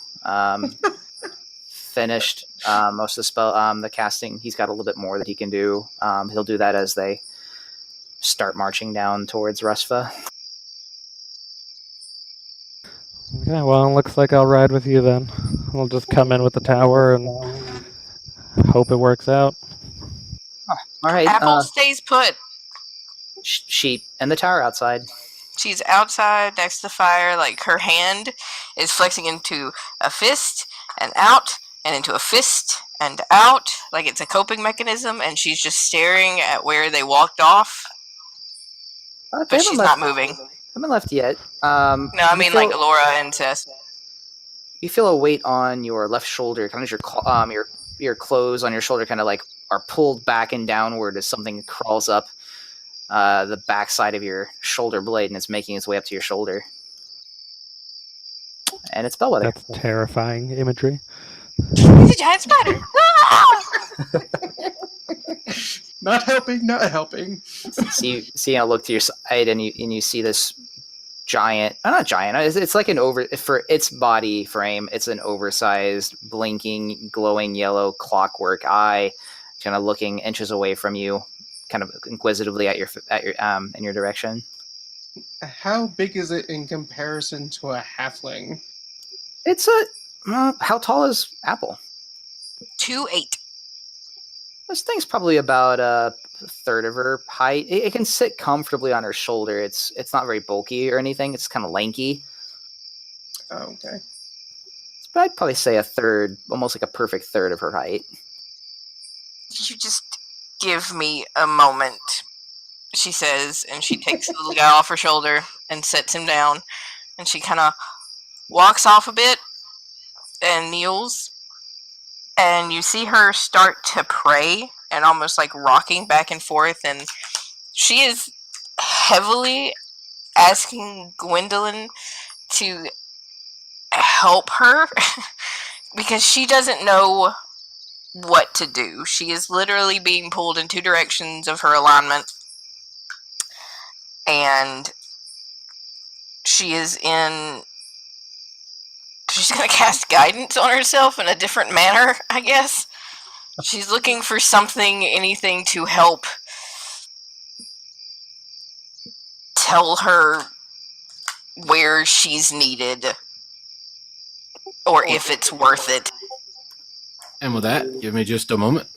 finished most of the spell, the casting. He's got a little bit more that he can do. He'll do that as they start marching down towards Rusva. Okay, well, it looks like I'll ride with you then. We'll just come in with the tower and hope it works out. All right. Apple stays put. Sheep and the tower outside. She's outside next to the fire, like her hand is flexing into a fist and out, and into a fist and out, like it's a coping mechanism, and she's just staring at where they walked off. But she's not moving. Haven't left yet. No, I mean like Elora and Cess. You feel a weight on your left shoulder, kind of your clothes on your shoulder kind of like are pulled back and downward as something crawls up the backside of your shoulder blade and it's making its way up to your shoulder. And it's Bellwether. That's terrifying imagery. It's a giant spider. Not helping. So you look to your side and you see this giant, not giant, it's like for its body frame, it's an oversized, blinking, glowing yellow clockwork eye, kind of looking inches away from you, kind of inquisitively at your in your direction. How big is it in comparison to a halfling? It's how tall is Apple? 2'8". This thing's probably about a third of her height. It can sit comfortably on her shoulder. It's not very bulky or anything. It's kind of lanky. Oh, okay. But I'd probably say a third, almost like a perfect third of her height. You just give me a moment, she says, and she takes the little guy off her shoulder and sets him down, and she kind of walks off a bit and kneels, and you see her start to pray and almost like rocking back and forth, and she is heavily asking Gwendolyn to help her because she doesn't know what to do. She is literally being pulled in two directions of her alignment, and she's going to cast guidance on herself in a different manner, I guess. She's looking for anything to help tell her where she's needed, or if it's worth it. And with that, give me just a moment.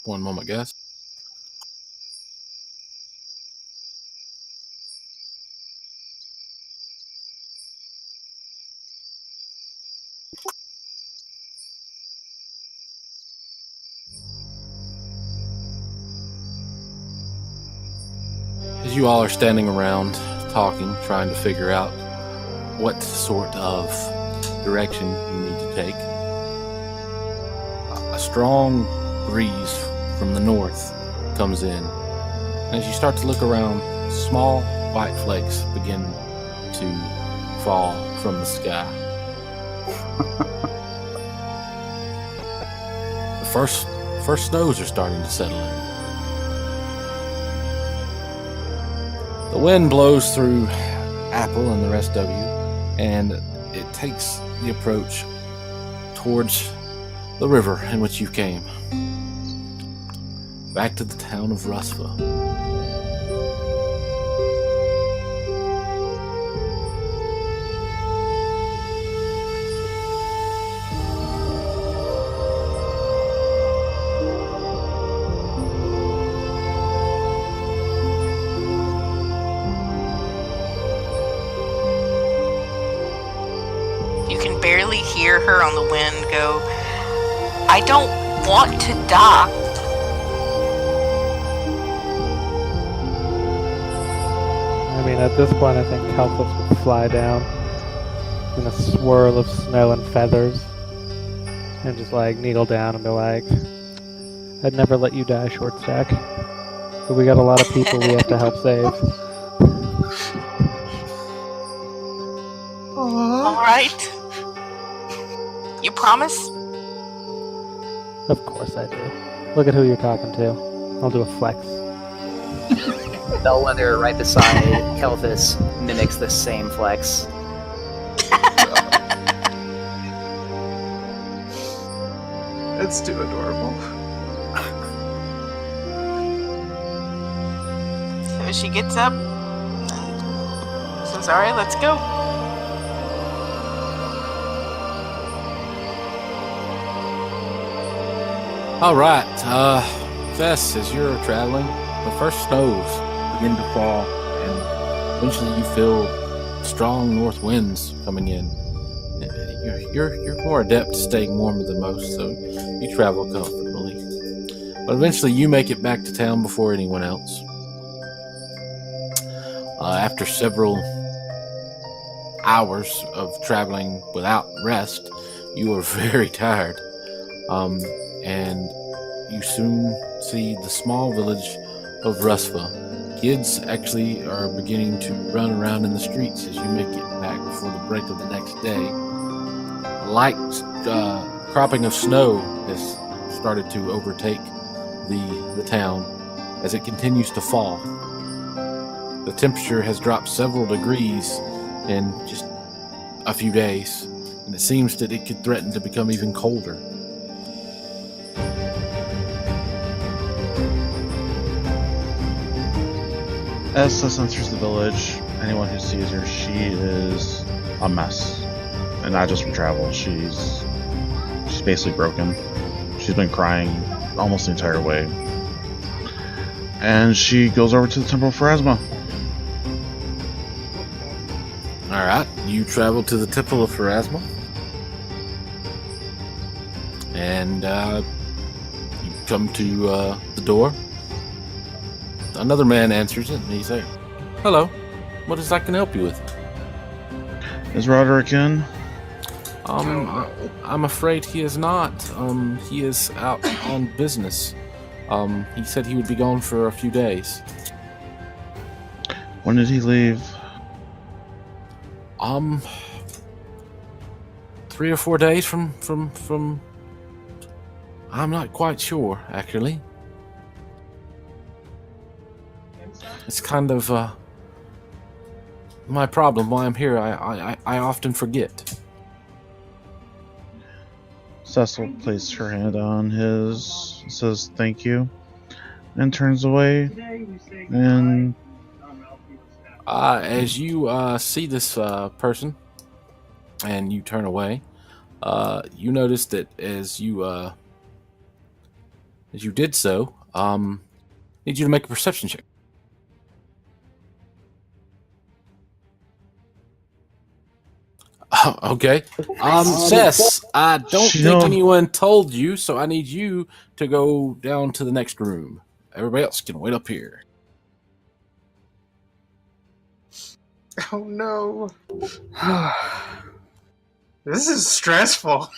One moment, guys. As you all are standing around talking, trying to figure out what sort of direction you need to take, a strong breeze from the north comes in. And as you start to look around, small white flakes begin to fall from the sky. The first snows are starting to settle in. The wind blows through Apple and the rest of you, and it takes the approach towards the river in which you came. Back to the town of Rusva. You can barely hear her on the wind go, "I don't want to die." I mean, at this point, I think Kel'Thas would fly down in a swirl of snow and feathers and just, like, kneel down and be like, "I'd never let you die, Short Stack. But we got a lot of people we have to help save." Alright. You promise? Of course I do. Look at who you're talking to. I'll do a flex. Bellwether right beside Kel'Thas mimics the same flex. It's too adorable. So she gets up and says, "Alright, let's go." Alright, Cess, as you're traveling, the first snows begin to fall, and eventually you feel strong north winds coming in. You're more adept to staying warmer than most, so you travel comfortably. But eventually you make it back to town before anyone else. After several hours of traveling without rest, you are very tired. And you soon see the small village of Rusva. Kids actually are beginning to run around in the streets as you make it back before the break of the next day. A light cropping of snow has started to overtake the town as it continues to fall. The temperature has dropped several degrees in just a few days, and it seems that it could threaten to become even colder. As Cess enters the village, anyone who sees her, she is a mess. And not just from travel, she's basically broken. She's been crying almost the entire way. And she goes over to the Temple of Pharasma. Alright, you travel to the Temple of Pharasma. And you come to the door. Another man answers it, and he's like, "Hello, what is I can help you with?" Is Roderick in? I'm afraid he is not. He is out on business. He said he would be gone for a few days. When did he leave? 3 or 4 days from I'm not quite sure, actually. It's kind of my problem while I'm here. I often forget. Cecil placed her hand on his, says thank you, and turns away. And as you see this person, and you turn away, you notice that as you did so, need you to make a perception check. Oh, okay. Cess, I don't think anyone told you, so I need you to go down to the next room. Everybody else can wait up here. Oh no. This is stressful.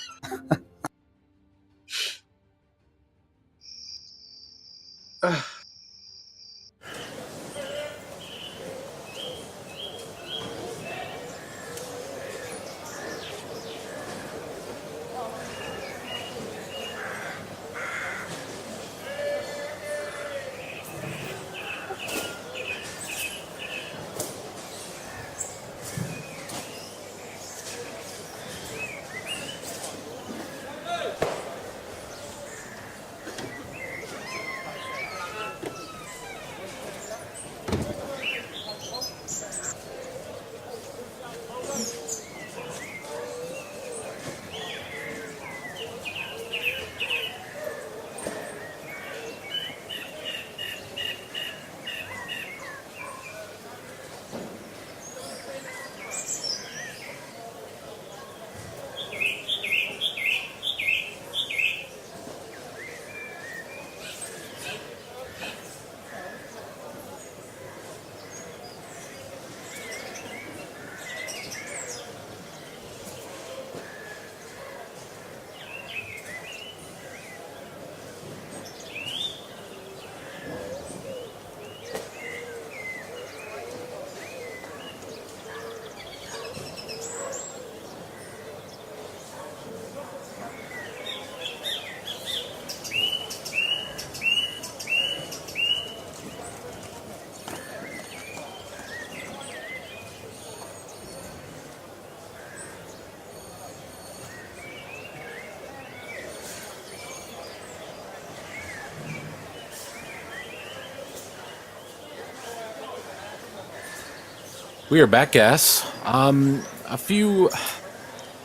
We are back, guys. A few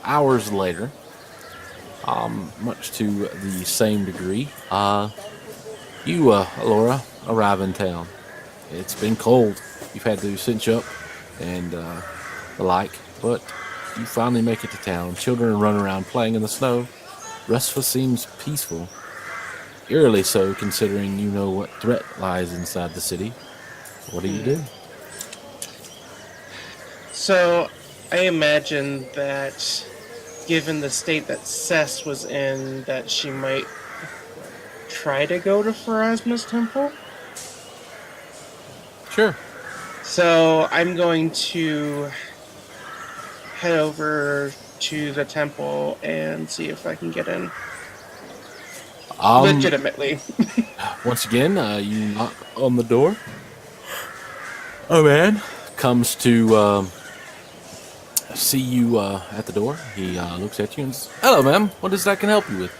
hours later, much to the same degree, you, Elora, arrive in town. It's been cold. You've had to cinch up and the like, but you finally make it to town. Children run around playing in the snow. Rusva seems peaceful. Eerily so, considering you know what threat lies inside the city. What do you do? So, I imagine that, given the state that Cess was in, that she might try to go to Pharasma's temple. Sure. So, I'm going to head over to the temple and see if I can get in. Legitimately. Once again, you knock on the door. A man comes to see you at the door. He looks at you and says, "Hello, ma'am. What is that I can help you with?"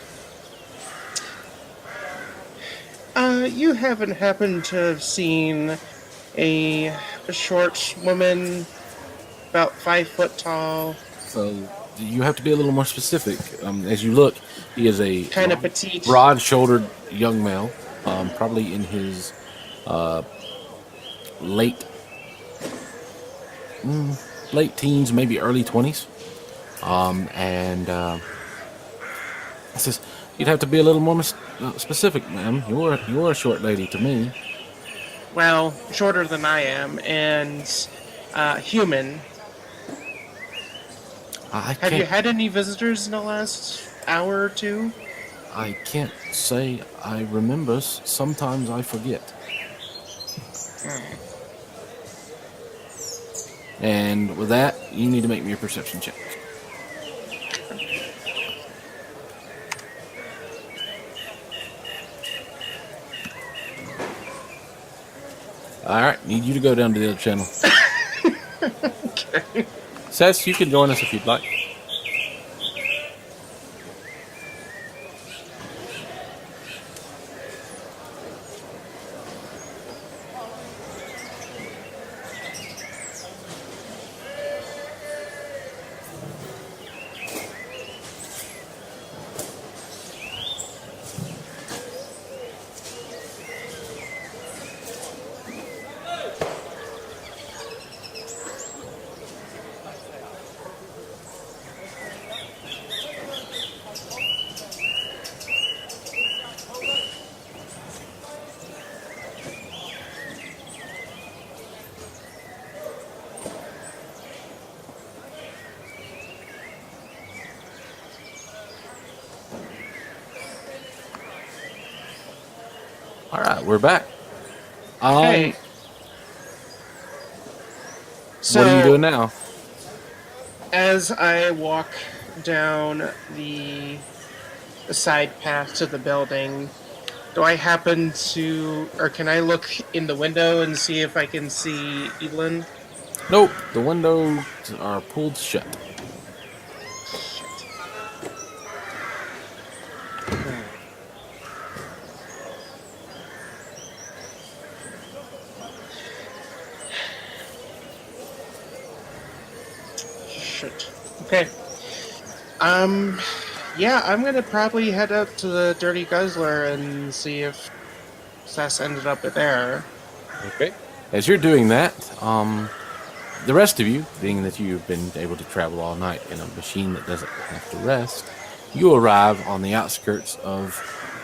You haven't happened to have seen a short woman, about 5 foot tall. So you have to be a little more specific. As you look, he is a kind of petite, broad-shouldered young male, probably in his late teens, maybe early 20s. And I says, "You'd have to be a little more specific, ma'am. You're a short lady to me." Well, shorter than I am, and human. Have you had any visitors in the last hour or two? I can't say I remember. Sometimes I forget. And with that, you need to make me a perception check. All right, need you to go down to the other channel. Okay. Cess, you can join us if you'd like. All right, we're back. Hey. So, what are you doing now? As I walk down the side path to the building, do I happen to, or can I look in the window and see if I can see Evelyn? Nope, the windows are pulled shut. Okay. Yeah, I'm gonna probably head up to the Dirty Guzzler and see if Cess ended up there. Okay. As you're doing that, the rest of you, being that you've been able to travel all night in a machine that doesn't have to rest, you arrive on the outskirts of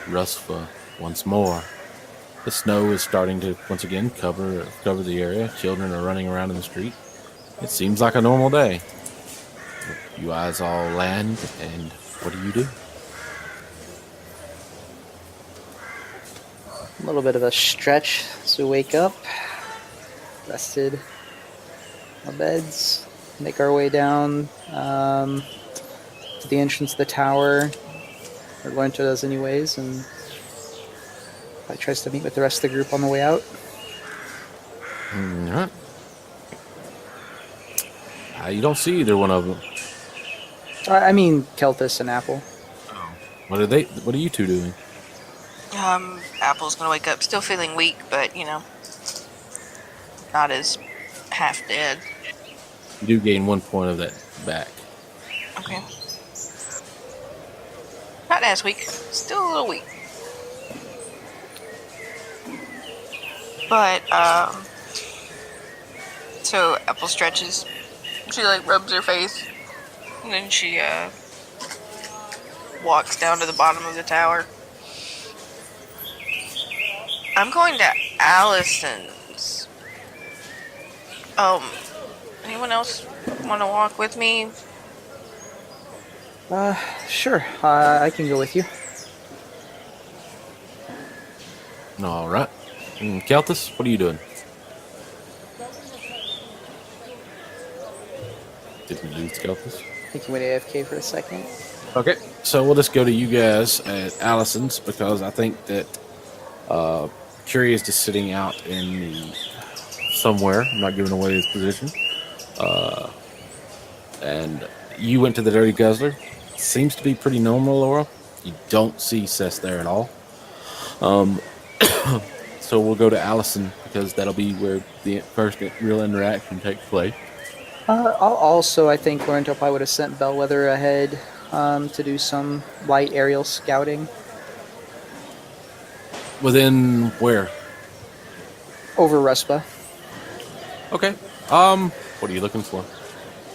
Rusva once more. The snow is starting to once again cover the area. Children are running around in the street. It seems like a normal day. You guys all land, and what do? A little bit of a stretch as we wake up, rested our beds, make our way down to the entrance of the tower, or Lorento does anyways, and probably tries to meet with the rest of the group on the way out. Alright. You don't see either one of them. I mean, Kel'Thas and Apple. What are you two doing? Apple's gonna wake up still feeling weak, but, not as half dead. You do gain 1 point of that back. Okay. Not as weak. Still a little weak. But, so Apple stretches. She, like, rubs her face. And then she, walks down to the bottom of the tower. I'm going to Allison's. Anyone else want to walk with me? Sure. I can go with you. All right. Kel'Thas, what are you doing? Did we lose Kel'Thas? I think you went AFK for a second. Okay, so we'll just go to you guys at Allison's because I think that Curious is sitting out in the somewhere. I'm not giving away his position. And you went to the Dirty Guzzler. Seems to be pretty normal, Elora. You don't see Cess there at all. So we'll go to Allison because that'll be where the first real interaction takes place. Also, I think Lorento probably would have sent Bellwether ahead to do some light aerial scouting. Within where? Over Rusva. Okay. What are you looking for?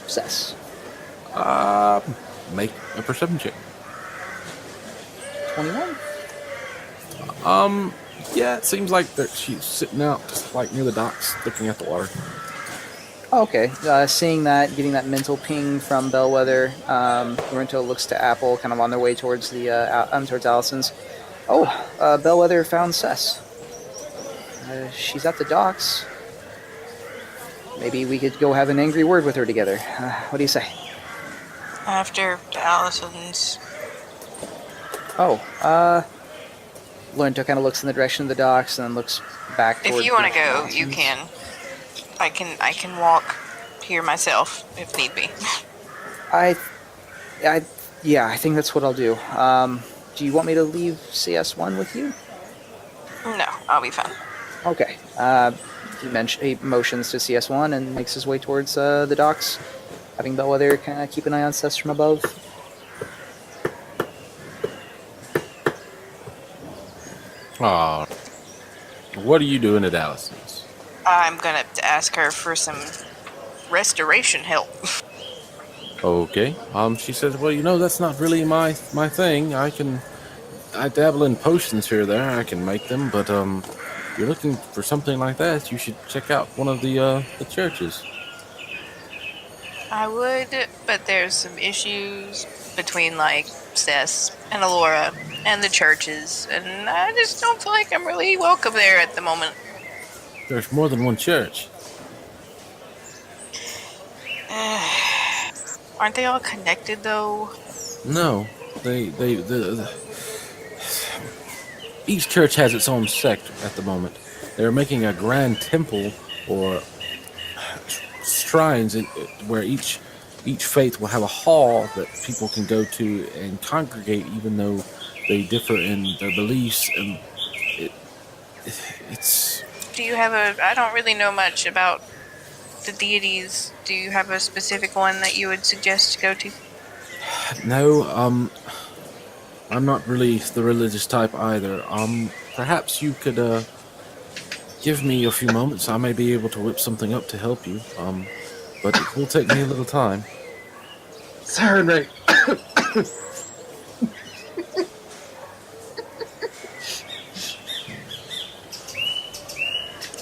Cess. Make a perception check. 21? Yeah, it seems like that she's sitting out like near the docks looking at the water. Oh, okay. Seeing that, getting that mental ping from Bellwether, Lorento looks to Apple, kind of on their way towards the towards Allison's. Oh, Bellwether found Cess. She's at the docks. Maybe we could go have an angry word with her together. What do you say? After Allison's. Oh, Lorento kind of looks in the direction of the docks and then looks back towards. If you want to go, you can. I can walk here myself if need be. Yeah, I think that's what I'll do. Do you want me to leave CS1 with you? No, I'll be fine. Okay. He motions to CS1 and makes his way towards the docks, having Bellwether kind of keep an eye on Cess from above. Aw. What are you doing at Allison's? I'm gonna ask her for some restoration help. Okay. She says, well, that's not really my thing. I dabble in potions here or there. I can make them, but if you're looking for something like that, you should check out one of the churches. I would, but there's some issues between, like, Cess and Elora and the churches, and I just don't feel like I'm really welcome there at the moment. There's more than one church. Aren't they all connected, though? No. Each church has its own sect at the moment. They're making a grand temple or shrines where each faith will have a hall that people can go to and congregate, even though they differ in their beliefs. And it's. Do you have I don't really know much about the deities. Do you have a specific one that you would suggest to go to? No, I'm not really the religious type either. Perhaps you could give me a few moments. I may be able to whip something up to help you. But it will take me a little time. Sorry.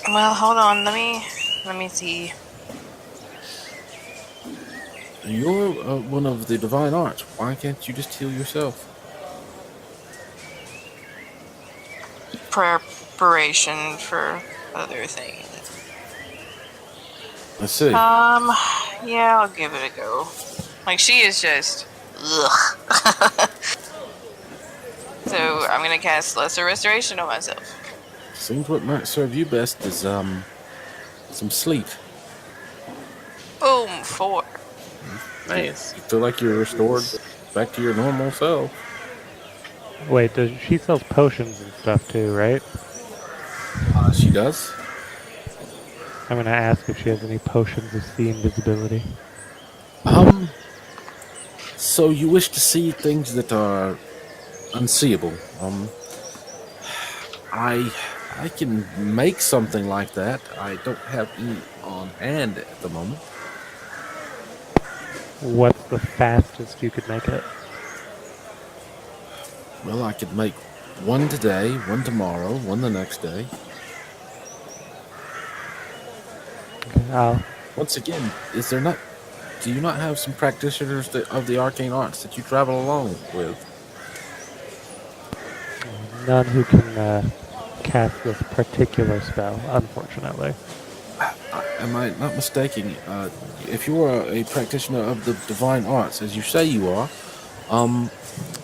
Well, hold on. Let me see. You're one of the divine arts. Why can't you just heal yourself? Preparation for other things. Let's see. Yeah, I'll give it a go. Like, she is just, ugh. So I'm gonna cast Lesser Restoration on myself. Seems what might serve you best is some sleep. Boom, 4. Nice. You feel like you're restored back to your normal self. Wait, she sells potions and stuff too, right? She does. I'm gonna ask if she has any potions of see invisibility. So you wish to see things that are unseeable? I can make something like that. I don't have any on hand at the moment. What's the fastest you could make it? Well, I could make one today, one tomorrow, one the next day. Okay, Once again, do you not have some practitioners of the arcane arts that you travel along with? none who can cast this particular spell, unfortunately. Am I not mistaken? If you are a practitioner of the divine arts, as you say you are,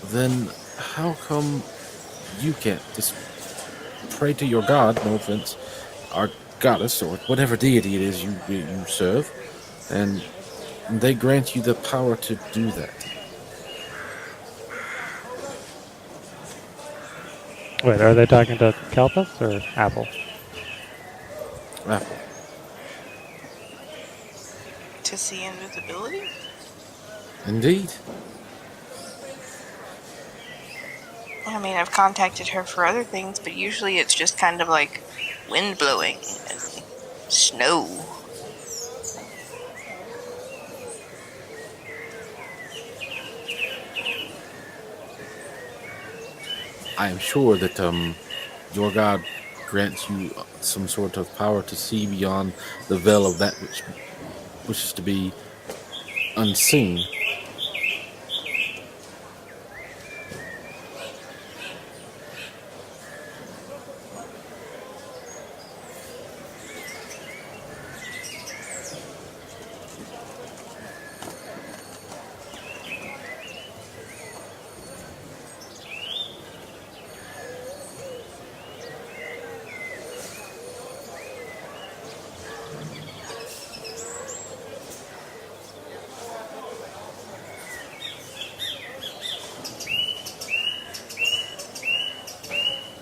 then how come you can't just pray to your god, no offense, our goddess, or whatever deity it is you serve, and they grant you the power to do that? Wait, are they talking to Kel'Thas or Apple? Apple. To see invisibility? Indeed. I mean, I've contacted her for other things, but usually it's just kind of like wind blowing and snow. I am sure that your god grants you some sort of power to see beyond the veil of that which wishes to be unseen.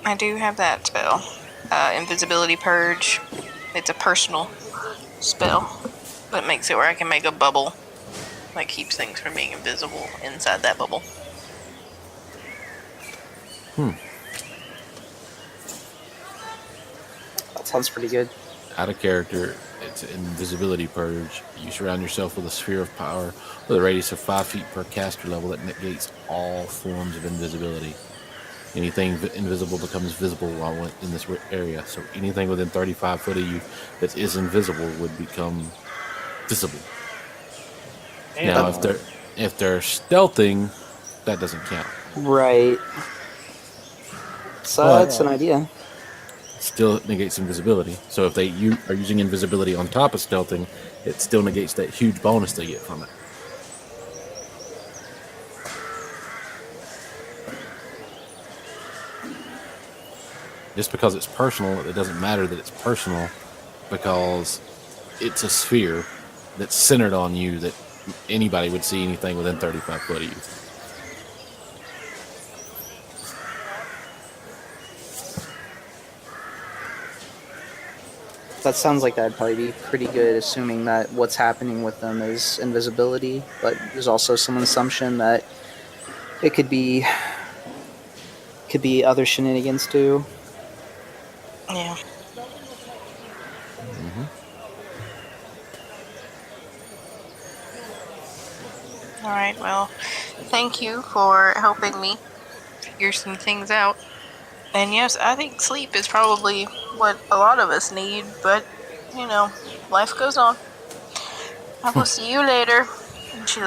I do have that spell. Invisibility Purge. It's a personal spell, but makes it where I can make a bubble that keeps things from being invisible inside that bubble. That sounds pretty good. Out of character, it's invisibility purge. You surround yourself with a sphere of power with a radius of 5 feet per caster level that negates all forms of invisibility. Anything invisible becomes visible while in this area. So anything within 35 foot of you that is invisible would become visible. Now, if they're stealthing, that doesn't count. Right. So that's an idea. Still negates invisibility. So if you are using invisibility on top of stealthing, it still negates that huge bonus they get from it. Just because it's personal, it doesn't matter that it's personal, because it's a sphere that's centered on you that anybody would see anything within 35 foot of you. That sounds like that'd probably be pretty good, assuming that what's happening with them is invisibility, but there's also some assumption that it could be other shenanigans too. Yeah. Alright, well, thank you for helping me figure some things out. And yes, I think sleep is probably what a lot of us need, but, you know, life goes on. I will see you later. And she,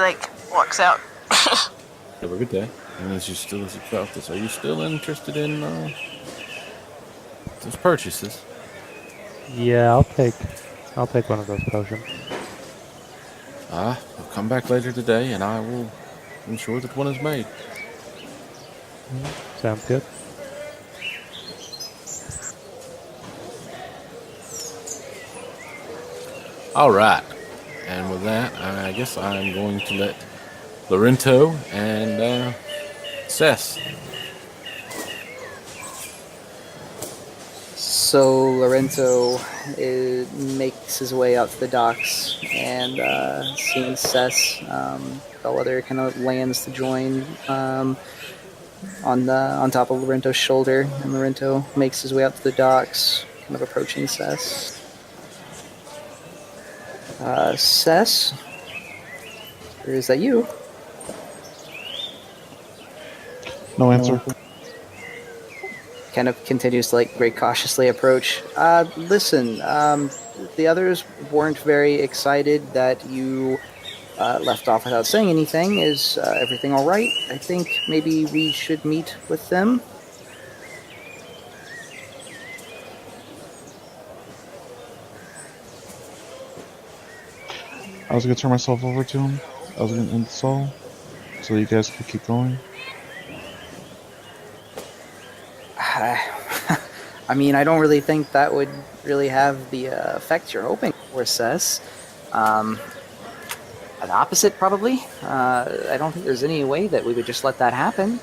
walks out. Have a good day. And as you still about this, are you still interested in those purchases? Yeah, I'll take one of those potions. I'll come back later today, and I will ensure that one is made. Sounds good. All right. And with that, I guess I'm going to let Lorento and Cess. So Lorento makes his way out to the docks, and seeing Cess, Bellwether kind of lands to join on top of Lorento's shoulder, and Lorento makes his way out to the docks, kind of approaching Cess. Cess, or is that you? No answer. Kind of continues to very cautiously approach. Listen, the others weren't very excited that you left off without saying anything. Is everything all right? I think maybe we should meet with them. I was gonna turn myself over to him. I was gonna install, so you guys could keep going. I mean, I don't really think that would really have the effect you're hoping for, Cess. An opposite, probably. I don't think there's any way that we would just let that happen.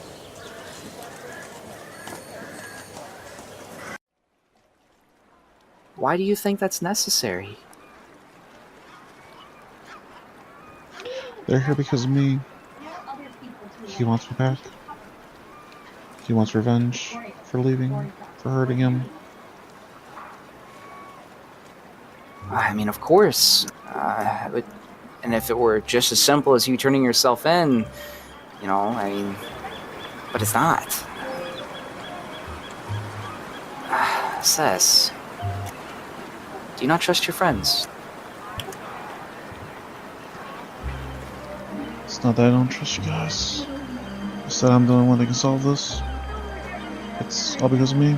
Why do you think that's necessary? They're here because of me. He wants me back. He wants revenge for leaving, for hurting him. I mean, of course. And if it were just as simple as you turning yourself in, but it's not. Cess, do you not trust your friends? It's not that I don't trust you guys. It's that I'm the only one that can solve this. It's all because of me.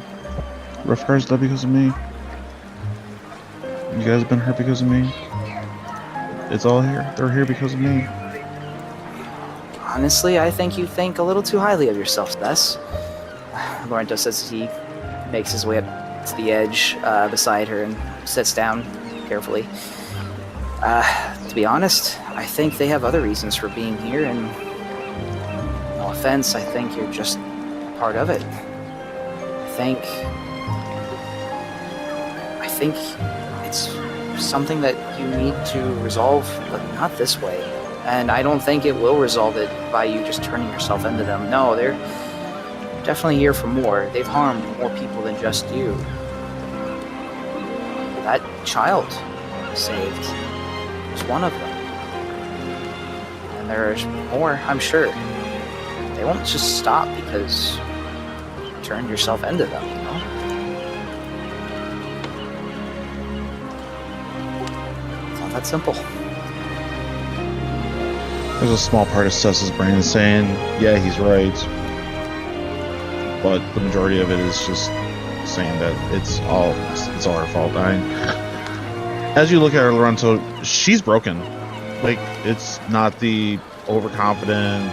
Rough Guard's dead because of me. You guys have been hurt because of me. It's all here. They're here because of me. Honestly, I think you think a little too highly of yourself, Cess. Lorento says he makes his way up to the edge beside her and sits down carefully. To be honest, I think they have other reasons for being here, and no offense, I think you're just part of it. I think it's something that you need to resolve, but not this way. And I don't think it will resolve it by you just turning yourself into them. No, they're definitely here for more. They've harmed more people than just you. That child saved was one of them. And there's more, I'm sure. They won't just stop because you turned yourself into them, you know? It's not that simple. There's a small part of Cess's brain saying, yeah, he's right. But the majority of it is just saying that it's all her fault dying. As you look at her, Lorento, she's broken. Like, it's not the overconfident,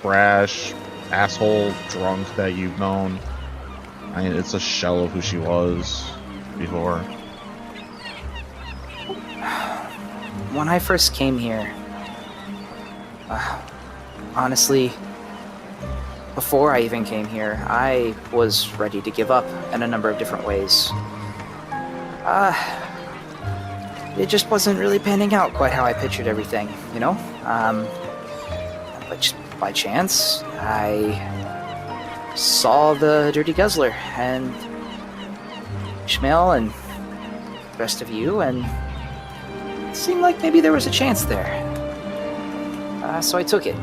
brash, asshole, drunk that you've known. I mean, it's a shell of who she was before. When I first came here, honestly, before I even came here, I was ready to give up in a number of different ways. It just wasn't really panning out quite how I pictured everything, you know? But just by chance, I saw the Dirty Guzzler and Ishmael and the rest of you, and it seemed like maybe there was a chance there. So I took it.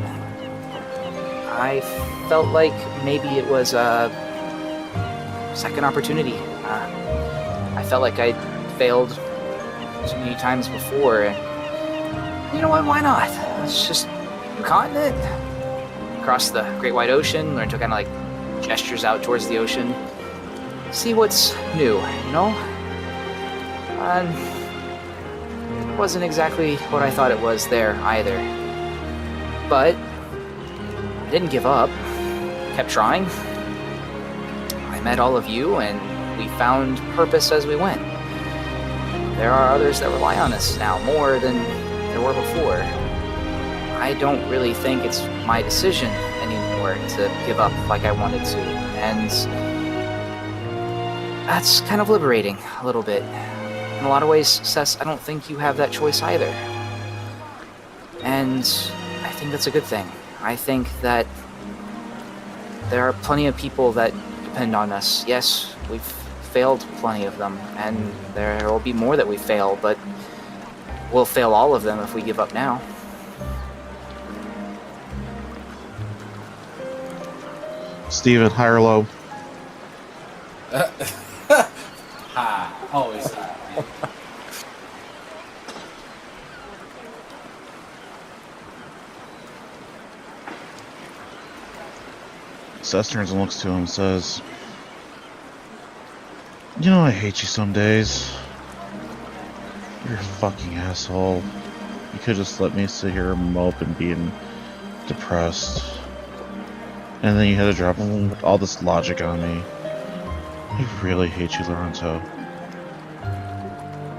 I felt like maybe it was a second opportunity. I felt like I failed too many times before, and you know what, why not? Let's just continent, across the Great White Ocean, learn to kind of like gestures out towards the ocean, see what's new, you know? And it wasn't exactly what I thought it was there either. But I didn't give up, kept trying. I met all of you, and we found purpose as we went. There are others that rely on us now more than there were before. I don't really think it's my decision anymore to give up like I wanted to. And That's kind of liberating, a little bit. In a lot of ways, Cess, I don't think you have that choice either. And I think that's a good thing. I think that there are plenty of people that depend on us. Yes, we've failed plenty of them, and there will be more that we fail, but we'll fail all of them if we give up now. Steven, high or low? High. Always high. Cess turns and looks to him and says, "You know I hate you some days. You're a fucking asshole. You could just let me sit here and mope and be depressed. And then you had to drop all this logic on me. I really hate you, Lorento."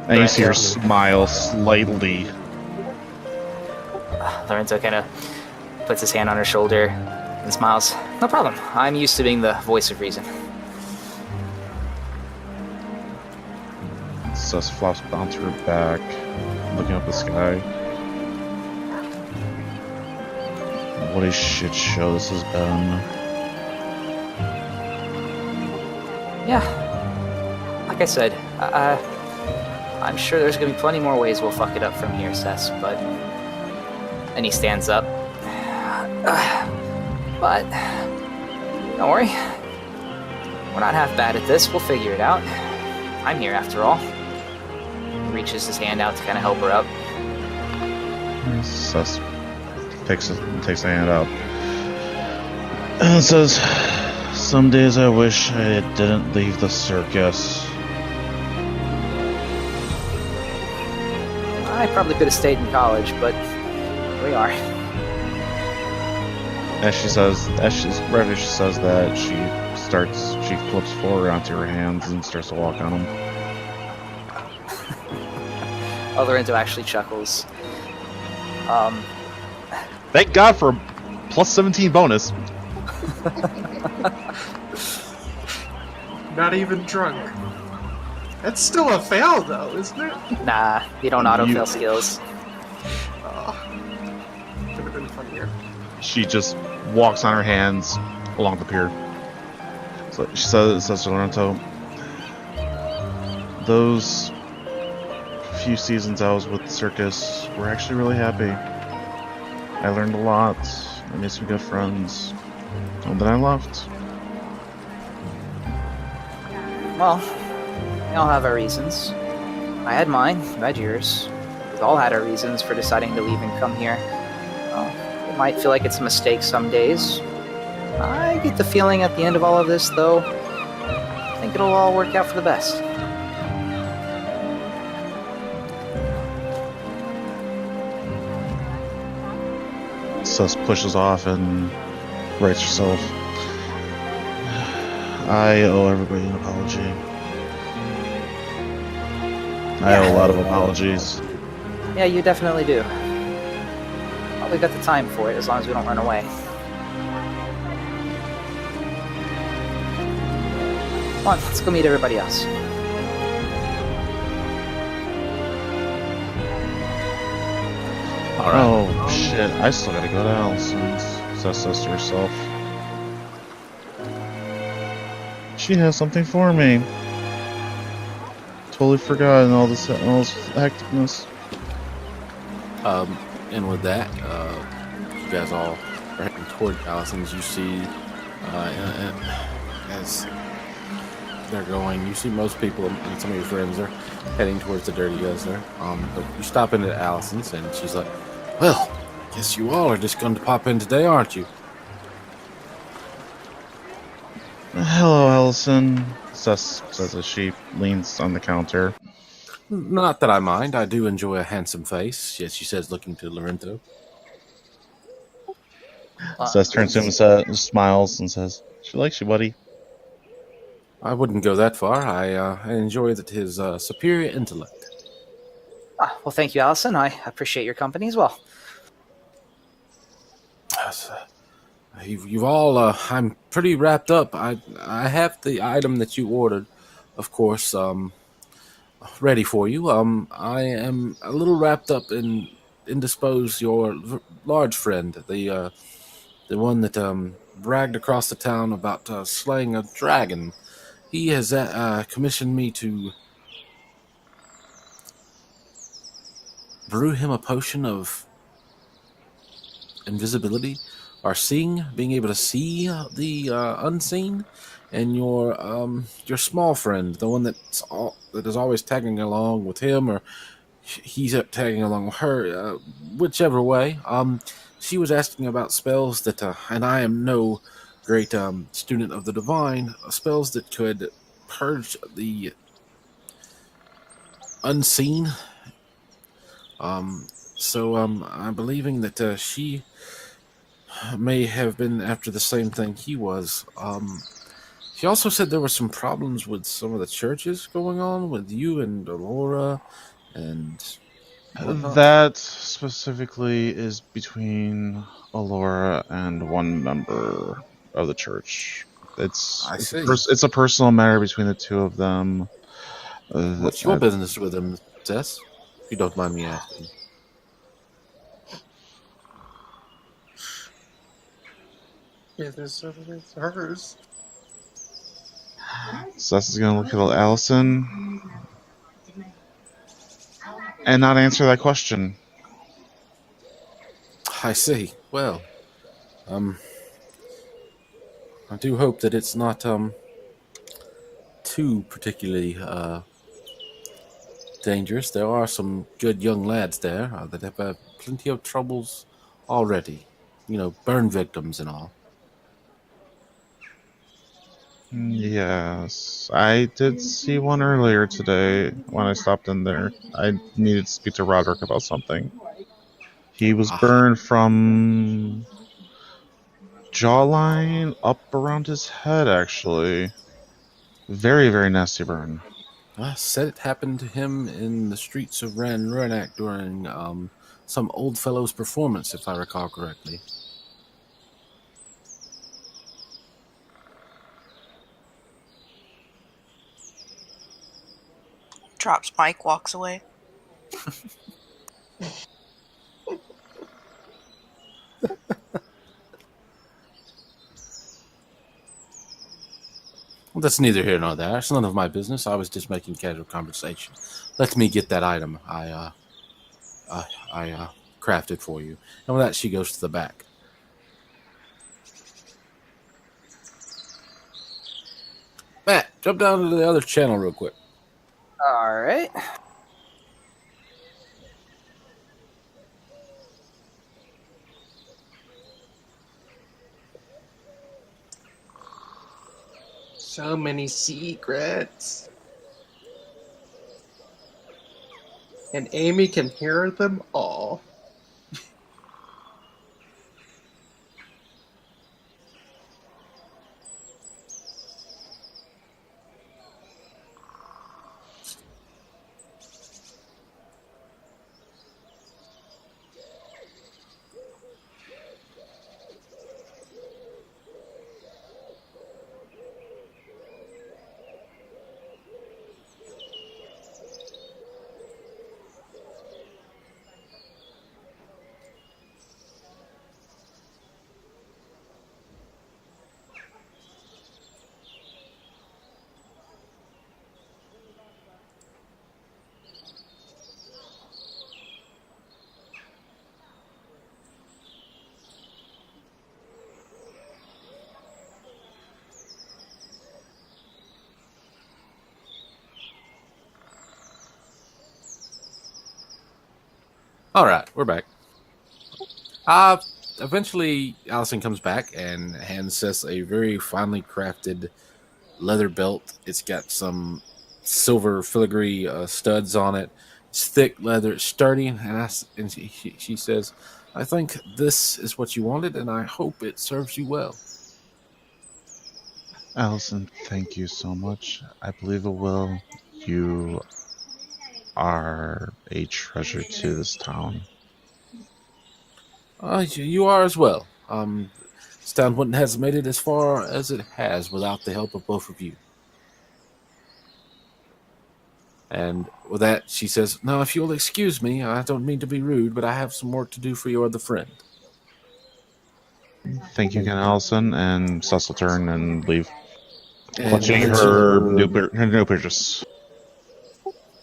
And you see her smile slightly. Lorento kind of puts his hand on her shoulder and smiles. No problem. I'm used to being the voice of reason. Cess flops onto her back, looking up at the sky. What a shit show this has been. Yeah. Like I said, I'm sure there's going to be plenty more ways we'll fuck it up from here, Cess, but... And he stands up. But... Don't worry. We're not half bad at this. We'll figure it out. I'm here after all. He reaches his hand out to kind of help her up. Cess takes the hand out. And says, "Some days I wish I didn't leave the circus." I probably could have stayed in college, but here we are. Right after she says that, she flips forward onto her hands and starts to walk on them. Lorento actually chuckles. Thank God for a plus 17 bonus. Not even drunk. That's still a fail, though, isn't it? Nah, you don't auto-fail skills. Could have been funnier. She just walks on her hands along the pier. So she says to Lorento, "Those few seasons I was with the circus were actually really happy. I learned a lot. I made some good friends. And then I left." Well, we all have our reasons. I had mine, you had yours. We all had our reasons for deciding to leave and come here. It might feel like it's a mistake some days. I get the feeling at the end of all of this, though, I think it'll all work out for the best. Cess pushes off and writes herself, "I owe everybody an apology. I owe a lot of apologies." Yeah, you definitely do. Probably got the time for it, as long as we don't run away. Come on, let's go meet everybody else. Alright. Oh shit, I still gotta go to Allison's. Cess says to herself. She has something for me. Totally forgot all this hecticness. And with that, you guys all are heading toward Allison's. You see, as they're going, you see most people and some of your friends are heading towards the Dirty Guys there. But you stop in at Allison's, and she's like, "Well, guess you all are just going to pop in today, aren't you?" Hello, Allison, Cess says as she leans on the counter. "Not that I mind. I do enjoy a handsome face," yes, she says, looking to Lorento. Cess turns to him and smiles and says, "She likes you, buddy." I wouldn't go that far. I enjoy his superior intellect. Well, thank you, Allison. I appreciate your company as well. Yes, you've all. I'm pretty wrapped up. I have the item that you ordered. of course, ready for you. I am a little wrapped up in indisposed your large friend, the one that bragged across the town about slaying a dragon. He has commissioned me to brew him a potion of invisibility, or seeing, being able to see the unseen, and your small friend, the one that is always tagging along with him, or he's tagging along with her, whichever way. She was asking about spells that, and I am no great student of the divine, spells that could purge the unseen. I'm believing that she may have been after the same thing he was. She also said there were some problems with some of the churches going on with you and Elora, and whatnot. That specifically is between Elora and one member of the church. I see. It's a personal matter between the two of them. What's your business with him, Cess? If you don't mind me asking. Business of it's hers. Cess is gonna look at Allison and not answer that question. I see. Well, I do hope that it's not too particularly dangerous. There are some good young lads there that have had plenty of troubles already. You know, burn victims and all. Yes, I did see one earlier today when I stopped in there. I needed to speak to Roderick about something. He was burned from jawline up around his head, actually. Very, very nasty burn. Said it happened to him in the streets of Renak during some old fellow's performance, if I recall correctly. Drops mic, walks away. Well, that's neither here nor there. It's none of my business. I was just making casual conversation. Let me get that item I crafted for you. And with that, she goes to the back. Matt, jump down to the other channel real quick. All right. So many secrets. And Amy can hear them all. All right, we're back. Eventually, Allison comes back and hands us a very finely crafted leather belt. It's got some silver filigree studs on it. It's thick leather, it's sturdy, and she says, "I think this is what you wanted, and I hope it serves you well." Allison, thank you so much. I believe it will. You are a treasure to this town. You are as well. This town wouldn't have made it as far as it has without the help of both of you. And with that, she says, "Now, if you'll excuse me, I don't mean to be rude, but I have some work to do for your other friend." Thank you again, Allison, and Cess will turn and leave, And clutching then her new purchase.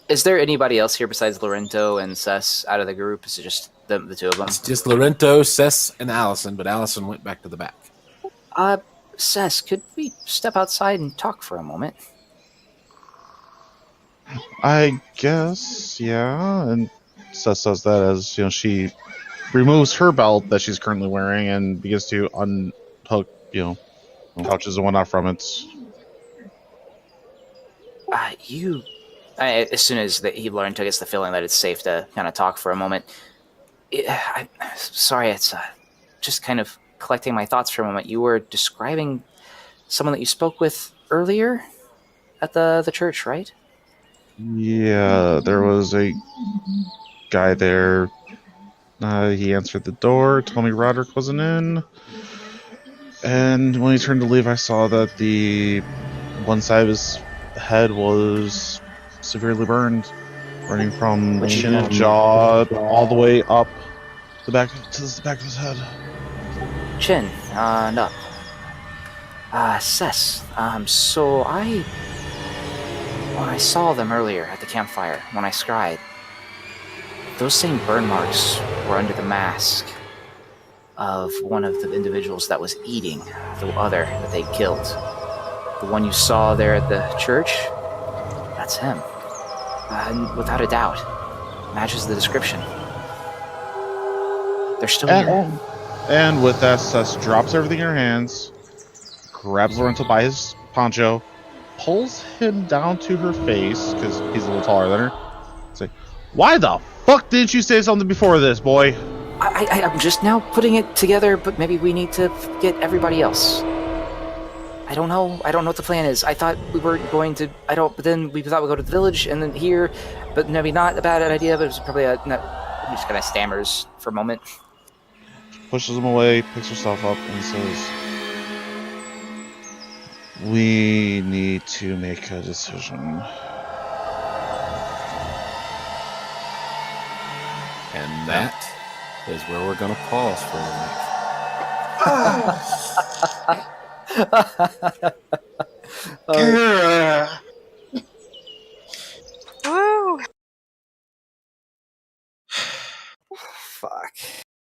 Is there anybody else here besides Lorento and Cess out of the group? Is it just the two of them? it's just Lorento, Cess, and Allison, but Allison went back to the back. Cess, could we step outside and talk for a moment? I guess, yeah. And Cess does that as she removes her belt that she's currently wearing and begins to unhook, pouches and whatnot from it. As soon as Lorento gets the feeling that it's safe to kind of talk for a moment, sorry, it's just kind of collecting my thoughts for a moment. You were describing someone that you spoke with earlier at the church, right? Yeah, there was a guy there. He answered the door, told me Roderick wasn't in. And when he turned to leave, I saw that the one side of his head was severely burned, running from chin and jaw all the way up to the back of his head. Chin and up. Cess, so when I saw them earlier at the campfire, when I scryed, those same burn marks were under the mask of one of the individuals that was eating the other that they killed. The one you saw there at the church, that's him. Without a doubt. Matches the description. They're still here. And with that, Cess drops everything in her hands, grabs Lorento by his poncho, pulls him down to her face, because he's a little taller than her. Say, "Why the fuck didn't you say something before this, boy?" I'm just now putting it together, but maybe we need to get everybody else. I don't know what the plan is. I thought we were going to, but then we thought we'd go to the village and then here, but maybe not a bad idea, but it was probably he just kind of stammers for a moment. Pushes him away, picks herself up, and says, "We need to make a decision." And that is where we're going to pause for a minute. Woo! Fuck.